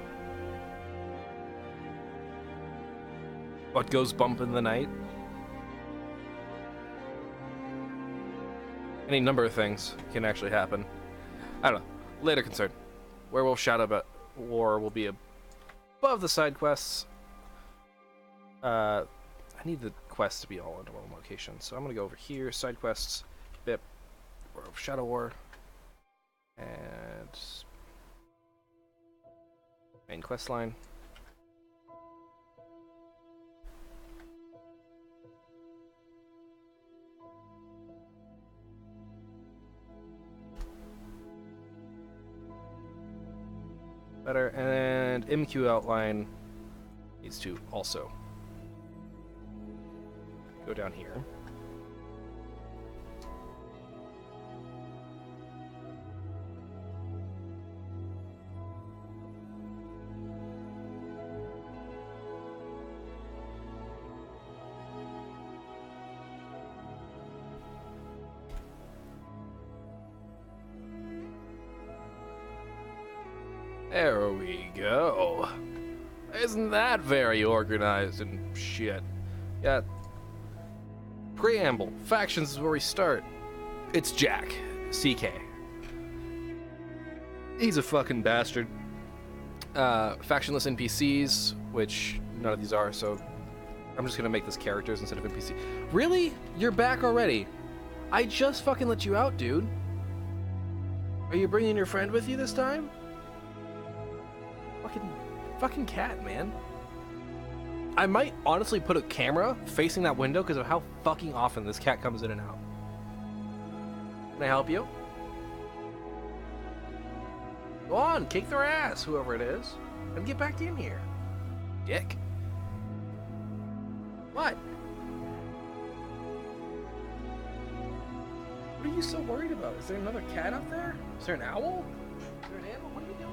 What goes bump in the night? Any number of things can actually happen. I don't know. Later concern. Werewolf Shadow War will be above the side quests. I need the quests to be all in one location, so I'm gonna go over here. Side quests, BIP, Werewolf Shadow War, and main quest line. Better, and MQ outline needs to also go down here. There we go. Isn't that very organized and shit? Yeah. Preamble. Factions is where we start. It's Jack. CK. He's a fucking bastard. Factionless NPCs, which none of these are, so I'm just gonna make this characters instead of NPC. Really? You're back already? I just fucking let you out, dude. Are you bringing your friend with you this time? Fucking cat, man. I might honestly put a camera facing that window because of how fucking often this cat comes in and out. Can I help you? Go on, kick their ass, whoever it is, and get back in here. Dick. What? What are you so worried about? Is there another cat up there? Is there an owl? Is there an animal? What are you doing?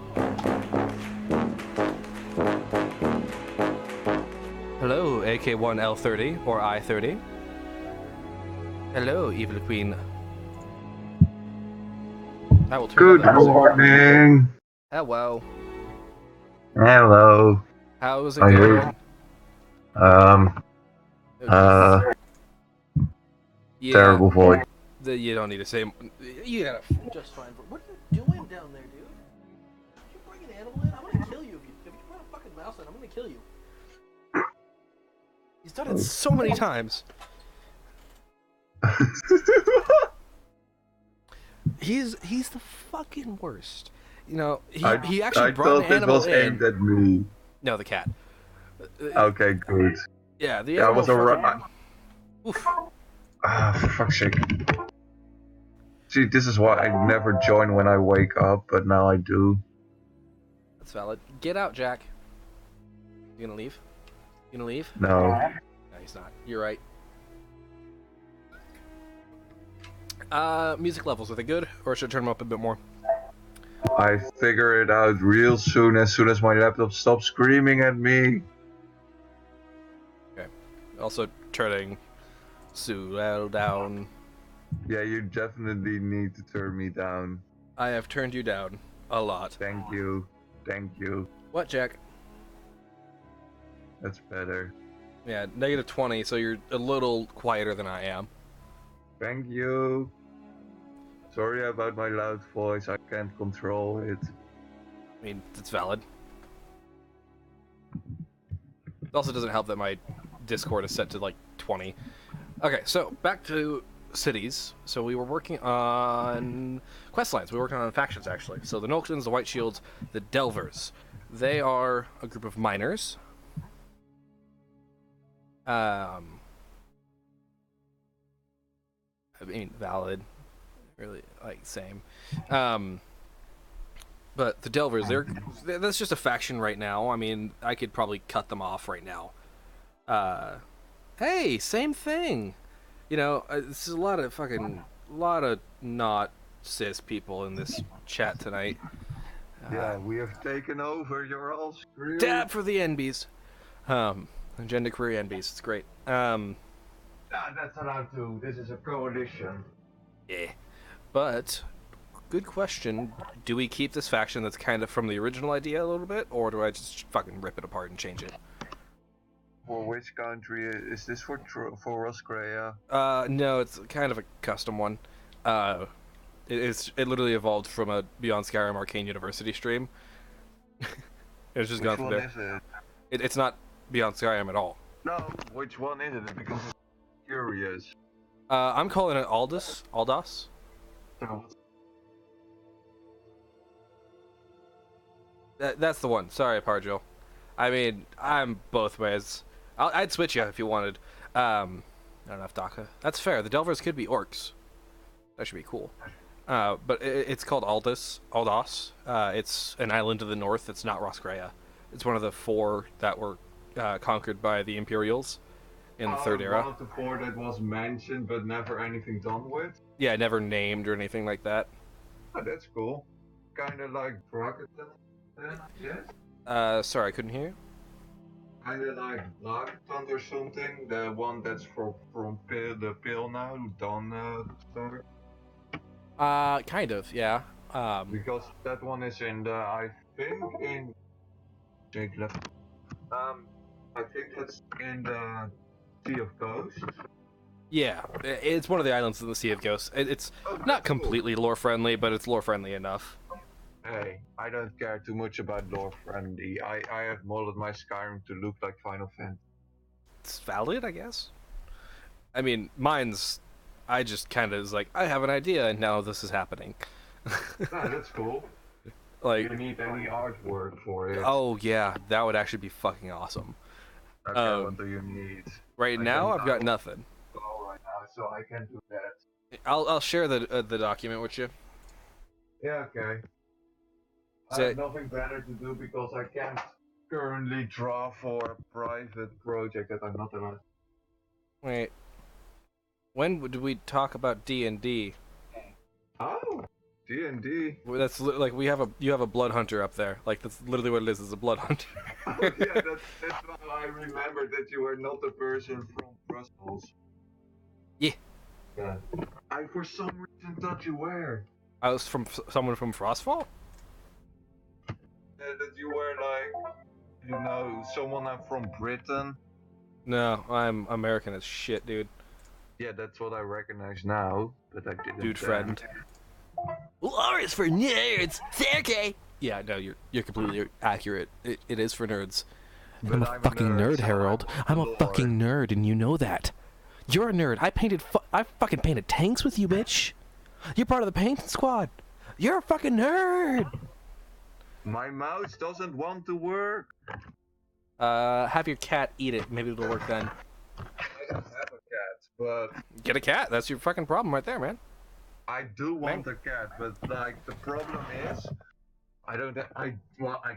Hello, AK1L30 or I30. Hello, Evil Queen. I will turn Good morning. Hello. Hello. How's it going? Yeah, Terrible voice. You don't need to say. You got just fine. What are you doing down there, dude? Did you bring an animal in? I'm gonna kill you if you put a fucking mouse in. I'm gonna kill you. done it so many times. He's the fucking worst. You know, he actually brought an animal this was aimed at me. No, the cat. Okay, good. Yeah, the Yeah, I animal was fucking... Oof. Ah, for fuck's sake. See, this is why I never join when I wake up, but now I do. That's valid. Get out, Jack. You gonna leave? You gonna leave? No. No, he's not. You're right. Music levels, are they good? Or should I turn them up a bit more? I figure it out real soon as my laptop stops screaming at me. Okay. Also turning Sue down. Yeah, you definitely need to turn me down. I have turned you down a lot. Thank you. Thank you. What, Jack? That's better. Yeah, -20, so you're a little quieter than I am. Thank you. Sorry about my loud voice, I can't control it. I mean, it's valid. It also doesn't help that my Discord is set to like 20. Okay, so back to cities. So we were working on quest lines. We were working on factions, actually. So the Nolktons, the White Shields, the Delvers. They are a group of miners. I mean, valid. Really, like, same. But the Delvers, that's just a faction right now. I mean, I could probably cut them off right now. Hey, same thing. You know, this is a lot of not cis people in this chat tonight. Yeah, we have taken over. You're all screwed. Dab for the NBs. Agenda career NBs. It's great. That's allowed to. This is a coalition. Yeah. But, good question. Do we keep this faction that's kind of from the original idea a little bit, or do I just fucking rip it apart and change it? For which country is this for Roscrea? No, it's kind of a custom one. It literally evolved from a Beyond Skyrim Arcane University stream. It's just gone from there. Which one is it? It's not Beyond Skyrim at all. No, which one is it? Because I'm curious. I'm calling it Aldas. Aldas. No. That's the one. Sorry, Parjo. I mean, I'm both ways. I'd switch you if you wanted. Not enough DACA. That's fair. The Delvers could be orcs. That should be cool. But it's called Aldas. Aldas. It's an island to the north. It's not Roscrea. It's one of the 4 that were conquered by the Imperials in the Third Era. One of the 4 that was mentioned but never anything done with? Yeah, never named or anything like that. Oh, that's cool. Kinda like Brocketon, yes? Sorry, I couldn't hear you. Kinda like Brocketon or something, the one that's from the Pale now, Dawn Star. Kind of, yeah. Because that one is in the, I think that's in the Sea of Ghosts. Yeah, it's one of the islands in the Sea of Ghosts. It's not completely lore-friendly, but it's lore-friendly enough. Hey, I don't care too much about lore-friendly. I have modded my Skyrim to look like Final Fantasy. It's valid, I guess. I mean, mine's... I just kind of was like, I have an idea, and now this is happening. That's cool. Like, you need any artwork for it. Oh, yeah, that would actually be fucking awesome. Okay, what do you need? Right now, I've got nothing. Right now, so I can do that. I'll share the document with you. Yeah, okay. I have nothing better to do because I can't currently draw for a private project that I'm not allowed. Wait. When did we talk about D&D? Oh, D&D. That's like you have a blood hunter up there. Like that's literally what it is. It's a blood hunter. Oh, yeah, that's how I remember that you were not the person from Brussels. Yeah. Yeah. I for some reason thought you were. I was from someone from Frostfall. That you were like, you know, someone from Britain. No, I'm American as shit, dude. Yeah, that's what I recognize now, but I didn't. Dude, friend. Lore is for nerds. Okay. Yeah, no, you're completely accurate. It is for nerds. But I'm a fucking nerd, so Harold. I'm a fucking nerd, and you know that. You're a nerd. I fucking painted tanks with you, bitch. You're part of the painting squad. You're a fucking nerd. My mouse doesn't want to work. Have your cat eat it. Maybe it'll work then. I don't have a cat, but Get a cat. That's your fucking problem right there, man. I do want a cat. But like the problem is, I don't. I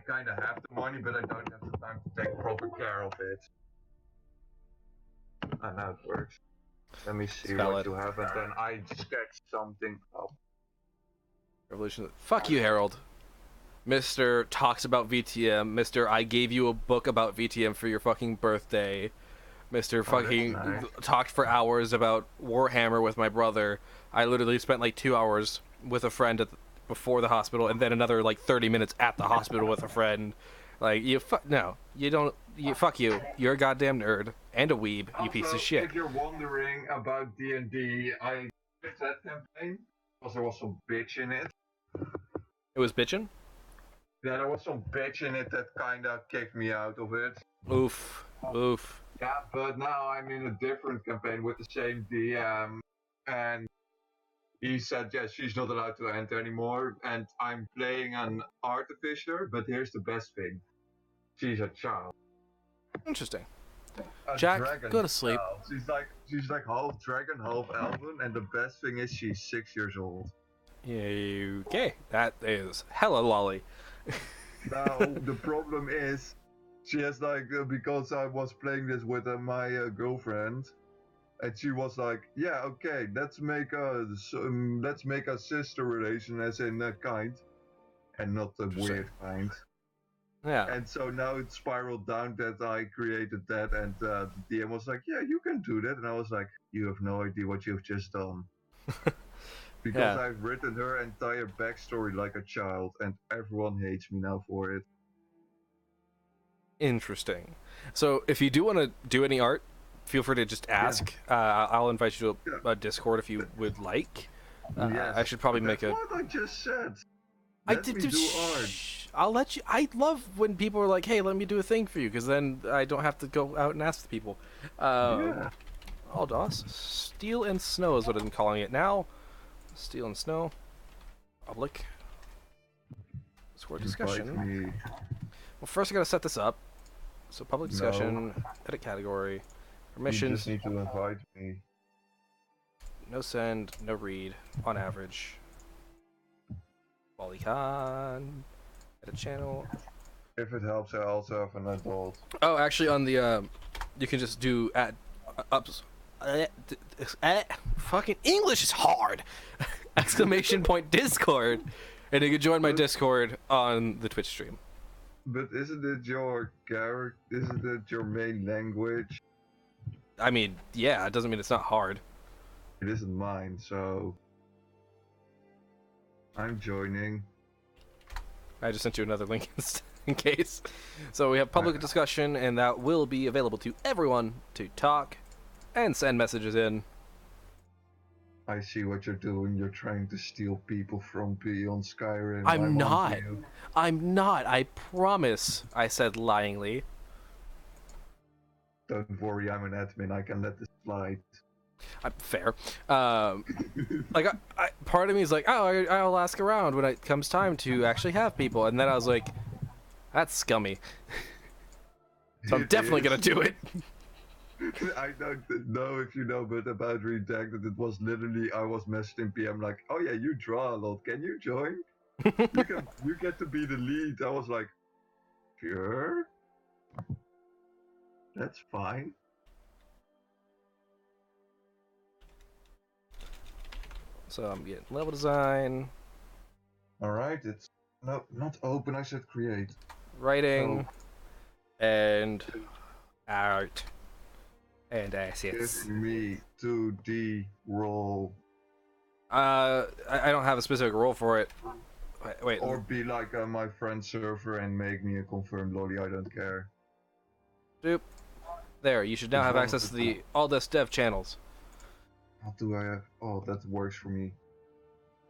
kind of have the money, but I don't have the time to take proper care of it. And how it works. Let me see what you have, and then I sketch something up. Revolution. Fuck you, Harold. Mr. talks about VTM. Mr. I gave you a book about VTM for your fucking birthday. Mr. fucking talked for hours about Warhammer with my brother. I literally spent like 2 hours with a friend before the hospital, and then another like 30 minutes at the hospital with a friend. Like, no, you don't. Fuck you. You're a goddamn nerd and a weeb, you piece of shit. If you're wondering about D&D, I quit that campaign because there was some bitch in it. It was bitchin'? Yeah, there was some bitch in it that kinda kicked me out of it. Oof. Oof. Yeah, but now I'm in a different campaign with the same DM, and he said, yes, she's not allowed to enter anymore, and I'm playing an artificer, but here's the best thing. She's a child. Interesting. A Jack, dragon go to sleep. child. She's like half dragon, half elven, and the best thing is she's 6 years old. Okay, that is hella lolly. Now, the problem is, she has like, because I was playing this with my girlfriend, and she was like, yeah, okay, let's make a sister relation, as in a kind, and not a weird kind. Yeah. And so now it spiraled down that I created that, and the DM was like, yeah, you can do that. And I was like, you have no idea what you've just done. Because I've written her entire backstory like a child, and everyone hates me now for it. Interesting. So if you do want to do any art, feel free to just ask. I'll invite you to a Discord if you would like. Yes, I should probably make a... What I just said. Let me do art. I'll let you... I love when people are like, hey, let me do a thing for you, because then I don't have to go out and ask the people. Aldas. Steel and Snow is what I'm calling it now. Steel and Snow. Public. Discord discussion. Well, first I gotta set this up. So public discussion, edit category, permissions. You just need to invite me. No send, no read, on average. Polycon, edit channel. If it helps, I also have an adult. Oh, actually, on the you can just do ups. Fucking English is hard! Exclamation point Discord, and you can join my Discord on the Twitch stream. But isn't it your character? Isn't it your main language? I mean, yeah, it doesn't mean it's not hard. It isn't mine, so I'm joining. I just sent you another link in case. So we have public discussion, and that will be available to everyone to talk and send messages in. I see what you're doing. You're trying to steal people from beyond Skyrim. I'm not. I'm not. I promise. I said lyingly. Don't worry, I'm an admin. I can let this slide. Fair. Like, part of me is like, oh, I'll ask around when it comes time to actually have people, and then I was like, that's scummy. So I'm definitely gonna do it. I don't know if you know, but about Redacted, it was literally, I was messaging PM like, oh yeah, you draw a lot, can you join? you get to be the lead. I was like, sure, that's fine. So I'm getting level design. Alright, it's not open, I said create. Writing. And art. And assets. Give me 2D roll. I don't have a specific role for it. Wait. Or be like my friend's server and make me a confirmed lolly, I don't care. Doop. There, you should now have access to the Aldas dev channels. What do I have? Oh, that works for me.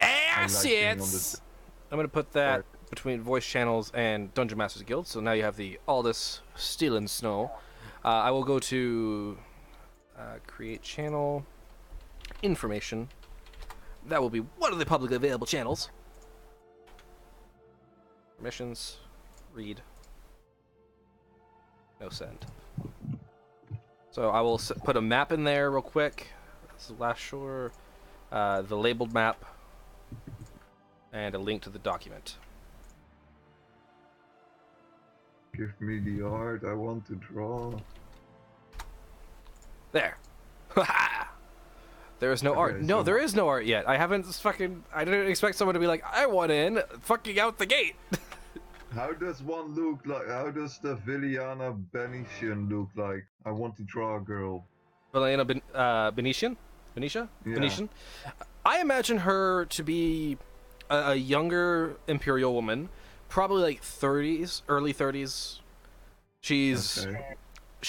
Assets! I'm gonna put that between voice channels and Dungeon Masters Guild. So now you have the Aldas Steel and Snow. I will go to create channel information. That will be one of the publicly available channels. Permissions, read, no send. So I will put a map in there real quick. This is Last Shore, the labeled map, and a link to the document. Give me the art I want to draw. There. There is no art. No, there is no art yet. I haven't I didn't expect someone to be like, I want in, fucking out the gate. How does one look like? How does the Viliana Benetian look like? I want to draw a girl. Elena Venetian? Venetia? Yeah. Venetian? I imagine her to be a younger Imperial woman, probably like 30s, early 30s. She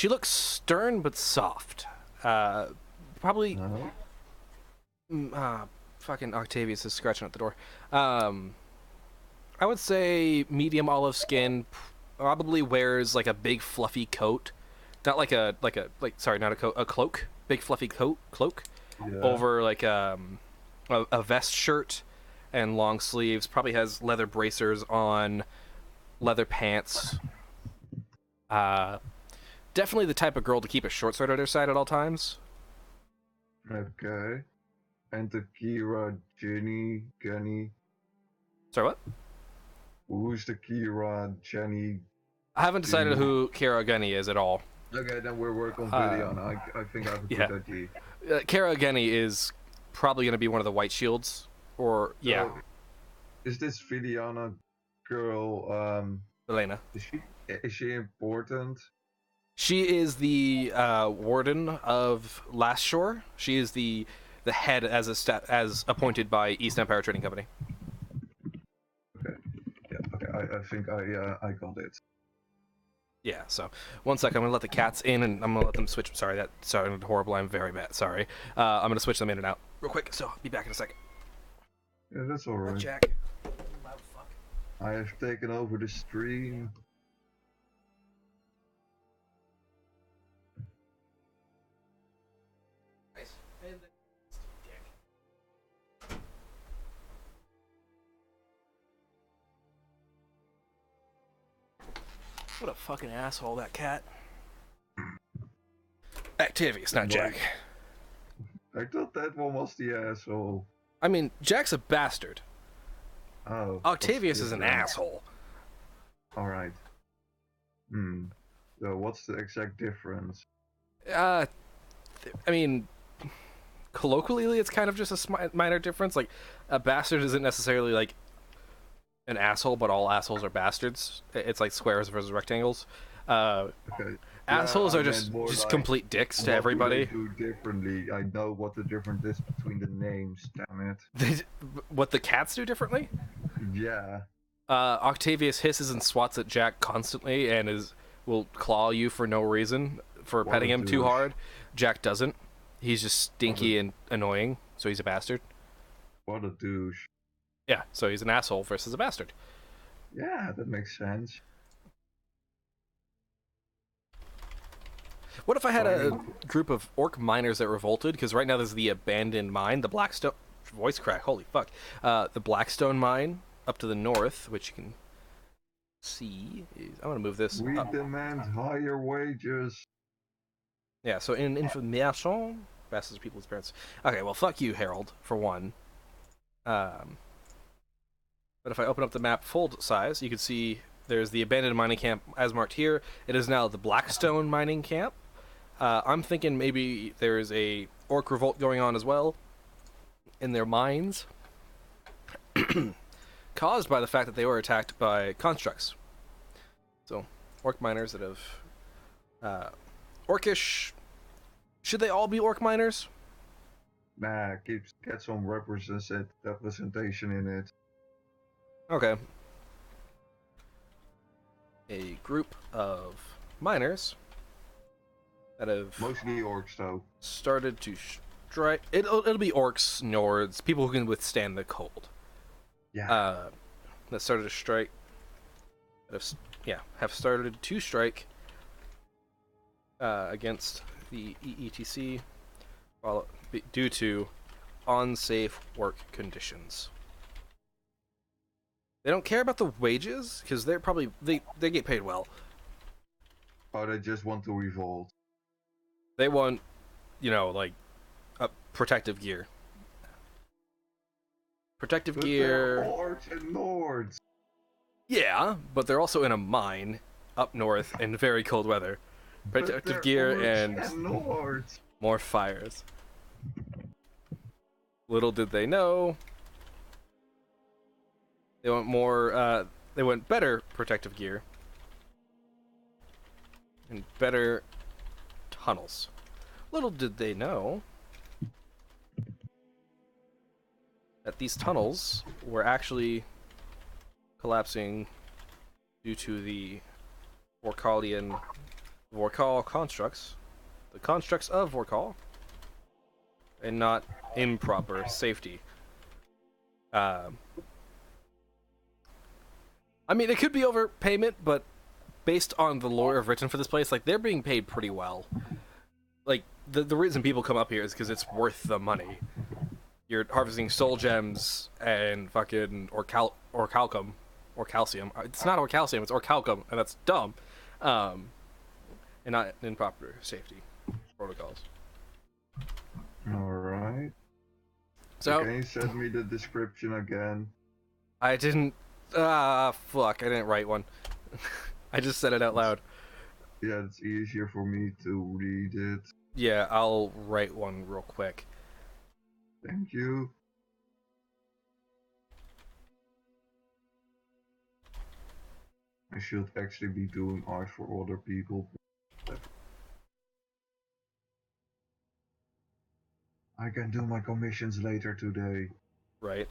looks stern but soft. Probably. Fucking Octavius is scratching at the door. I would say medium olive skin. Probably wears like a big fluffy coat, not like a coat, a cloak. Big fluffy cloak over like a vest shirt and long sleeves. Probably has leather bracers on, leather pants. Definitely the type of girl to keep a short sword at her side at all times. Okay. And the Kira Jenny. Sorry, what? Who's the Kira Jenny? I haven't decided who Kara Gunny is at all. Okay, then we'll work on Viliana. I think I have a good idea. Kara Gunny is probably going to be one of the White Shields, or So, is this Viliana girl? Elena. Is she important? She is the warden of Last Shore. She is the head as appointed by East Empire Trading Company. Okay. Yeah. Okay. I think I got it. Yeah. So 1 second, I'm gonna let the cats in, and I'm gonna let them switch. Sorry, that sounded horrible. I'm very bad. Sorry. I'm gonna switch them in and out real quick. So I'll be back in a second. Yeah, that's all right. Jack. Loud fuck. I have taken over the stream. What a fucking asshole, that cat. Octavius, not Jack. I thought that one was the asshole. I mean, Jack's a bastard. Oh. Octavius is an asshole. Alright. So what's the exact difference? I mean, colloquially, it's kind of just a minor difference. Like, a bastard isn't necessarily like an asshole, but all assholes are bastards. It's like squares versus rectangles. Okay. Assholes are I just meant more like, complete dicks to everybody. What do they do differently? I know what the difference is between the names. Damn it. What the cats do differently? Yeah. Octavius hisses and swats at Jack constantly and will claw you for no reason for petting him too hard. Jack doesn't. He's just stinky and annoying, so he's a bastard. What a douche. Yeah, so he's an asshole versus a bastard. Yeah, that makes sense. What if I had a group of orc miners that revolted? Because right now there's the abandoned mine, the Blackstone... Voice crack, holy fuck. The Blackstone mine up to the north, which you can see. I'm going to move this We up. demand higher wages. Yeah, so in information... Fastest people's parents. Okay, well, fuck you, Harold, for one. But if I open up the map full size, you can see there's the abandoned mining camp as marked here. It is now the Blackstone mining camp. I'm thinking maybe there's a orc revolt going on as well in their mines, caused by the fact that they were attacked by constructs. So, orc miners that have orcish. Should they all be orc miners? Nah, get some representation in it. Okay. A group of miners that have mostly orcs though started to strike. It'll be orcs, nords, people who can withstand the cold. Yeah. that started to strike. Have started to strike against the EETC due to unsafe work conditions. They don't care about the wages because they're probably they get paid well. Or they just want to revolt. They want, like, protective gear. Protective gear. They're Orcs and Nords. Yeah, but they're also in a mine up north in very cold weather. Protective gear and Nords. more fires. Little did they know, they want more. They want better protective gear and better tunnels. Little did they know that these tunnels were actually collapsing due to the Vorkal constructs, the constructs of Vorkal, and not improper safety. I mean, it could be overpayment, but based on the lore of written for this place, like, they're being paid pretty well. Like, the reason people come up here is because it's worth the money. You're harvesting soul gems and fucking orcalcum. It's not orcalcium, it's orcalcum, and that's dumb. And not in proper safety protocols. Alright. So, can you send me the description again? I didn't. Fuck, I didn't write one. I just said it out loud. Yeah, it's easier for me to read it. Yeah, I'll write one real quick. Thank you. I should actually be doing art for other people. I can do my commissions later today. Right.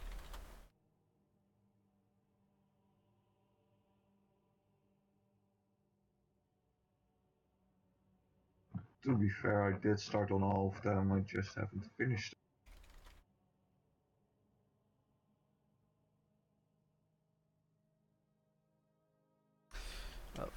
To be fair, I did start on all of them, I just haven't finished. Oh.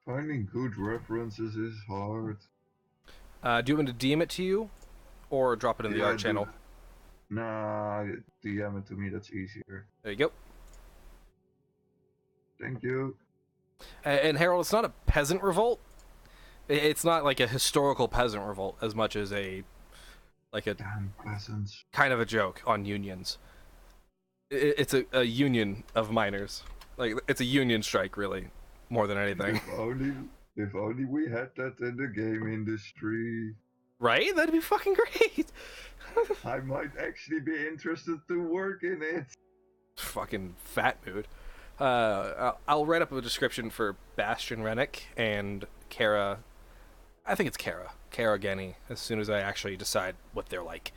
Finding good references is hard. Do you want me to DM it to you, or drop it in the art channel? Nah, DM it to me, that's easier. There you go. Thank you. And Harold, it's not a peasant revolt. It's not like a historical peasant revolt as much as a Damn peasants. kind of a joke on unions. It's a union of miners. Like, it's a union strike, really, more than anything. If only we had that in the game industry. Right? That'd be fucking great. I might actually be interested to work in it. Fucking fat mood. I'll write up a description for Bastion Rennick and Kara. I think it's Kara Genny, as soon as I actually decide what they're like.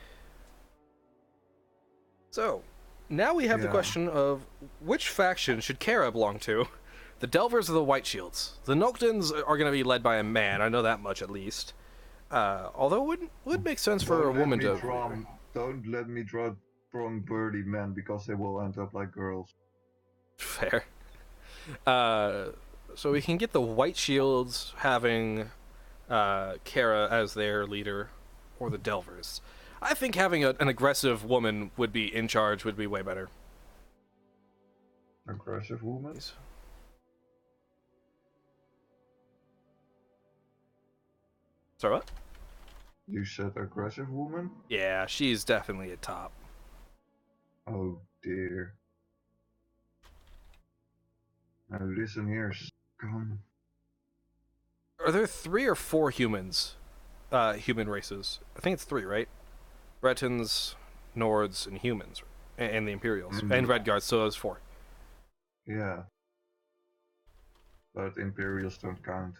So, now we have the question of which faction should Kara belong to? The Delvers or the White Shields? The Noctans are going to be led by a man, I know that much at least. Although it would make sense for a woman to... Don't let me draw strong birdie men, because they will end up like girls. Fair. So we can get the White Shields having Kara as their leader, or the Delvers. I think having an aggressive woman would be in charge would be way better. Aggressive woman? Sorry, what? You said aggressive woman? Yeah, she's definitely a top. Oh dear. Now listen here, scum. Are there 3 or 4 humans? Human races? I think it's 3, right? Bretons, Nords, and humans. And the Imperials. And Redguards, so there's 4. Yeah. But Imperials don't count.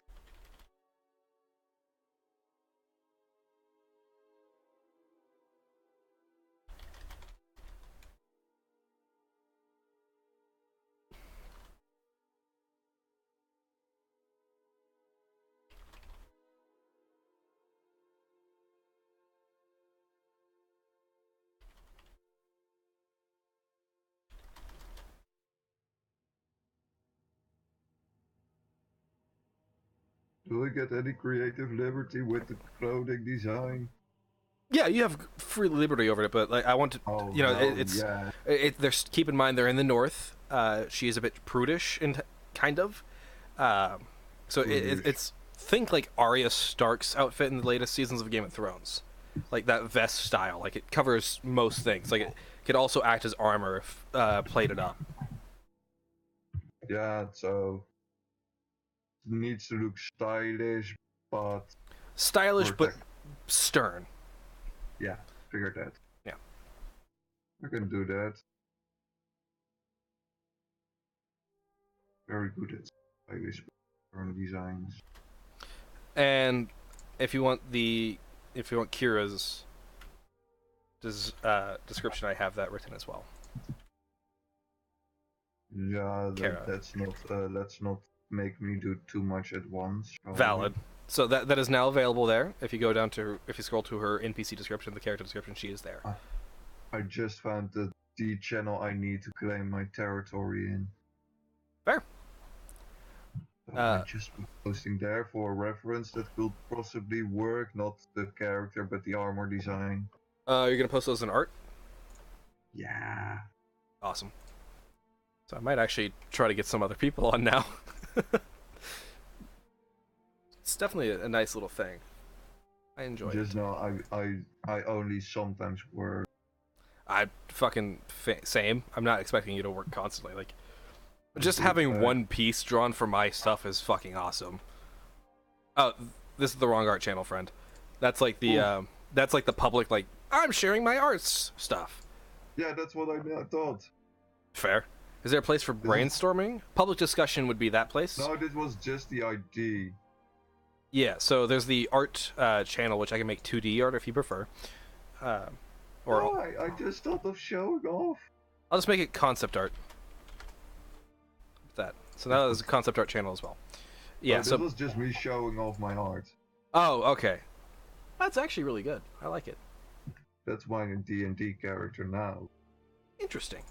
Do I get any creative liberty with the clothing design? Yeah, you have free liberty over it, but like I want to, Oh, you know, hell it's yeah. keep in mind they're in the north. She is a bit prudish and kind of, so it's think like Arya Stark's outfit in the latest seasons of Game of Thrones, like that vest style. Like it covers most things. Like it could also act as armor if plated up. Yeah, so it needs to look stylish, but Stylish but protect. stern. Yeah, figured that. Yeah. I can do that. Very good at stylish designs. And if you want Kira's description, I have that written as well. Yeah, Kara. that's not. Let's not make me do too much at once. Valid. So that is now available there. If you go down to if you scroll to her NPC description, the character description, she is there. I just found the channel I need to claim my territory in. Fair. So I just be posting there for a reference that could possibly work, not the character but the armor design. You're gonna post those in art? Yeah. Awesome. So I might actually try to get some other people on now. It's definitely a nice little thing. I enjoy Just it. know I only sometimes work. I fucking same. I'm not expecting you to work constantly. Like, just having one piece drawn for my stuff is fucking awesome. Oh, this is the wrong art channel, friend. That's like the that's like the public, like, I'm sharing my arts stuff. Yeah, that's what I thought. Fair. Is there a place for brainstorming? Public discussion would be that place. No, this was just the ID. Yeah, so there's the art channel, which I can make 2D art if you prefer. I just thought of showing off. I'll just make it concept art. That. So now there's a concept art channel as well. Yeah, this was just me showing off my art. Oh, okay. That's actually really good. I like it. That's my D&D character now. Interesting.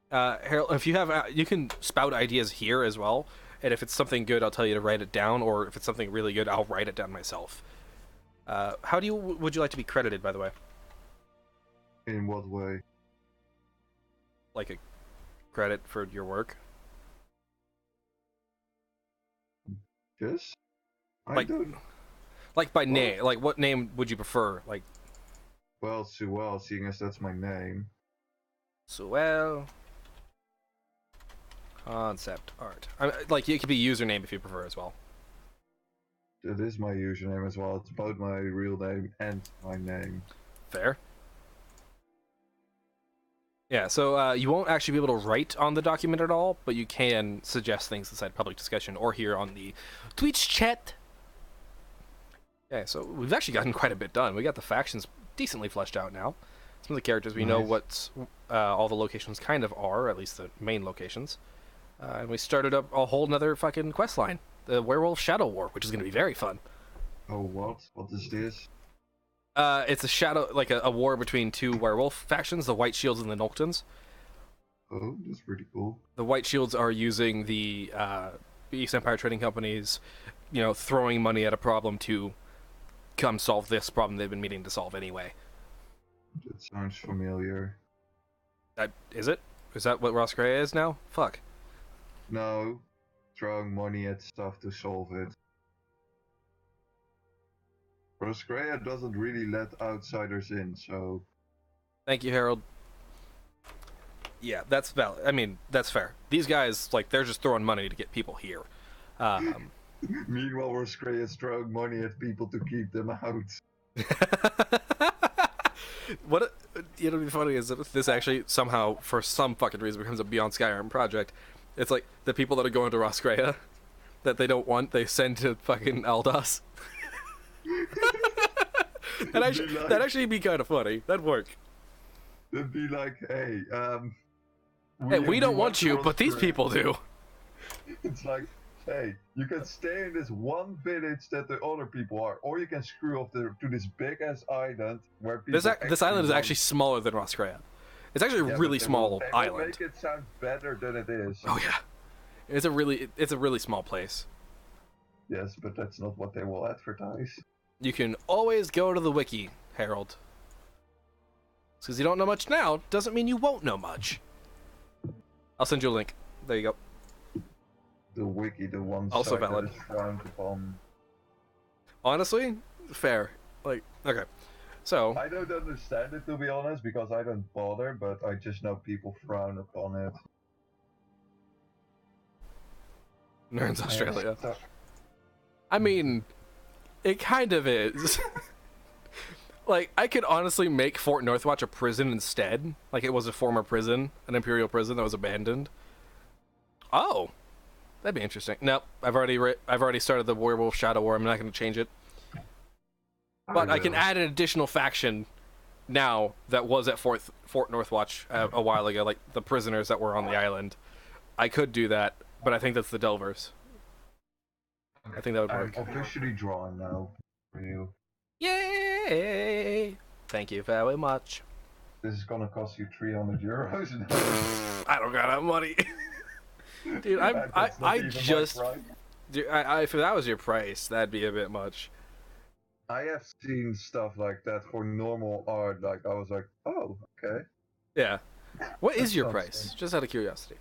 Harold, if you have, you can spout ideas here as well. And if it's something good, I'll tell you to write it down. Or if it's something really good, I'll write it down myself. Would you like to be credited, by the way? In what way? Like a credit for your work? Yes? Like, like by name. Like, what name would you prefer? Like, well, Suel, seeing as that's my name. Suel. Concept art. Like, it could be username if you prefer as well. It is my username as well. It's both my real name and my name. Fair. Yeah, so you won't actually be able to write on the document at all, but you can suggest things inside public discussion or here on the Twitch chat. Yeah, so we've actually gotten quite a bit done. We got the factions decently fleshed out now. Some of the characters, we know what all the locations kind of are, at least the main locations. And we started up a whole nother fucking quest line, the Werewolf Shadow War, which is going to be very fun. Oh, what? What is this? It's a shadow, like a war between two werewolf factions, the White Shields and the Noctons. Oh, that's pretty cool. The White Shields are using the East Empire Trading Company's, throwing money at a problem to come solve this problem they've been meaning to solve anyway. That sounds familiar. Is it? Is that what Roscrea is now? Fuck. No, throwing money at stuff to solve it. Roscrea doesn't really let outsiders in, so... Thank you, Harold. Yeah, that's valid. I mean, that's fair. These guys, like, they're just throwing money to get people here. Meanwhile, Roscrea is throwing money at people to keep them out. What it'll be funny is if this actually somehow, for some fucking reason, becomes a Beyond Skyrim project. It's like the people that are going to Roscrea that they don't want, they send to fucking Aldas. That'd actually be kind of funny. That'd work. They'd be like, hey, we don't want you, but these people do. It's like, hey, you can stay in this one village that the other people are, or you can screw off to this big-ass island where people... This island is actually smaller than Roscrea. It's actually a really small island. Make it sound better than it is. Oh yeah, it's a really small place. Yes, but that's not what they will advertise. You can always go to the wiki, Harold. Because you don't know much now doesn't mean you won't know much. I'll send you a link. There you go. The wiki, the one Also site valid. that is frowned upon. Honestly, fair. Like, okay. So, I don't understand it, to be honest, because I don't bother, but I just know people frown upon it. Nerds Australia. So, I mean, it kind of is. Like, I could honestly make Fort Northwatch a prison instead. Like, it was a former prison, an Imperial prison that was abandoned. Oh, that'd be interesting. Nope, I've already started the Werewolf Shadow War. I'm not going to change it. But I can add an additional faction now that was at Fort Northwatch a while ago, like the prisoners that were on the island. I could do that, but I think that's the Delvers. I think that would work. I'm officially drawn now for you. Yay! Thank you very much. This is gonna cost you 300 euros. I don't got that money. Dude, I just... Dude, if that was your price, that'd be a bit much. I have seen stuff like that for normal art, like I was like, oh, okay. Yeah. What is your sounds price? fun. Just out of curiosity.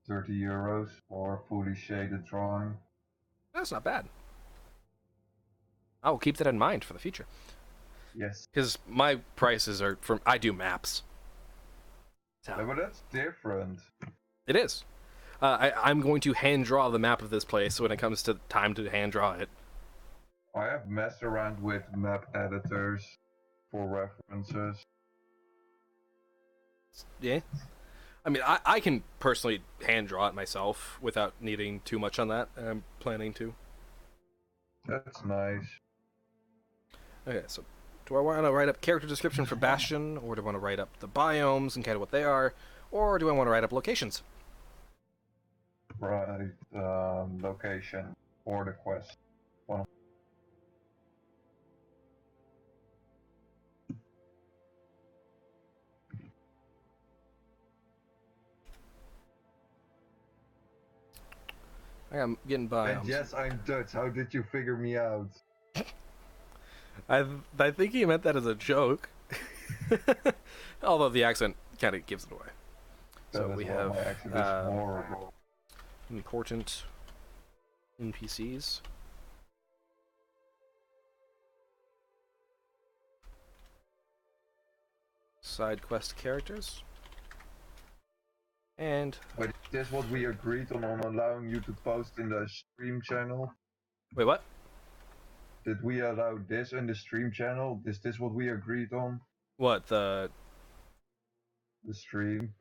30 euros for a fully shaded drawing. That's not bad. I will keep that in mind for the future. Yes. Because my prices are from... I do maps. So, Yeah, but that's different. it is. I'm going to hand draw the map of this place when it comes to time to hand draw it. I have messed around with map editors for references. Yeah. I mean, I can personally hand draw it myself without needing too much on that, and I'm planning to. That's nice. Okay, so do I want to write up character description for Bastion, or do I want to write up the biomes and kind of what they are, or do I want to write up locations? Right, location or the quest. One. I'm getting biomes. And yes, I'm Dutch. How did you figure me out? I think he meant that as a joke. Although the accent kind of gives it away. So we have important NPCs. Side quest characters. And... But is this what we agreed on allowing you to post in the stream channel? Wait, what? Did we allow this in the stream channel? Is this what we agreed on? What, the stream?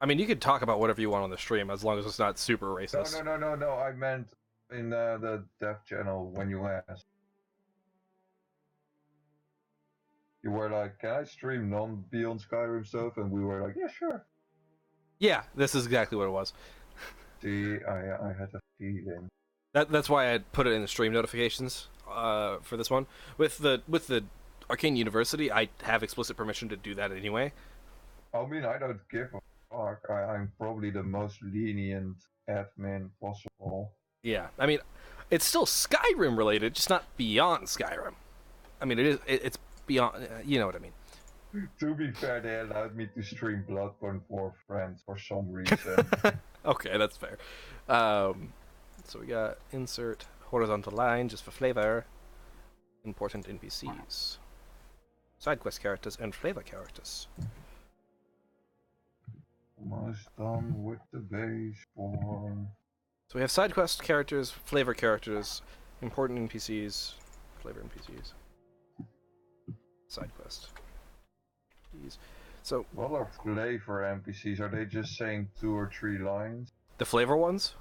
I mean, you could talk about whatever you want on the stream, as long as it's not super No, racist. no. I meant in the dev channel when you asked. You were like, can I stream non-Beyond Skyrim stuff? And we were like, yeah, sure. Yeah, this is exactly what it was. See, I had a feeling. That's why I put it in the stream notifications for this one. With the Arcane University, I have explicit permission to do that anyway. I mean, I don't give a fuck. I'm probably the most lenient admin possible. Yeah, I mean, it's still Skyrim related, just not beyond Skyrim. I mean, it's beyond. You know what I mean. To be fair, they allowed me to stream Bloodborne for friends for some reason. Okay, that's fair. So we got insert horizontal line just for flavor. Important NPCs. Side quest characters and flavor characters. Almost done with the base form. So we have side quest characters, flavor characters, important NPCs, flavor NPCs. Side quest. So what are flavor NPCs? Are they just saying 2 or 3 lines? the flavor ones?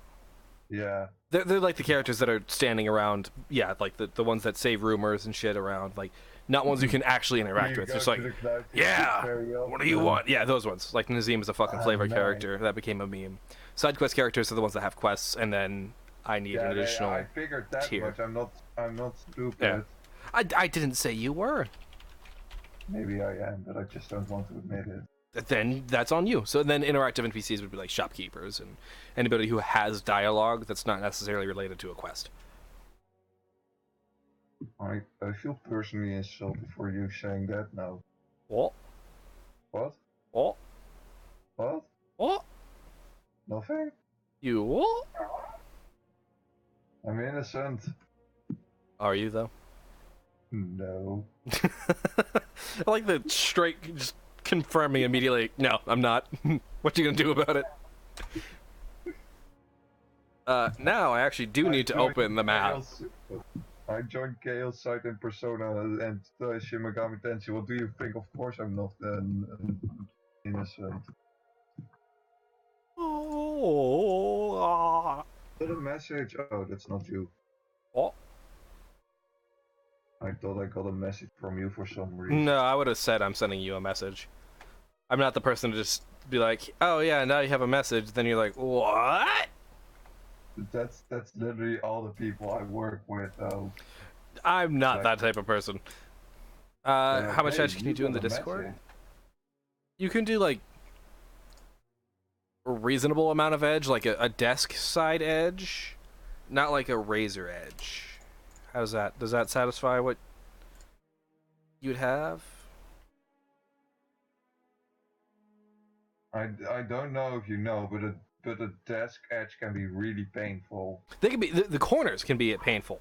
Yeah. They're like the characters that are standing around, yeah, like the ones that say rumors and shit around, like not ones you can actually interact with. Just like, yeah, what do you want? Yeah, those ones. Like Nazim is a fucking flavor character that became a meme. Side quest characters are the ones that have quests, and then I need an additional I figured that tier. much. I'm not stupid. Yeah. I didn't say you were. Maybe I am, but I just don't want to admit it. Then that's on you. So then interactive NPCs would be like shopkeepers and anybody who has dialogue that's not necessarily related to a quest. I feel personally insulted for you saying that now. What? What? What? What? What? Nothing? You what? I'm innocent. Are you though? No. I like the straight, just confirming immediately. No, I'm not. What you gonna do about it? Now I actually do need to open the map. I joined Chaos site in Persona and Shin Megami Tensei. What do you think? Of course I'm not innocent. Oh, Got a message. Oh, that's not you. what? I thought I got a message from you for some reason. No, I would have said I'm sending you a message. I'm not the person to just be like, oh yeah, now you have a message. Then you're like, what? That's literally all the people I work with, though. I'm not Like, that type of person. they're How like, much hey, edge can you do in the got a Discord? message. You can do like a reasonable amount of edge, like a desk side edge, not like a razor edge. How's that? Does that satisfy what you'd have? I don't know if you know, but a desk edge can be really painful. They can be the corners can be painful,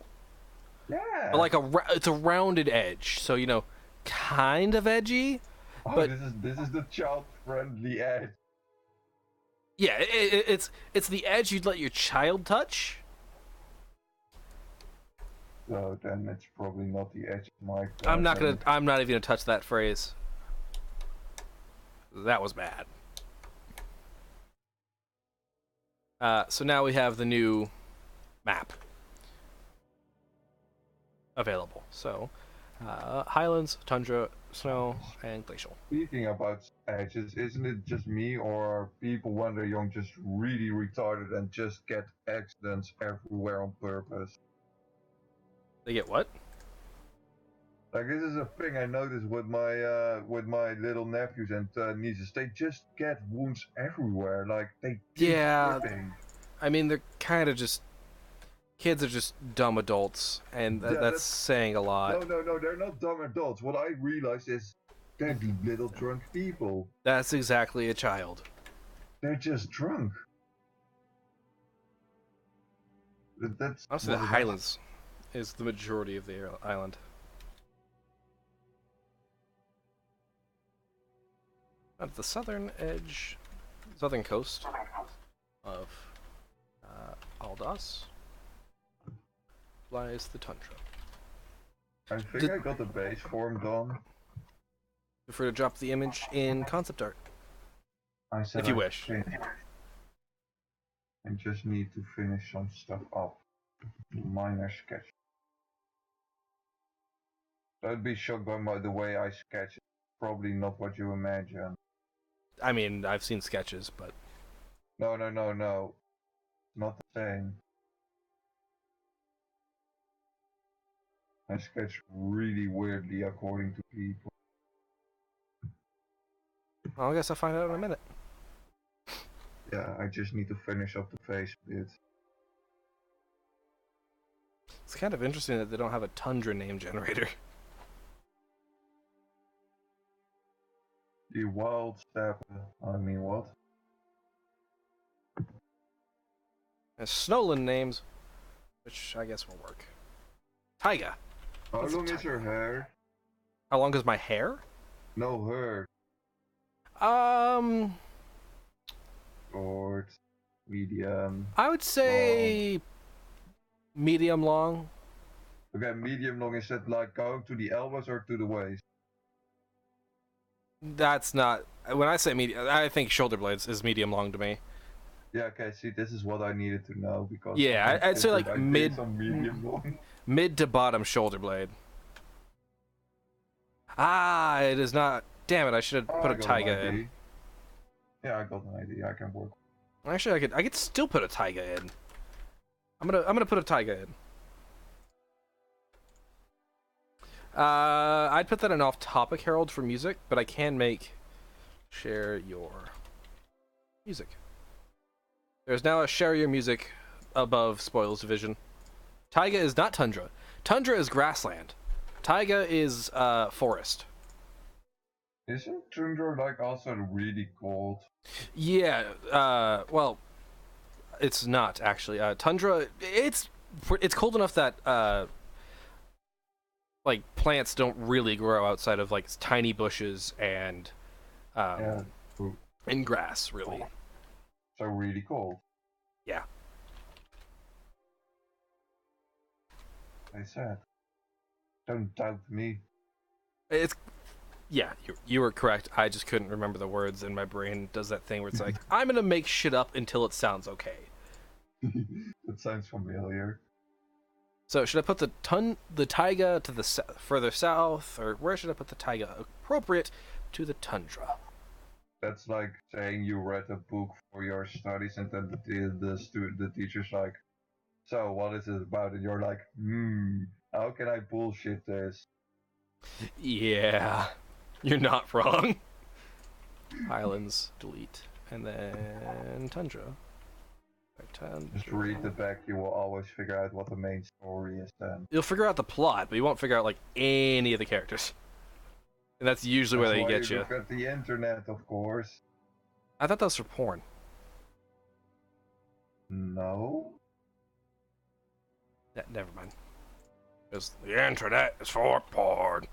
Yeah. but like it's a rounded edge, so you know, kind of edgy. Oh, but this is the child-friendly edge. Yeah, it's the edge you'd let your child touch. So then it's probably not the edge of my. I'm not even gonna touch that phrase. That was bad. So now we have the new map available. So, highlands, tundra, snow, and glacial. Speaking about edges, isn't it just me, or are people when they're young just really retarded and just get accidents everywhere on purpose? They get what? Like, this is a thing I noticed with my little nephews and nieces. They just get wounds everywhere. Like they keep Yeah, flipping. I mean they're kind of just kids are just dumb adults, and Yeah, that's saying a lot. no, they're not dumb adults. What I realized is they're little drunk people. That's exactly a child. They're just drunk. That's Honestly, the highlands is the majority of the island. At the southern edge, southern coast of Aldas lies the tundra. I think I got the base form done. Feel free to drop the image in concept art. I said if you wish. Finished. I just need to finish some stuff up. Minor sketch. Don't be shocked by the way I sketch. It's probably not what you imagine. I mean, I've seen sketches, but... No. Not the same. I sketch really weirdly according to people. Well, I guess I'll find out in a minute. Yeah, I just need to finish up the face bit. It's kind of interesting that they don't have a tundra name generator. The wild steppe. I mean, what? There's Snowland names, which I guess will work. Taiga. How long is her hair? How long is my hair? No, her. Short, medium. I would say medium long. Okay, medium long. Is that like going to the elbows or to the waist? That's not. When I say medium, I think shoulder blades is medium long to me. Yeah, okay, see, this is what I needed to know because. Yeah, I'd say like medium long. Mid to bottom shoulder blade. Ah, it is not. Damn it! I should have put a taiga in. Yeah, I got an idea. I can work. Actually, I could still put a taiga in. I'm gonna put a taiga in. I'd put that in off-topic Herald for music, but I can make share your music. There's now a share your music above Spoils Division. Taiga is not Tundra. Tundra is grassland. Taiga is forest. Isn't Tundra like also really cold? Yeah. Well, it's not actually. Tundra. It's cold enough that like plants don't really grow outside of like tiny bushes and Yeah. and grass, really. So really cold. Yeah. I said. Don't doubt me. It's yeah, you were correct. I just couldn't remember the words, and my brain does that thing where it's like, I'm gonna make shit up until it sounds okay. That sounds familiar. So should I put the taiga to the further south, or where should I put the taiga appropriate to the tundra? That's like saying you read a book for your studies, and then the teacher's like, "So what is it about?" And you're like, how can I bullshit this?" Yeah, you're not wrong. Highlands, delete, and then tundra. Just read the back, you will always figure out what the main story is then. You'll figure out the plot, but you won't figure out like any of the characters. And that's usually where they get you. Look at the internet, of course. I thought that was for porn. No. Never mind. Because the internet is for porn.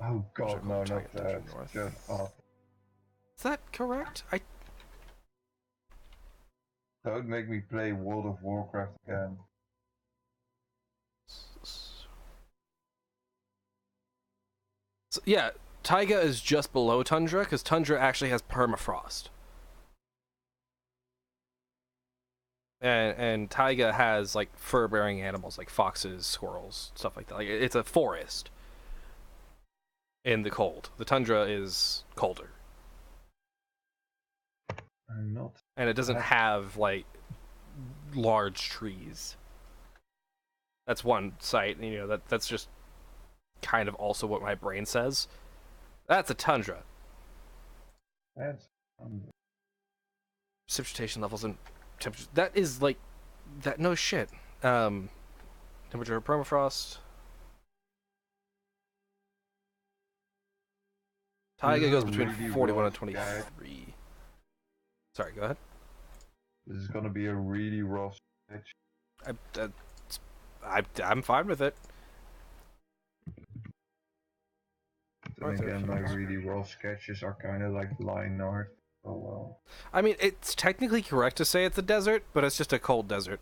Oh god, no, not that. Just off. Is that correct? Don't make me play World of Warcraft again. So, yeah, taiga is just below tundra, because tundra actually has permafrost. And taiga has like fur-bearing animals like foxes, squirrels, stuff like that. Like it's a forest in the cold. The tundra is colder. I'm not. And it doesn't have like large trees. That's one site, and, you know, that's just kind of also what my brain says. That's a tundra. That's Precipitation levels and temperature. That is like that. No shit. Temperature of permafrost. Taiga goes between 41 and 23. Sorry, go ahead. This is gonna be a really rough sketch. I'm fine with it. Then again, my really rough sketches are kind of like line art. Oh well. I mean, it's technically correct to say it's a desert, but it's just a cold desert.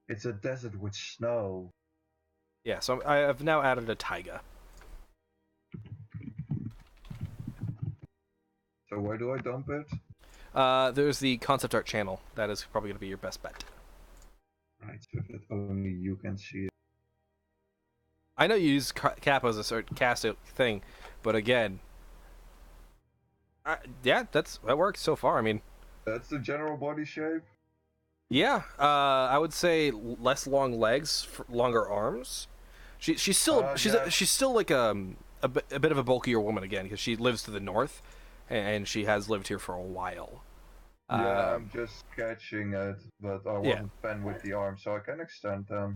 It's a desert with snow. Yeah, so I have now added a taiga. So where do I dump it? There's the concept art channel. That is probably going to be your best bet. Right, so that only you can see it. I know you use Kappa as a sort of cast thing, but again, yeah, that works so far. I mean, That's the general body shape. yeah, I would say less long legs, longer arms. She's still yeah. she's still like a bit of a bulkier woman again because she lives to the north, and she has lived here for a while. Yeah, I'm just sketching it, but I want a pen with the arm, so I can extend them.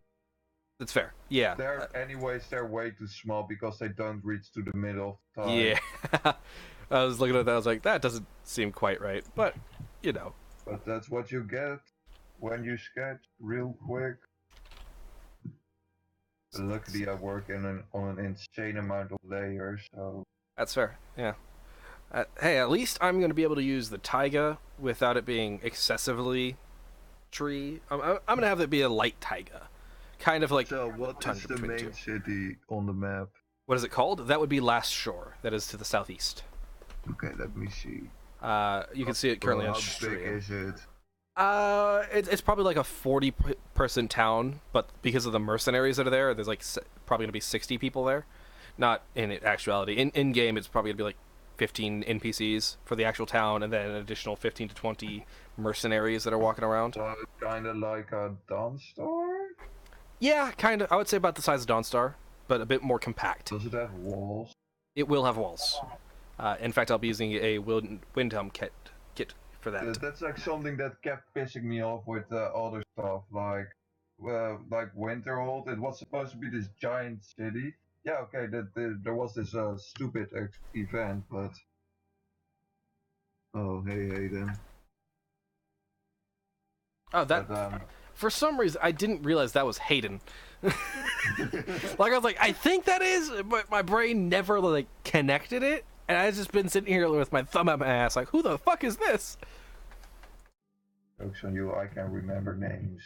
That's fair. Yeah. They're way too small because they don't reach to the middle of the time. Yeah. I was looking at that. I was like, that doesn't seem quite right, but you know. But that's what you get when you sketch real quick. Luckily, I work on an insane amount of layers, so. That's fair. Yeah. Hey, at least I'm going to be able to use the taiga without it being excessively tree. I'm going to have it be a light taiga. Kind of like. So, what is the main city on the map? What is it called? That would be Last Shore. That is to the southeast. Okay, let me see. You can see it currently on stream. How big is it? It's probably like a 40-person town, but because of the mercenaries that are there, there's like probably going to be 60 people there. Not in actuality. In game, it's probably going to be like 15 NPCs for the actual town, and then an additional 15 to 20 mercenaries that are walking around. So it's kind of like a Dawnstar? Yeah, kind of. I would say about the size of Dawnstar, but a bit more compact. Does it have walls? It will have walls. In fact, I'll be using a Windhelm kit for that. That's like something that kept pissing me off with other stuff. Like, like Winterhold. It was supposed to be this giant city. Yeah, okay, there was this stupid event, but oh, hey, Hayden. Oh, that. But For some reason, I didn't realize that was Hayden. Like I was like, I think that is, but my brain never like connected it, and I've just been sitting here with my thumb up my ass, like, who the fuck is this? jokes on you, I can remember names.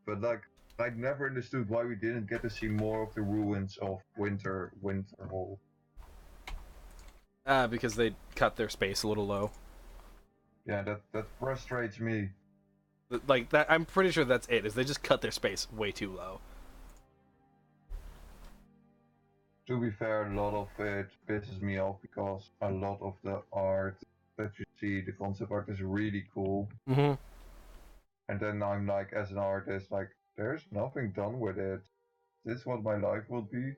But like, I never understood why we didn't get to see more of the ruins of Winterhold. Because they cut their space a little low. Yeah, that frustrates me. Like that, I'm pretty sure that's it. Is they just cut their space way too low. To be fair, a lot of it pisses me off because a lot of the art that you see, the concept art is really cool. Mm-hmm. And then I'm like, as an artist, like, there's nothing done with it. Is this what my life will be?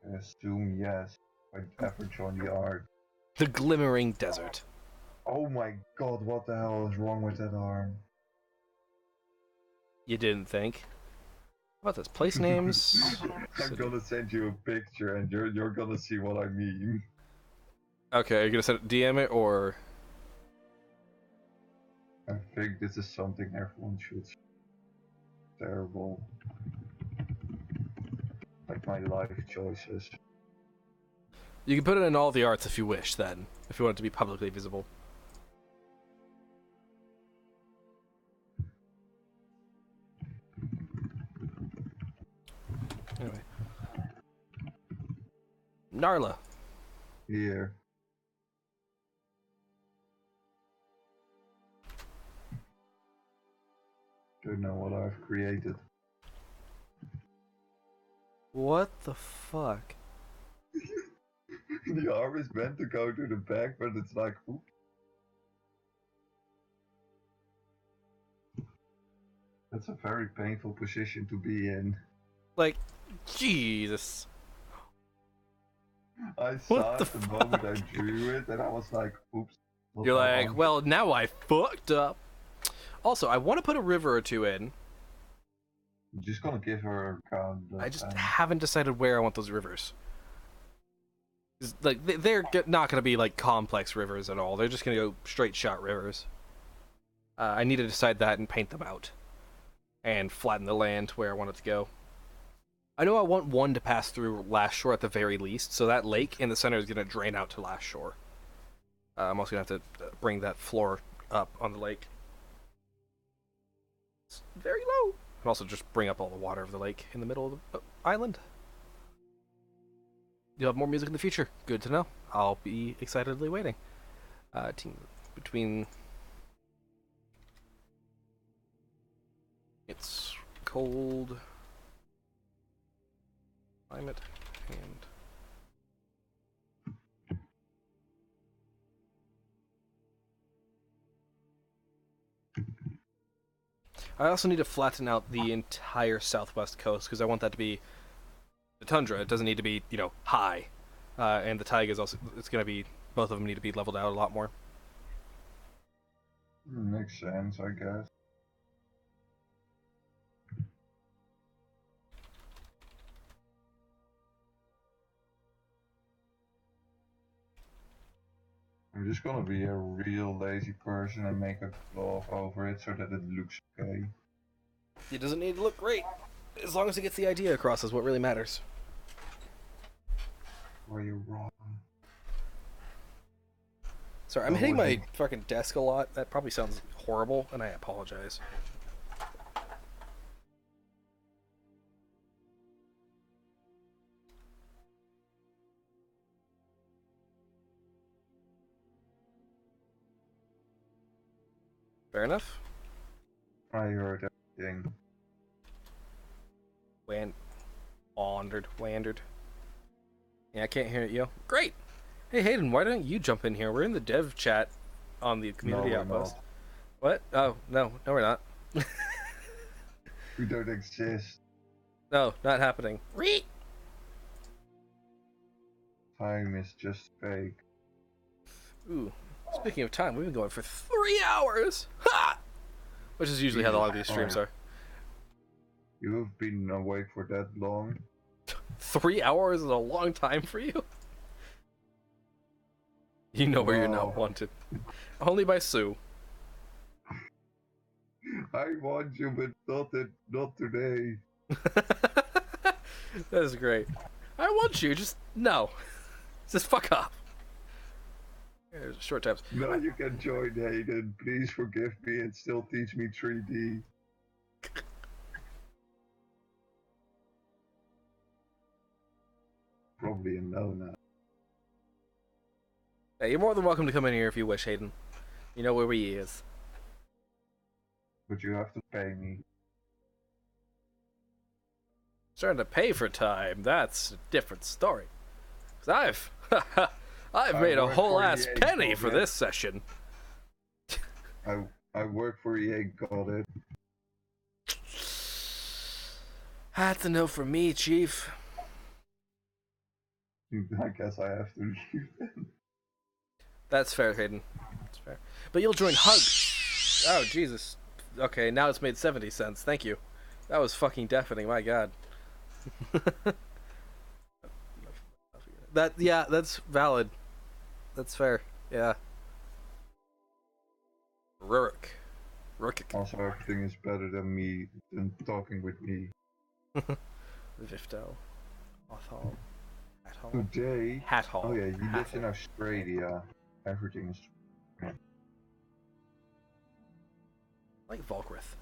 I assume yes. I'd ever join the art. The glimmering desert. Oh my god, what the hell is wrong with that arm? You didn't think? How about this? Place names. I'm gonna send you a picture and you're gonna see what I mean. Okay, are you gonna send DM it or? I think this is something everyone should. Terrible. Like my life choices. You can put it in all the arts if you wish. Then, if you want it to be publicly visible. Anyway, Narla. Here. Don't know what I've created. What the fuck? The arm is meant to go to the back, but it's like, oops. That's a very painful position to be in. Like, Jesus. I What saw the it the moment I drew it, and I was like, oops. You're like, well, now I fucked up. Also, I want to put a river or two in. I'm just gonna give her a count. I just haven't decided where I want those rivers. Like, they're not going to be like complex rivers at all. They're just going to go straight shot rivers. I need to decide that and paint them out. And flatten the land where I want it to go. I know I want one to pass through Last Shore at the very least, so that lake in the center is going to drain out to Last Shore. I'm also going to have to bring that floor up on the lake. It's very low. And also just bring up all the water of the lake in the middle of the island. You'll have more music in the future. Good to know. I'll be excitedly waiting. Team between... It's cold... Climate and... I also need to flatten out the entire southwest coast because I want that to be the tundra. It doesn't need to be, high. And the taiga is also, it's going to be, both of them need to be leveled out a lot more. Makes sense, I guess. I'm just gonna be a real lazy person and make a cloth over it so that it looks okay. It doesn't need to look great. As long as it gets the idea across is what really matters. Were you wrong? Sorry, I'm hitting my fucking desk a lot. That probably sounds horrible, and I apologize. Fair enough. I heard everything. Wandered. Yeah, I can't hear it, yo. Great! Hey, Hayden, why don't you jump in here? We're in the dev chat on the community outpost. What? Oh, no, we're not. We don't exist. No, not happening. Time is just fake. Ooh, speaking of time, we've been going for 3 hours! Ha! which is usually how long these streams are. You've been awake for that long? 3 hours is a long time for you? You know where you're not wanted. Only by Sue. I want you, but not today. That is great. I want you, just no. Just fuck off. There's short tabs. No, you can join Hayden. Please forgive me and still teach me 3D. Probably a no now. Hey, you're more than welcome to come in here if you wish, Hayden. You know where he is. But you have to pay me. Starting to pay for time, that's a different story. 'Cause I've made a whole ass penny for this session. I work for EA, got it. That's a no from me, Chief. I guess I have to leave then. That's fair, Hayden. That's fair. But you'll join Hug. Oh, Jesus. Okay, now it's made 70 cents. Thank you. That was fucking deafening, my god. Yeah, that's valid. That's fair. Yeah. Rurik. Also, everything is better than talking with me. Vifto. Othall. Hathall. Today. Hathall. Oh yeah, he lives in Australia. Everything is. Like Volkrith.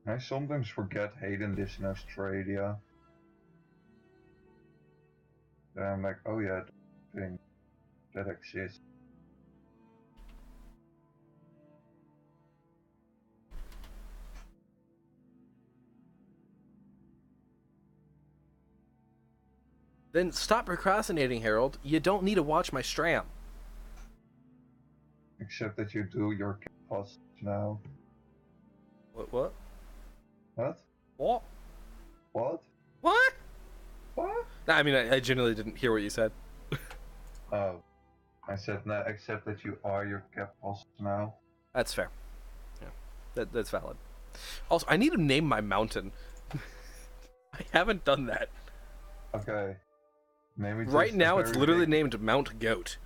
I sometimes forget Hayden lives in Australia. Then I'm like, oh yeah, that thing that exists. Then stop procrastinating, Harold. You don't need to watch my stram. Except that you do your posts now. What? What? What? What? What? What? I mean, I genuinely didn't hear what you said. Oh. I said no, except that you are your cap posts now. That's fair. Yeah, that's valid. Also, I need to name my mountain. I haven't done that. Okay. Maybe Right now, it's literally named Mount Goat.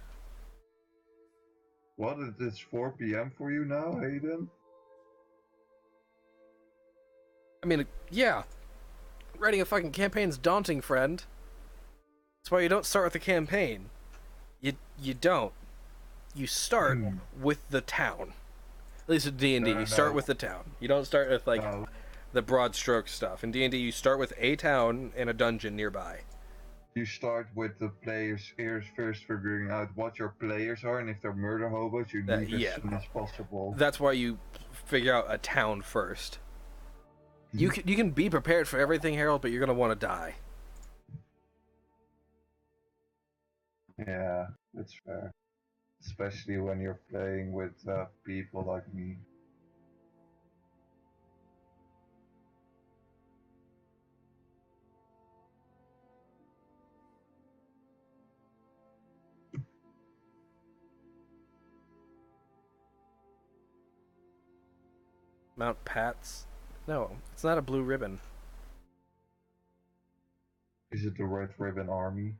What? It's 4 p.m. for you now, Hayden? I mean, yeah. Writing a fucking campaign's daunting, friend. That's why you don't start with the campaign. You don't. You start with the town. At least in D&D, you start with the town. You don't start with, like, the broad stroke stuff. In D&D, you start with a town and a dungeon nearby. You start with the players first figuring out what your players are, and if they're murder hobos, you leave as soon as possible. That's why you figure out a town first. You can be prepared for everything, Harold, but you're gonna want to die. Yeah, that's fair. Especially when you're playing with people like me. Mount Pats? No, it's not a blue ribbon. Is it the Red Ribbon Army?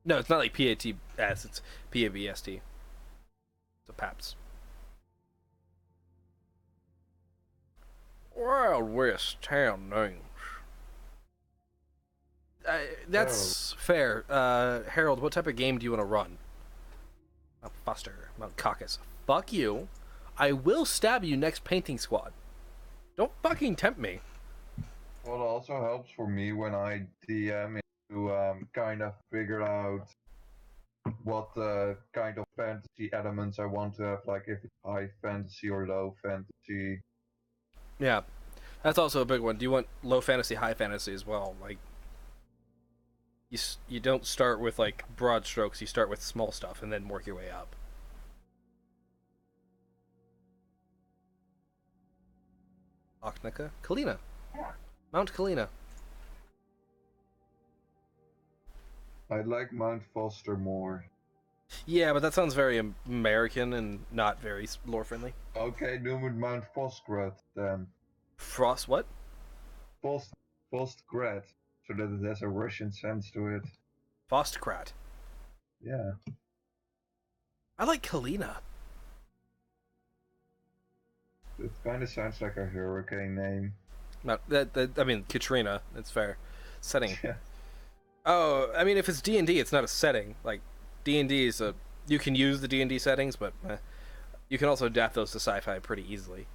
No, it's not like PATS, it's PAVST. So PAPS. Wild West town names. That's fair. Harold, what type of game do you want to run? Mount Foster, Mount Caucus. Fuck you. I will stab you next painting squad. Don't fucking tempt me. Well, it also helps for me when I DM to kind of figure out what kind of fantasy elements I want to have, like if it's high fantasy or low fantasy. Yeah, that's also a big one. Do you want low fantasy, high fantasy as well? Like, you don't start with like broad strokes. You start with small stuff and then work your way up. Oknika? Kalina. Mount Kalina. I like Mount Foster more. Yeah, but that sounds very American and not very lore friendly. Okay, then with Mount Fosgrad then. Frost what? Post Postgrad, so that it has a Russian sense to it. Fostcrat. Yeah, I like Kalina. it kind of sounds like a hurricane name. Not that. I mean Katrina. It's fair. Setting. Yeah, Oh, I mean if it's D&D, it's not a setting. Like D&D is a. You can use the D&D settings, but you can also adapt those to sci-fi pretty easily.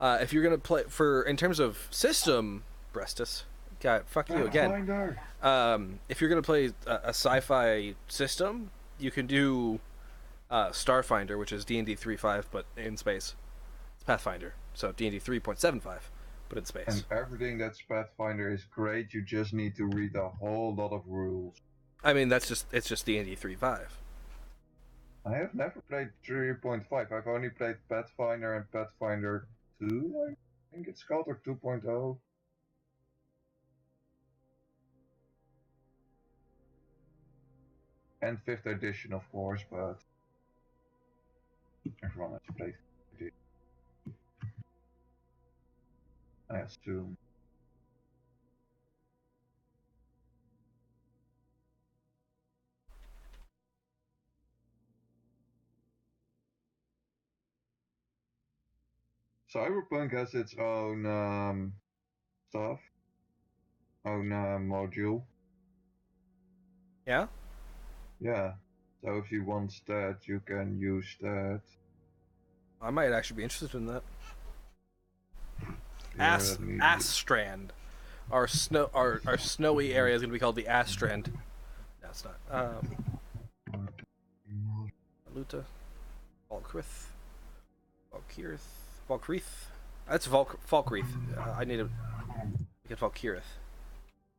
If you're gonna play for in terms of system, Brestus, God, fuck you again. Pathfinder. If you're gonna play a sci-fi system, you can do Starfinder, which is D&D 3.5, but in space. It's Pathfinder, so D&D 3.75, but in And space. everything that's Pathfinder is great. You just need to read a whole lot of rules. I mean, it's just D&D 3.5. I have never played 3.5. I've only played Pathfinder and Pathfinder 2, I think it's called, or 2.0. And 5th edition, of course, but everyone has played 5th edition, I assume. Cyberpunk has its own stuff, own module. Yeah, Yeah, so if you want that, you can use that. I might actually be interested in that. Here, let me. Strand. Our snowy area is gonna be called the Ass Strand. No, it's not. Luta, Valkrith, Valkrith. That's Valkrith. I need to get Valkyrith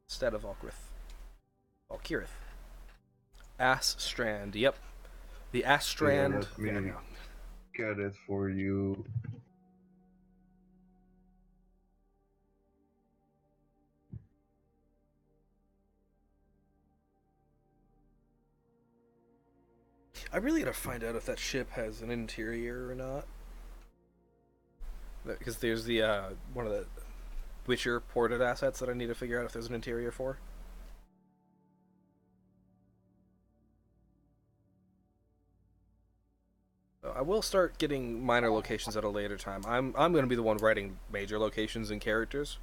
instead of Valkrith. Valkyrith. Ass Strand. Yep. The Ass Here, Strand. let me There we go. get it for you. I really gotta find out if that ship has an interior or not. Because there's the one of the Witcher ported assets that I need to figure out if there's an interior for. I will start getting minor locations at a later time. I'm going to be the one writing major locations and characters,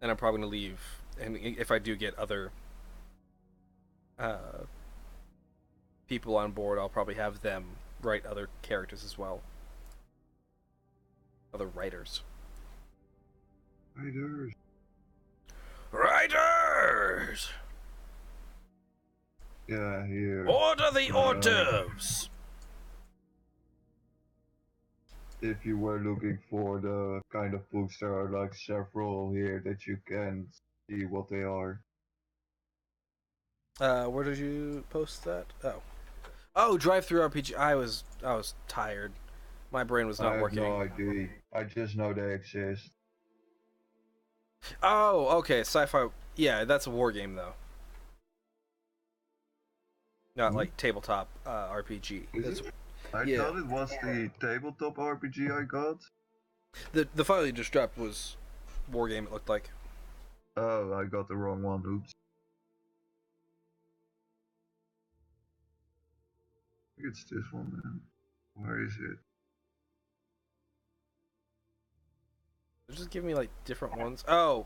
and I'm probably going to leave. And if I do get other uh, people on board, I'll probably have them write other characters as well, other writers. Riders. Writers! Yeah, here. Order the hors d'oeuvres! If you were looking for the kind of books, there are like several here that you can see what they are. Where did you post that? Oh, Drive Through RPG. I was tired. My brain was I not have working. no idea. I just know they exist. Oh, okay, sci-fi. Yeah, that's a war game though, not like tabletop RPG. Is it? I Yeah. thought it was the tabletop RPG I got. The file you just dropped was war game. It looked like. Oh, I got the wrong one. Oops. I think it's this one, man. Where is it? Just give me like different ones. Oh,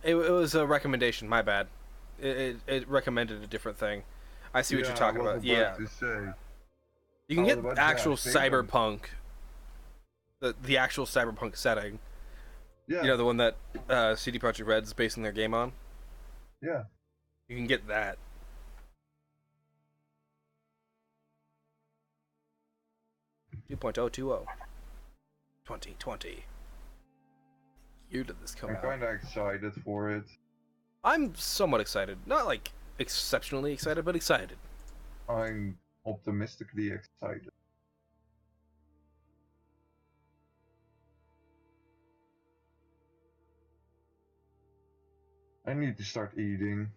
it was a recommendation. My bad. It recommended a different thing. I see what you're talking about. Yeah, To say. you can Oh, get about actual that, cyberpunk. The actual cyberpunk setting. Yeah. You know, the one that CD Projekt Red's basing their game on. Yeah. You can get that. Two point oh 2020. Year did this come I'm out? kind of excited for it. I'm somewhat excited. Not like exceptionally excited, but excited. I'm optimistically excited. I need to start eating.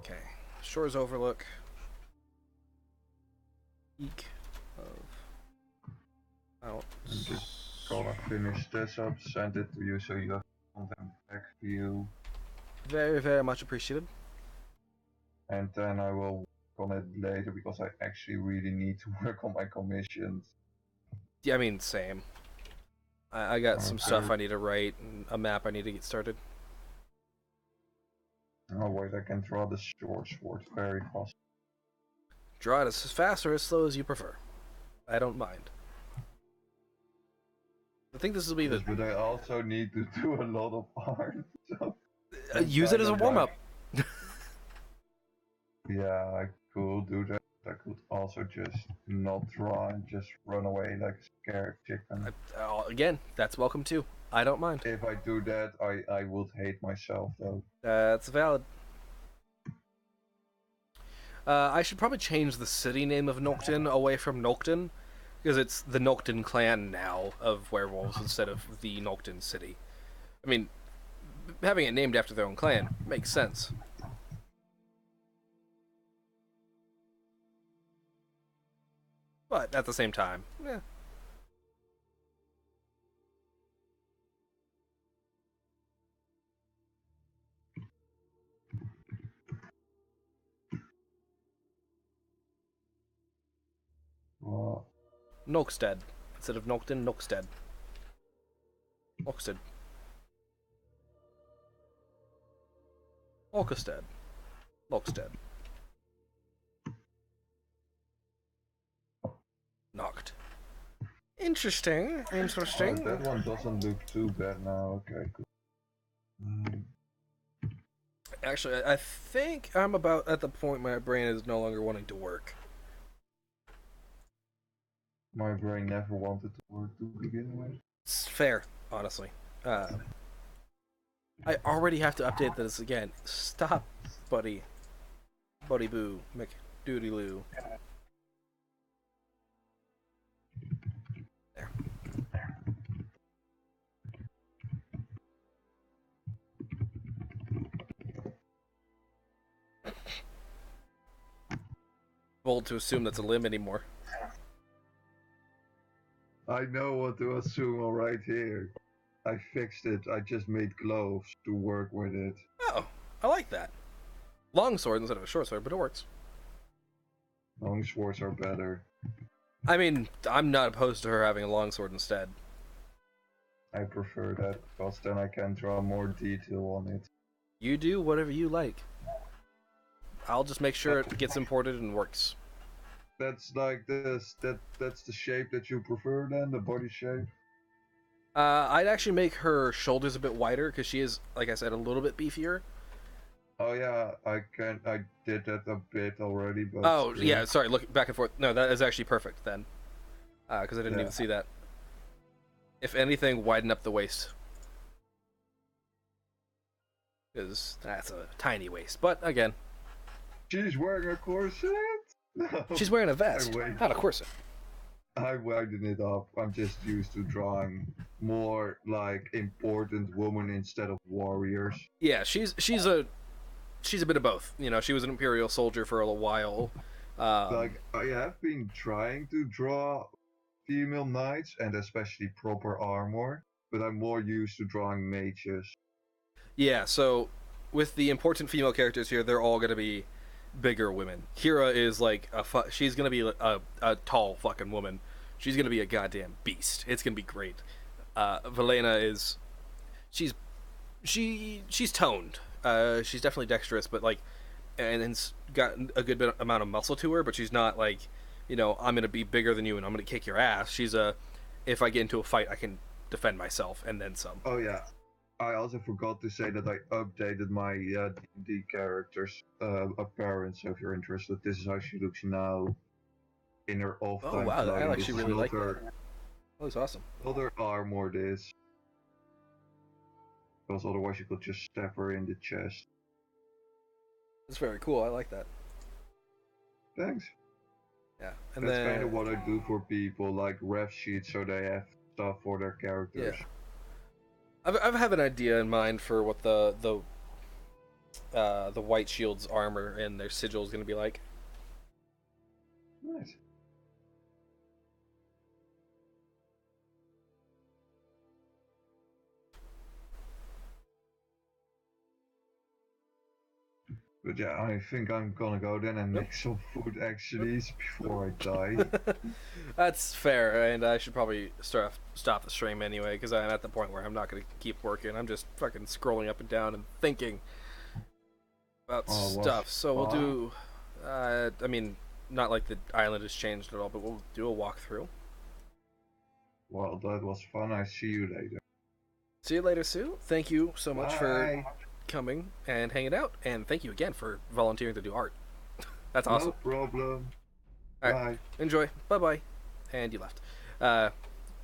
Okay. Shores Overlook. Peak of I'm just Aldas. gonna finish this up, send it to you so you have content back to you, Very, very much appreciated. and then I will work on it later because I actually really need to work on my commissions. Yeah, I mean, same. I got some stuff Okay. I need to write, and a map I need to get started. Oh wait, I can draw the short sword very fast. Draw it as fast or as slow as you prefer. I don't mind. I think this will be Yes, the... but I also need to do a lot of art, so use it as a warm-up. Yeah, I could do that. I could also just not draw and just run away like a scared chicken. Again, that's welcome too. I don't mind. If I do that, I would hate myself though. That's valid. I should probably change the city name of Noctin away from Noctin, because it's the Noctin clan now of werewolves instead of the Noctin city. I mean, having it named after their own clan makes sense. But at the same time, yeah. Well, Nokstead. Instead of Noctin, Nokstead. Oxted. Orkestead. Lockstead. Knocked. Interesting. Interesting. that one doesn't look too bad now. Okay, good. Actually, I think I'm about at the point my brain is no longer wanting to work. My brain never wanted to work to begin with. It's fair, honestly. I already have to update this again. Stop, buddy. Buddy boo. McDoody loo. There. Bold to assume that's a limb anymore. I know what to assume right here. I fixed it. I just made gloves to work with it. Oh, I like that. Long sword instead of a short sword, but it works. Long swords are better. I mean, I'm not opposed to her having a long sword instead. I prefer that because then I can draw more detail on it. You do whatever you like. I'll just make sure it gets imported and works. That's like this. That's the shape that you prefer then, the body shape. I'd actually make her shoulders a bit wider because she is, like I said, a little bit beefier. Oh yeah, I did that a bit already, but Oh yeah, sorry. Look back and forth. No, that is actually perfect then, because I didn't even see that. If anything, widen up the waist, because that's a tiny waist. But again, she's wearing a corset. No, she's wearing a vest, not a corset. I widen it up. I'm just used to drawing more like important women instead of warriors. Yeah, she's a bit of both. You know, she was an imperial soldier for a while. Like I have been trying to draw female knights and especially proper armor, but I'm more used to drawing mages. Yeah, so with the important female characters here, they're all gonna be bigger women. Kira is like she's gonna be a tall fucking woman. She's gonna be a goddamn beast. It's gonna be great. Velena is she's toned. She's definitely dexterous, but like, and got a good bit amount of muscle to her. But she's not like, you know, I'm gonna be bigger than you and I'm gonna kick your ass. She's if I get into a fight, I can defend myself and then some. Oh yeah, I also forgot to say that I updated my D&D character's appearance. So if you're interested, this is how she looks now in her off time. Oh wow, I clothing. actually really like that. That looks awesome. Other armored is because otherwise you could just stab her in the chest. It's very cool. I like that. Thanks. Yeah, and that's then kind of what I do for people, like ref sheets, so they have stuff for their characters. Yeah. I have an idea in mind for what the the White Shield's armor and their sigil is going to be like. Nice. But yeah, I think I'm gonna go then and Yep. make some food actually before I die. That's fair, and I should probably stop the stream anyway, because I'm at the point where I'm not going to keep working. I'm just fucking scrolling up and down and thinking about Oh, stuff. So we'll fun. do, I mean, not like the island has changed at all, but we'll do a walkthrough. Well, that was fun. I see you later. See you later, Sue. Thank you so much for Bye. coming and hanging out, and thank you again for volunteering to do art. That's No awesome. problem. All right, Bye. enjoy. Bye bye. And you left. Uh,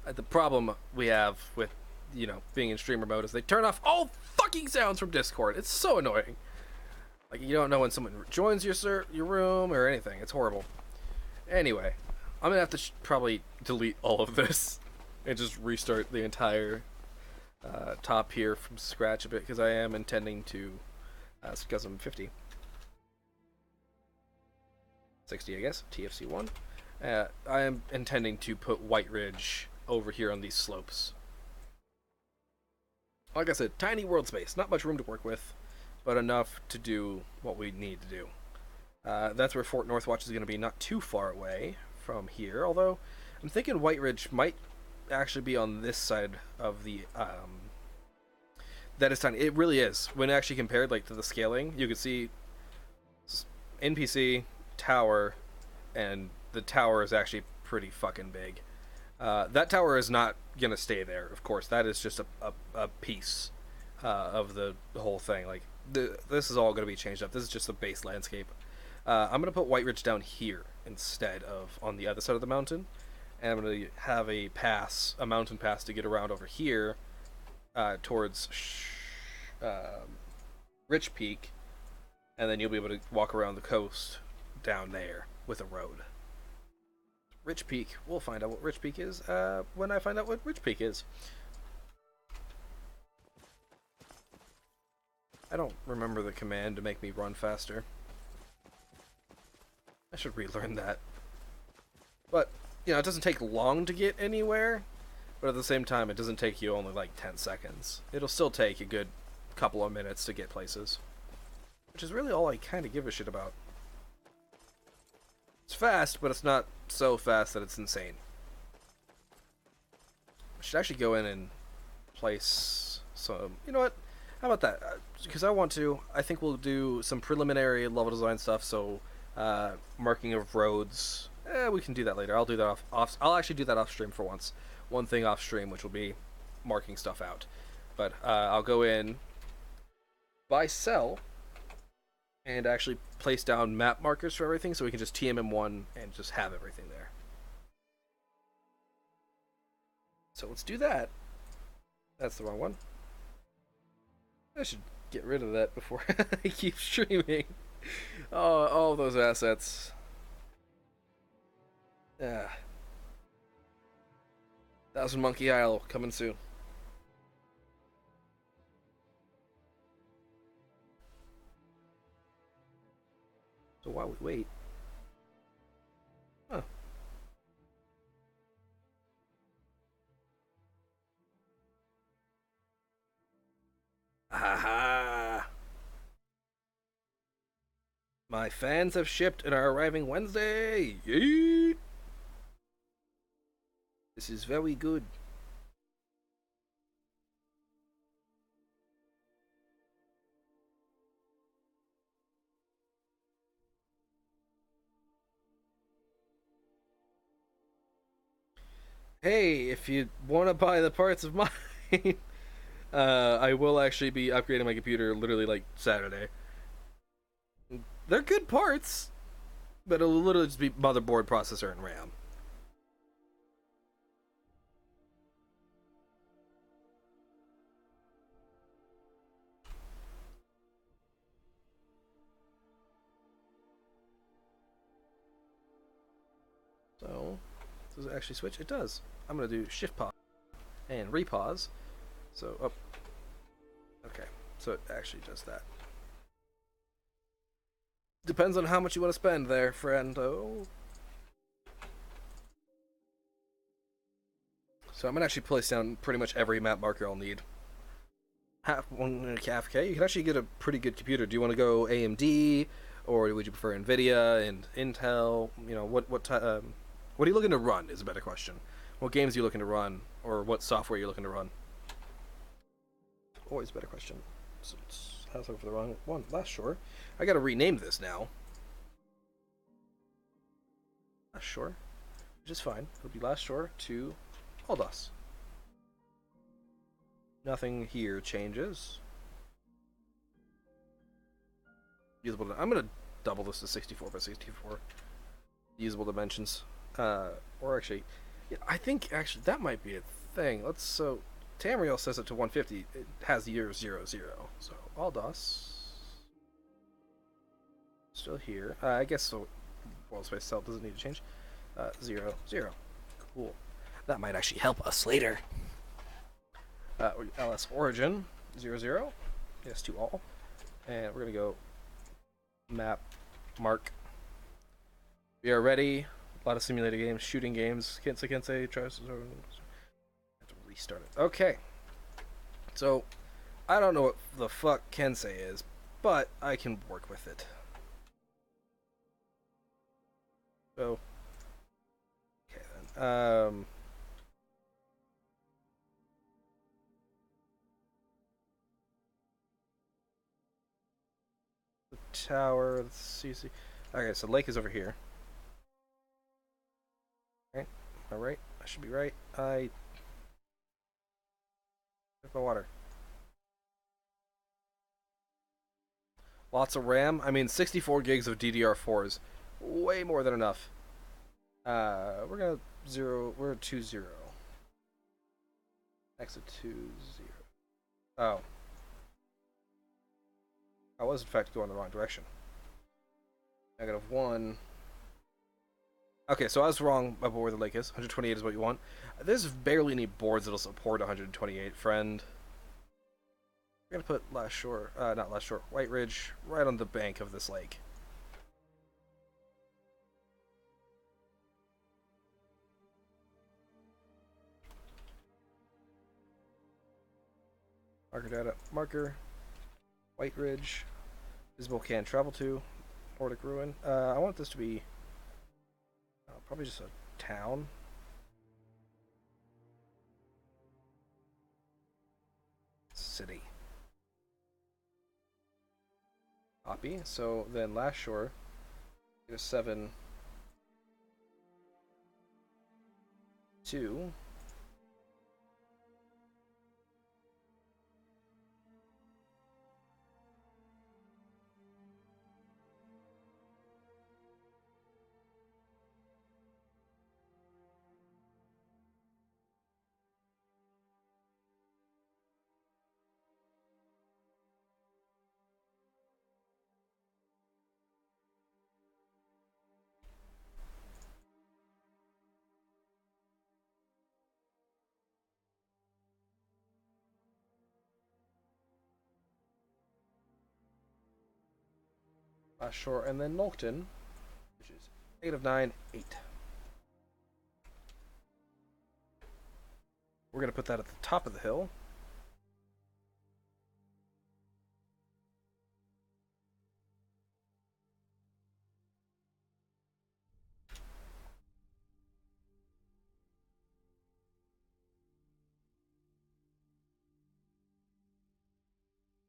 the problem we have with, being in streamer mode is they turn off all fucking sounds from Discord. It's so annoying. Like, you don't know when someone joins your room or anything. It's horrible. Anyway, I'm gonna have to probably delete all of this and just restart the entire top here from scratch a bit, because I am intending to, because I'm 50. 60, I guess. TFC1. I am intending to put White Ridge over here on these slopes. Like I said, tiny world space. Not much room to work with, but enough to do what we need to do. That's where Fort Northwatch is going to be, not too far away from here, although I'm thinking White Ridge might actually be on this side of the... that is tiny. It really is. When actually compared to the scaling, you can see NPC, tower, and the tower is actually pretty fucking big. That tower is not gonna stay there, of course. That is just a piece of the whole thing. This is all gonna be changed up. This is just the base landscape. I'm gonna put White Ridge down here instead of on the other side of the mountain, and I'm gonna have a mountain pass to get around over here towards Rich Peak, and then you'll be able to walk around the coast down there with a road. Rich Peak. We'll find out what Rich Peak is when I find out what Rich Peak is. I don't remember the command to make me run faster. I should relearn that. But, it doesn't take long to get anywhere, but at the same time, it doesn't take you only 10 seconds. It'll still take a good couple of minutes to get places, which is really all I kind of give a shit about. It's fast, but it's not so fast that it's insane. I should actually go in and place some... You know what? How about that? Because I think we'll do some preliminary level design stuff, so marking of roads. We can do that later. I'll do that I'll actually do that off stream for once. One thing off stream, which will be marking stuff out. But I'll go in, buy, sell, and actually place down map markers for everything, so we can just TMM1 and just have everything there. So let's do that. That's the wrong one. I should get rid of that before I keep streaming. Oh, all those assets. Yeah. Thousand Monkey Isle coming soon. So while we wait. Huh. Aha! My fans have shipped and are arriving Wednesday. Yeet! This is very good. Hey, if you want to buy the parts of mine, I will actually be upgrading my computer literally Saturday. They're good parts, but it'll literally just be motherboard, processor, and RAM. So, does it actually switch? It does. I'm going to do shift pause and repause. So, oh. Okay. So it actually does that. Depends on how much you want to spend there, friendo. So I'm gonna actually place down pretty much every map marker I'll need. Half 1.5K. You can actually get a pretty good computer. Do you want to go AMD, or would you prefer Nvidia and Intel? You know, what are you looking to run? Is a better question. What games are you looking to run, or what software are you looking to run? Always a better question. So I was looking for the wrong one. Last Shore. I gotta rename this now. Last Shore, which is fine. It'll be Last Shore to Aldas. Nothing here changes. Usable. I'm gonna double this to 64 by 64. Usable dimensions. Or actually, yeah, I think actually that might be a thing. So Tamriel says it to 150. It has the year 00. So Aldas still here. I guess so. World space cell doesn't need to change. 0, 0. Cool. That might actually help us later. LS origin 00. Yes to all. And we're gonna go map mark. We are ready. A lot of simulator games, shooting games. Can't say tries to have to restart it. Okay. So I don't know what the fuck Kensei is, but I can work with it. So okay then. The tower, the CC. Okay, so lake is over here. Right? Am I right? I should be right. I took my water. Lots of RAM. I mean, 64 gigs of DDR4 is way more than enough. We're gonna we're at 2-0. Exit 2-0. Oh. I was in fact going the wrong direction. -1. Okay, so I was wrong about where the lake is. 128 is what you want. There's barely any boards that'll support 128, friend. We're gonna put Last Shore, not Last Shore, White Ridge, right on the bank of this lake. Marker data, marker, White Ridge, visible can travel to, Nordic Ruin. I want this to be probably just a town. City. Copy. So then Last Shore, get a 7, 2. Last Shore, and then Nolkton, which is -9, 8. We're going to put that at the top of the hill.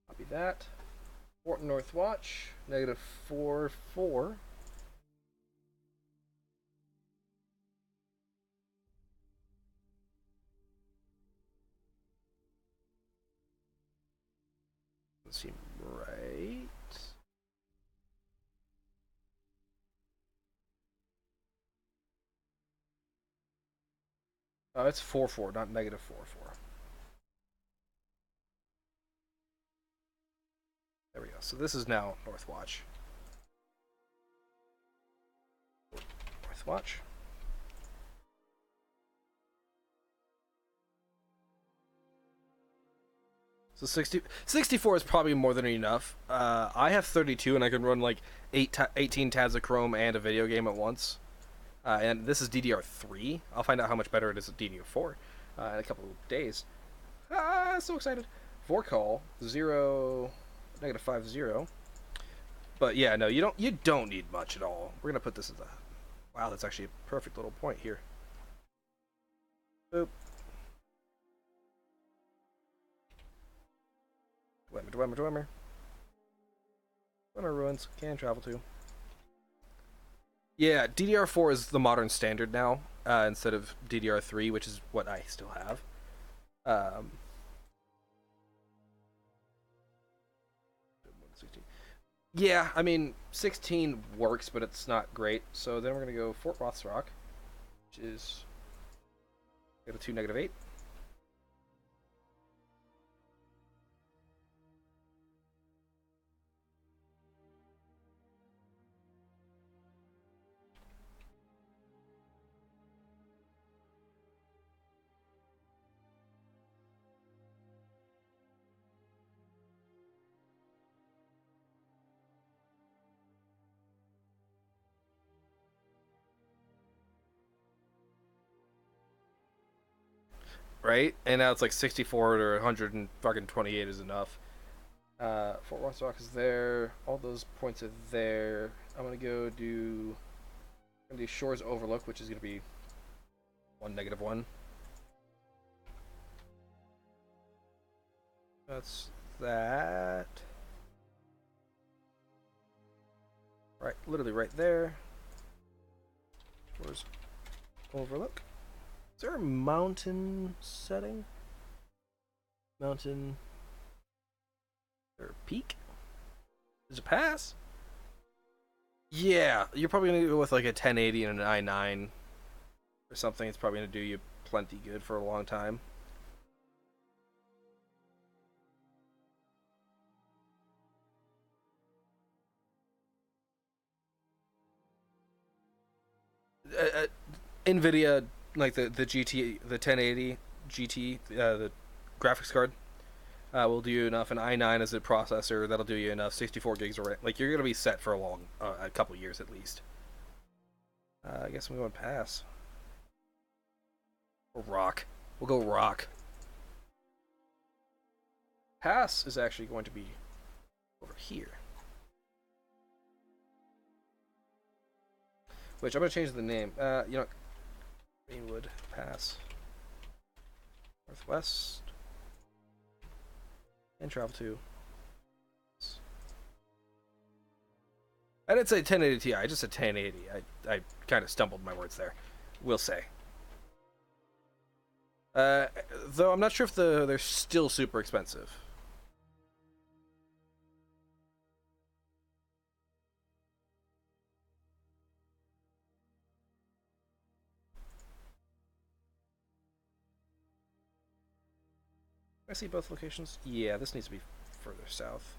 Copy that. Fort North Watch, -4, 4. Doesn't seem right. Oh, it's 4, 4, not -4, 4. There we go. So this is now North Watch. North Watch. So 64 is probably more than enough. I have 32, and I can run like 18 tabs of Chrome and a video game at once. And this is DDR3. I'll find out how much better it is at DDR4 in a couple of days. So excited. For call 0 -50. But yeah, no, you don't need much at all. We're gonna put this as a wow. That's actually a perfect little point here. Boop. Dwemer. Dwemer ruins. Can travel to. Yeah, DDR4 is the modern standard now, instead of DDR3, which is what I still have. Yeah, I mean, 16 works, but it's not great. So then we're going to go Fort Rothrock, which is go to 2 -8. Right? And now it's like 64 or 128 is enough. Fort Rothrock is there. All those points are there. I'm gonna do Shores Overlook, which is gonna be 1 -1. That's that. Right, literally right there. Shores Overlook. Is there a mountain setting? Mountain. Is there a peak? Is it pass? Yeah, you're probably gonna go with like a 1080 and an i9 or something. It's probably gonna do you plenty good for a long time. Nvidia, like the GT, the 1080 GT, the graphics card, will do you enough. An i9 as a processor, that'll do you enough. 64 gigs of RAM. Like, you're gonna be set for a couple years at least. I guess I'm going pass. Or rock. We'll go rock. Pass is actually going to be over here. Which I'm gonna change the name. You know, Greenwood Pass. Northwest. And travel to. I didn't say 1080 Ti, I just said 1080. I kind of stumbled my words there. We'll say. Though I'm not sure if they're still super expensive. I see both locations. Yeah, this needs to be further south.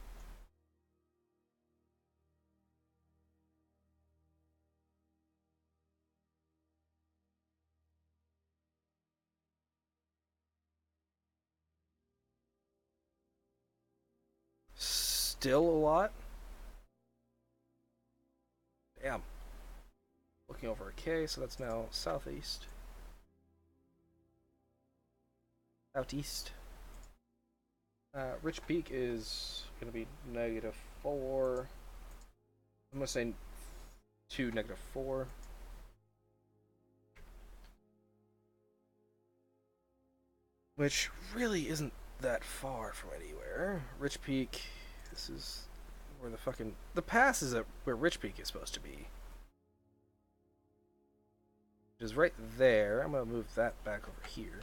Still a lot. Damn. Looking over a K, so that's now southeast. Southeast. Rich Peak is going to be -4. I'm going to say 2 -4. Which really isn't that far from anywhere. Rich Peak, this is where the pass is at where Rich Peak is supposed to be. Which is right there. I'm going to move that back over here.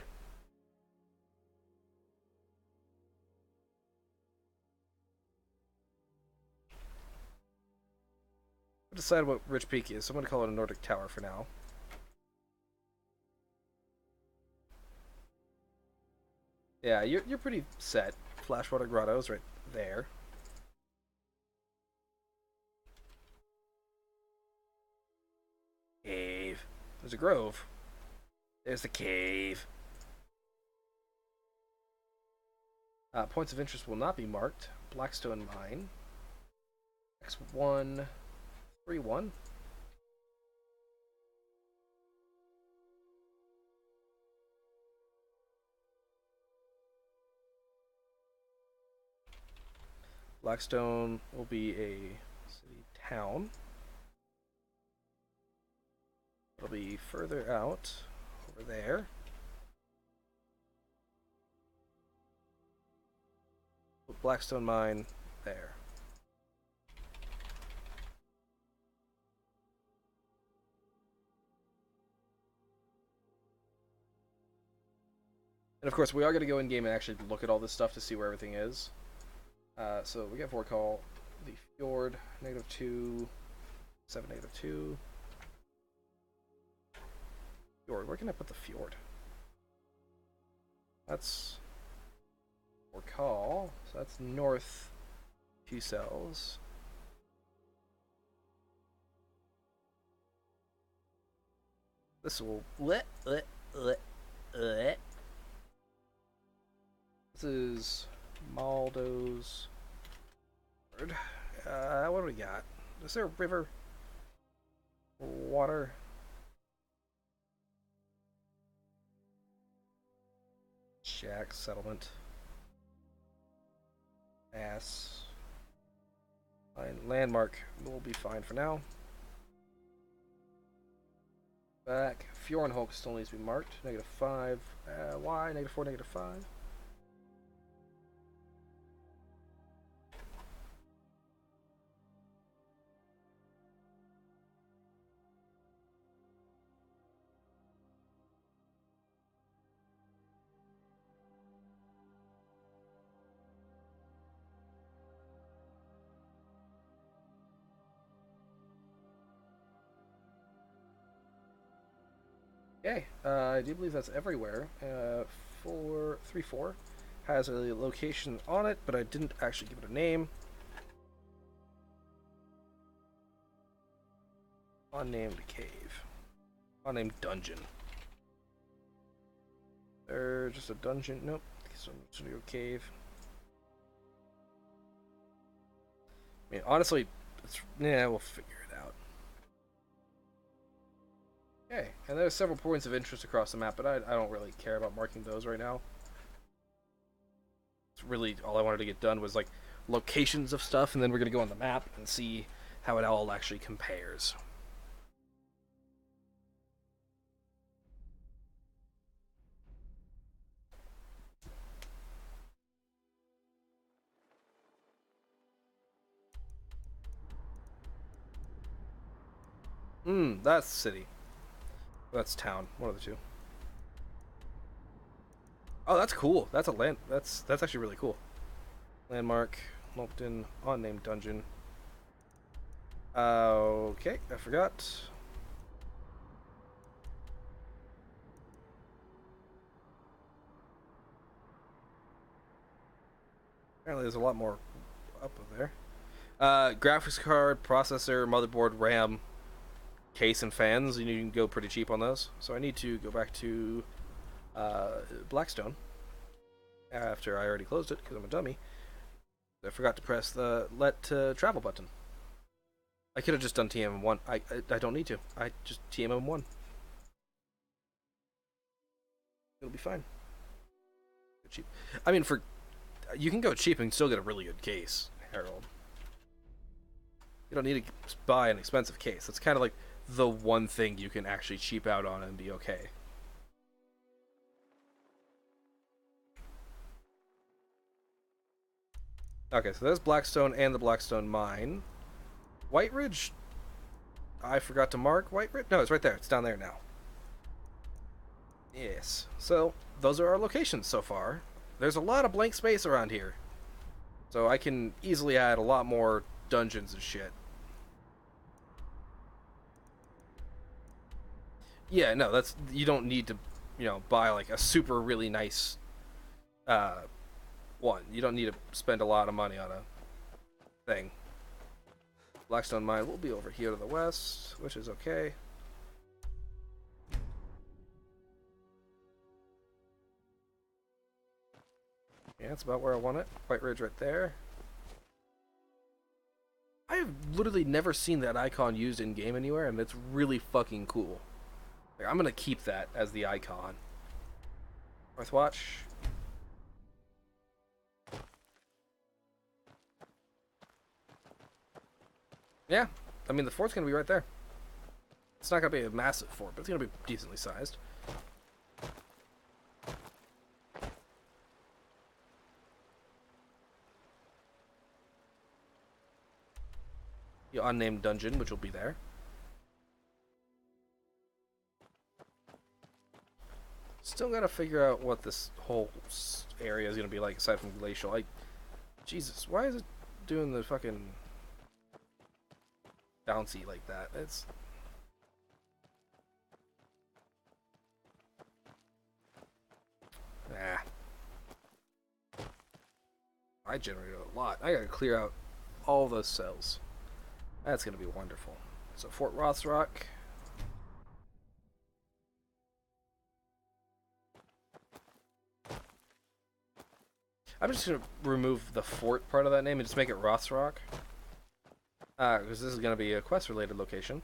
Decide what Rich Peak is, so I'm going to call it a Nordic Tower for now. Yeah, you're pretty set. Flashwater Grotto's right there. Cave. There's a grove. There's the cave. Points of interest will not be marked. Blackstone Mine. X1, 3-1. Blackstone will be a city town. It'll be further out, over there. Put Blackstone Mine there. And of course, we are going to go in game and actually look at all this stuff to see where everything is. So we get Vorkal, the Fjord, -2, 7, -2. Fjord, where can I put the Fjord? That's Vorkal, so that's north 2 cells. This will This is Maldo's word. What do we got? Is there a river? Water? Shack settlement. Ass. Fine. Landmark will be fine for now. Back. Fjordenholk still needs to be marked. -5. Why? -4, -5. Okay, I do believe that's everywhere. 434 has a location on it, but I didn't actually give it a name. Unnamed cave. Unnamed dungeon. There's just a dungeon. Nope. Some studio cave. I mean, honestly, we'll figure it out. Okay, and there's several points of interest across the map, but I don't really care about marking those right now. It's really all I wanted to get done was like locations of stuff, and then we're gonna go on the map and see how it all actually compares. That's city. That's town. One of the two. Oh, that's cool. That's a land. That's actually really cool. Landmark, Lopton, unnamed dungeon. Okay, I forgot. Apparently, there's a lot more up there. Graphics card, processor, motherboard, RAM, case, and fans. You can go pretty cheap on those. So I need to go back to Blackstone after I already closed it because I'm a dummy. I forgot to press the let travel button. I could have just done TMM1. I don't need to. I just TMM1. It'll be fine. Cheap. I mean, you can go cheap and still get a really good case, Harold. You don't need to buy an expensive case. That's kind of like the one thing you can actually cheap out on and be okay. Okay, so there's Blackstone and the Blackstone Mine. White Ridge, I forgot to mark White Ridge. No, it's right there. It's down there now. Yes. So, those are our locations so far. There's a lot of blank space around here. So I can easily add a lot more dungeons and shit. Yeah, no, you don't need to, buy like a super really nice one. You don't need to spend a lot of money on a thing. Blackstone Mine will be over here to the west, which is okay. Yeah, that's about where I want it. White Ridge right there. I have literally never seen that icon used in game anywhere, and it's really fucking cool. Like, I'm gonna keep that as the icon. Northwatch. Yeah, I mean the fort's gonna be right there. It's not gonna be a massive fort, but it's gonna be decently sized. The unnamed dungeon, which will be there. Still gotta figure out what this whole area is gonna be like aside from glacial. Like, Jesus, why is it doing the fucking bouncy like that? It's I generated a lot. I gotta clear out all those cells. That's gonna be wonderful. So Fort Rothrock. I'm just gonna remove the fort part of that name and just make it Rothrock. Because this is gonna be a quest-related location.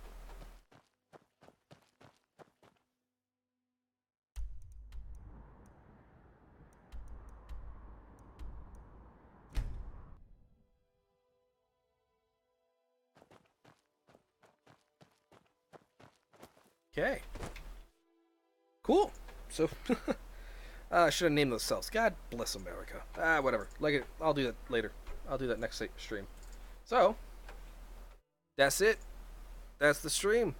Okay. Cool. So, I should have named those cells. God bless America. Whatever. Like it. I'll do that later. I'll do that next stream. So, that's it. That's the stream.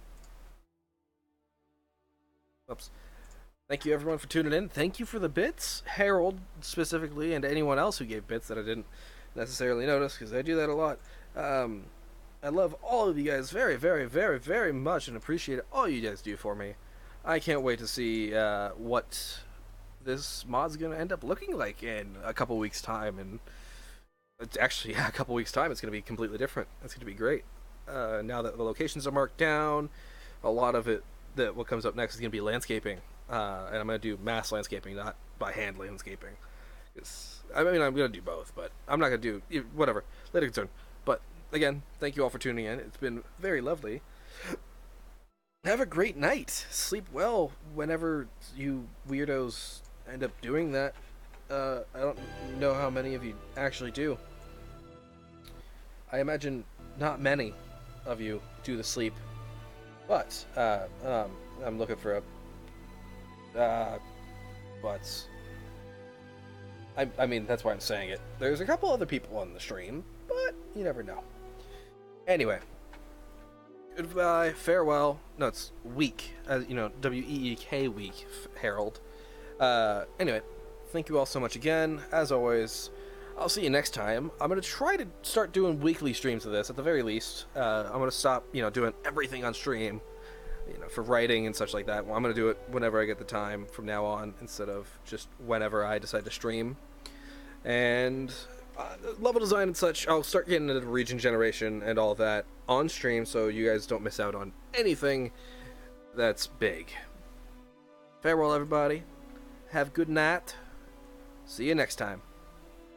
Oops. Thank you everyone for tuning in. Thank you for the bits, Harold specifically, and anyone else who gave bits that I didn't necessarily notice because I do that a lot. I love all of you guys very, very, very, very much and appreciate all you guys do for me. I can't wait to see what this mod's gonna end up looking like in a couple weeks' time, and it's actually a couple weeks' time. It's gonna be completely different. It's gonna be great. Now that the locations are marked down, a lot of it that what comes up next is gonna be landscaping, and I'm gonna do mass landscaping, not by hand landscaping. I mean, I'm gonna do both, but I'm not gonna do whatever later concern. But again, thank you all for tuning in. It's been very lovely. Have a great night. Sleep well whenever you weirdos end up doing that. I don't know how many of you actually do. I imagine not many of you do the sleep. But, I'm looking for a... but... I mean, that's why I'm saying it. There's a couple other people on the stream, but you never know. Anyway. Goodbye, farewell. No, it's week. You know, W-E-E-K week, Harold. Anyway, thank you all so much again. As always, I'll see you next time. I'm going to try to start doing weekly streams of this, at the very least. I'm going to stop, doing everything on stream, for writing and such like that. Well, I'm going to do it whenever I get the time from now on, instead of just whenever I decide to stream. And... level design and such, I'll start getting into region generation and all that on stream so you guys don't miss out on anything that's big. Farewell, everybody. Have a good night. See you next time.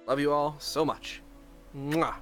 Love you all so much. Mwah.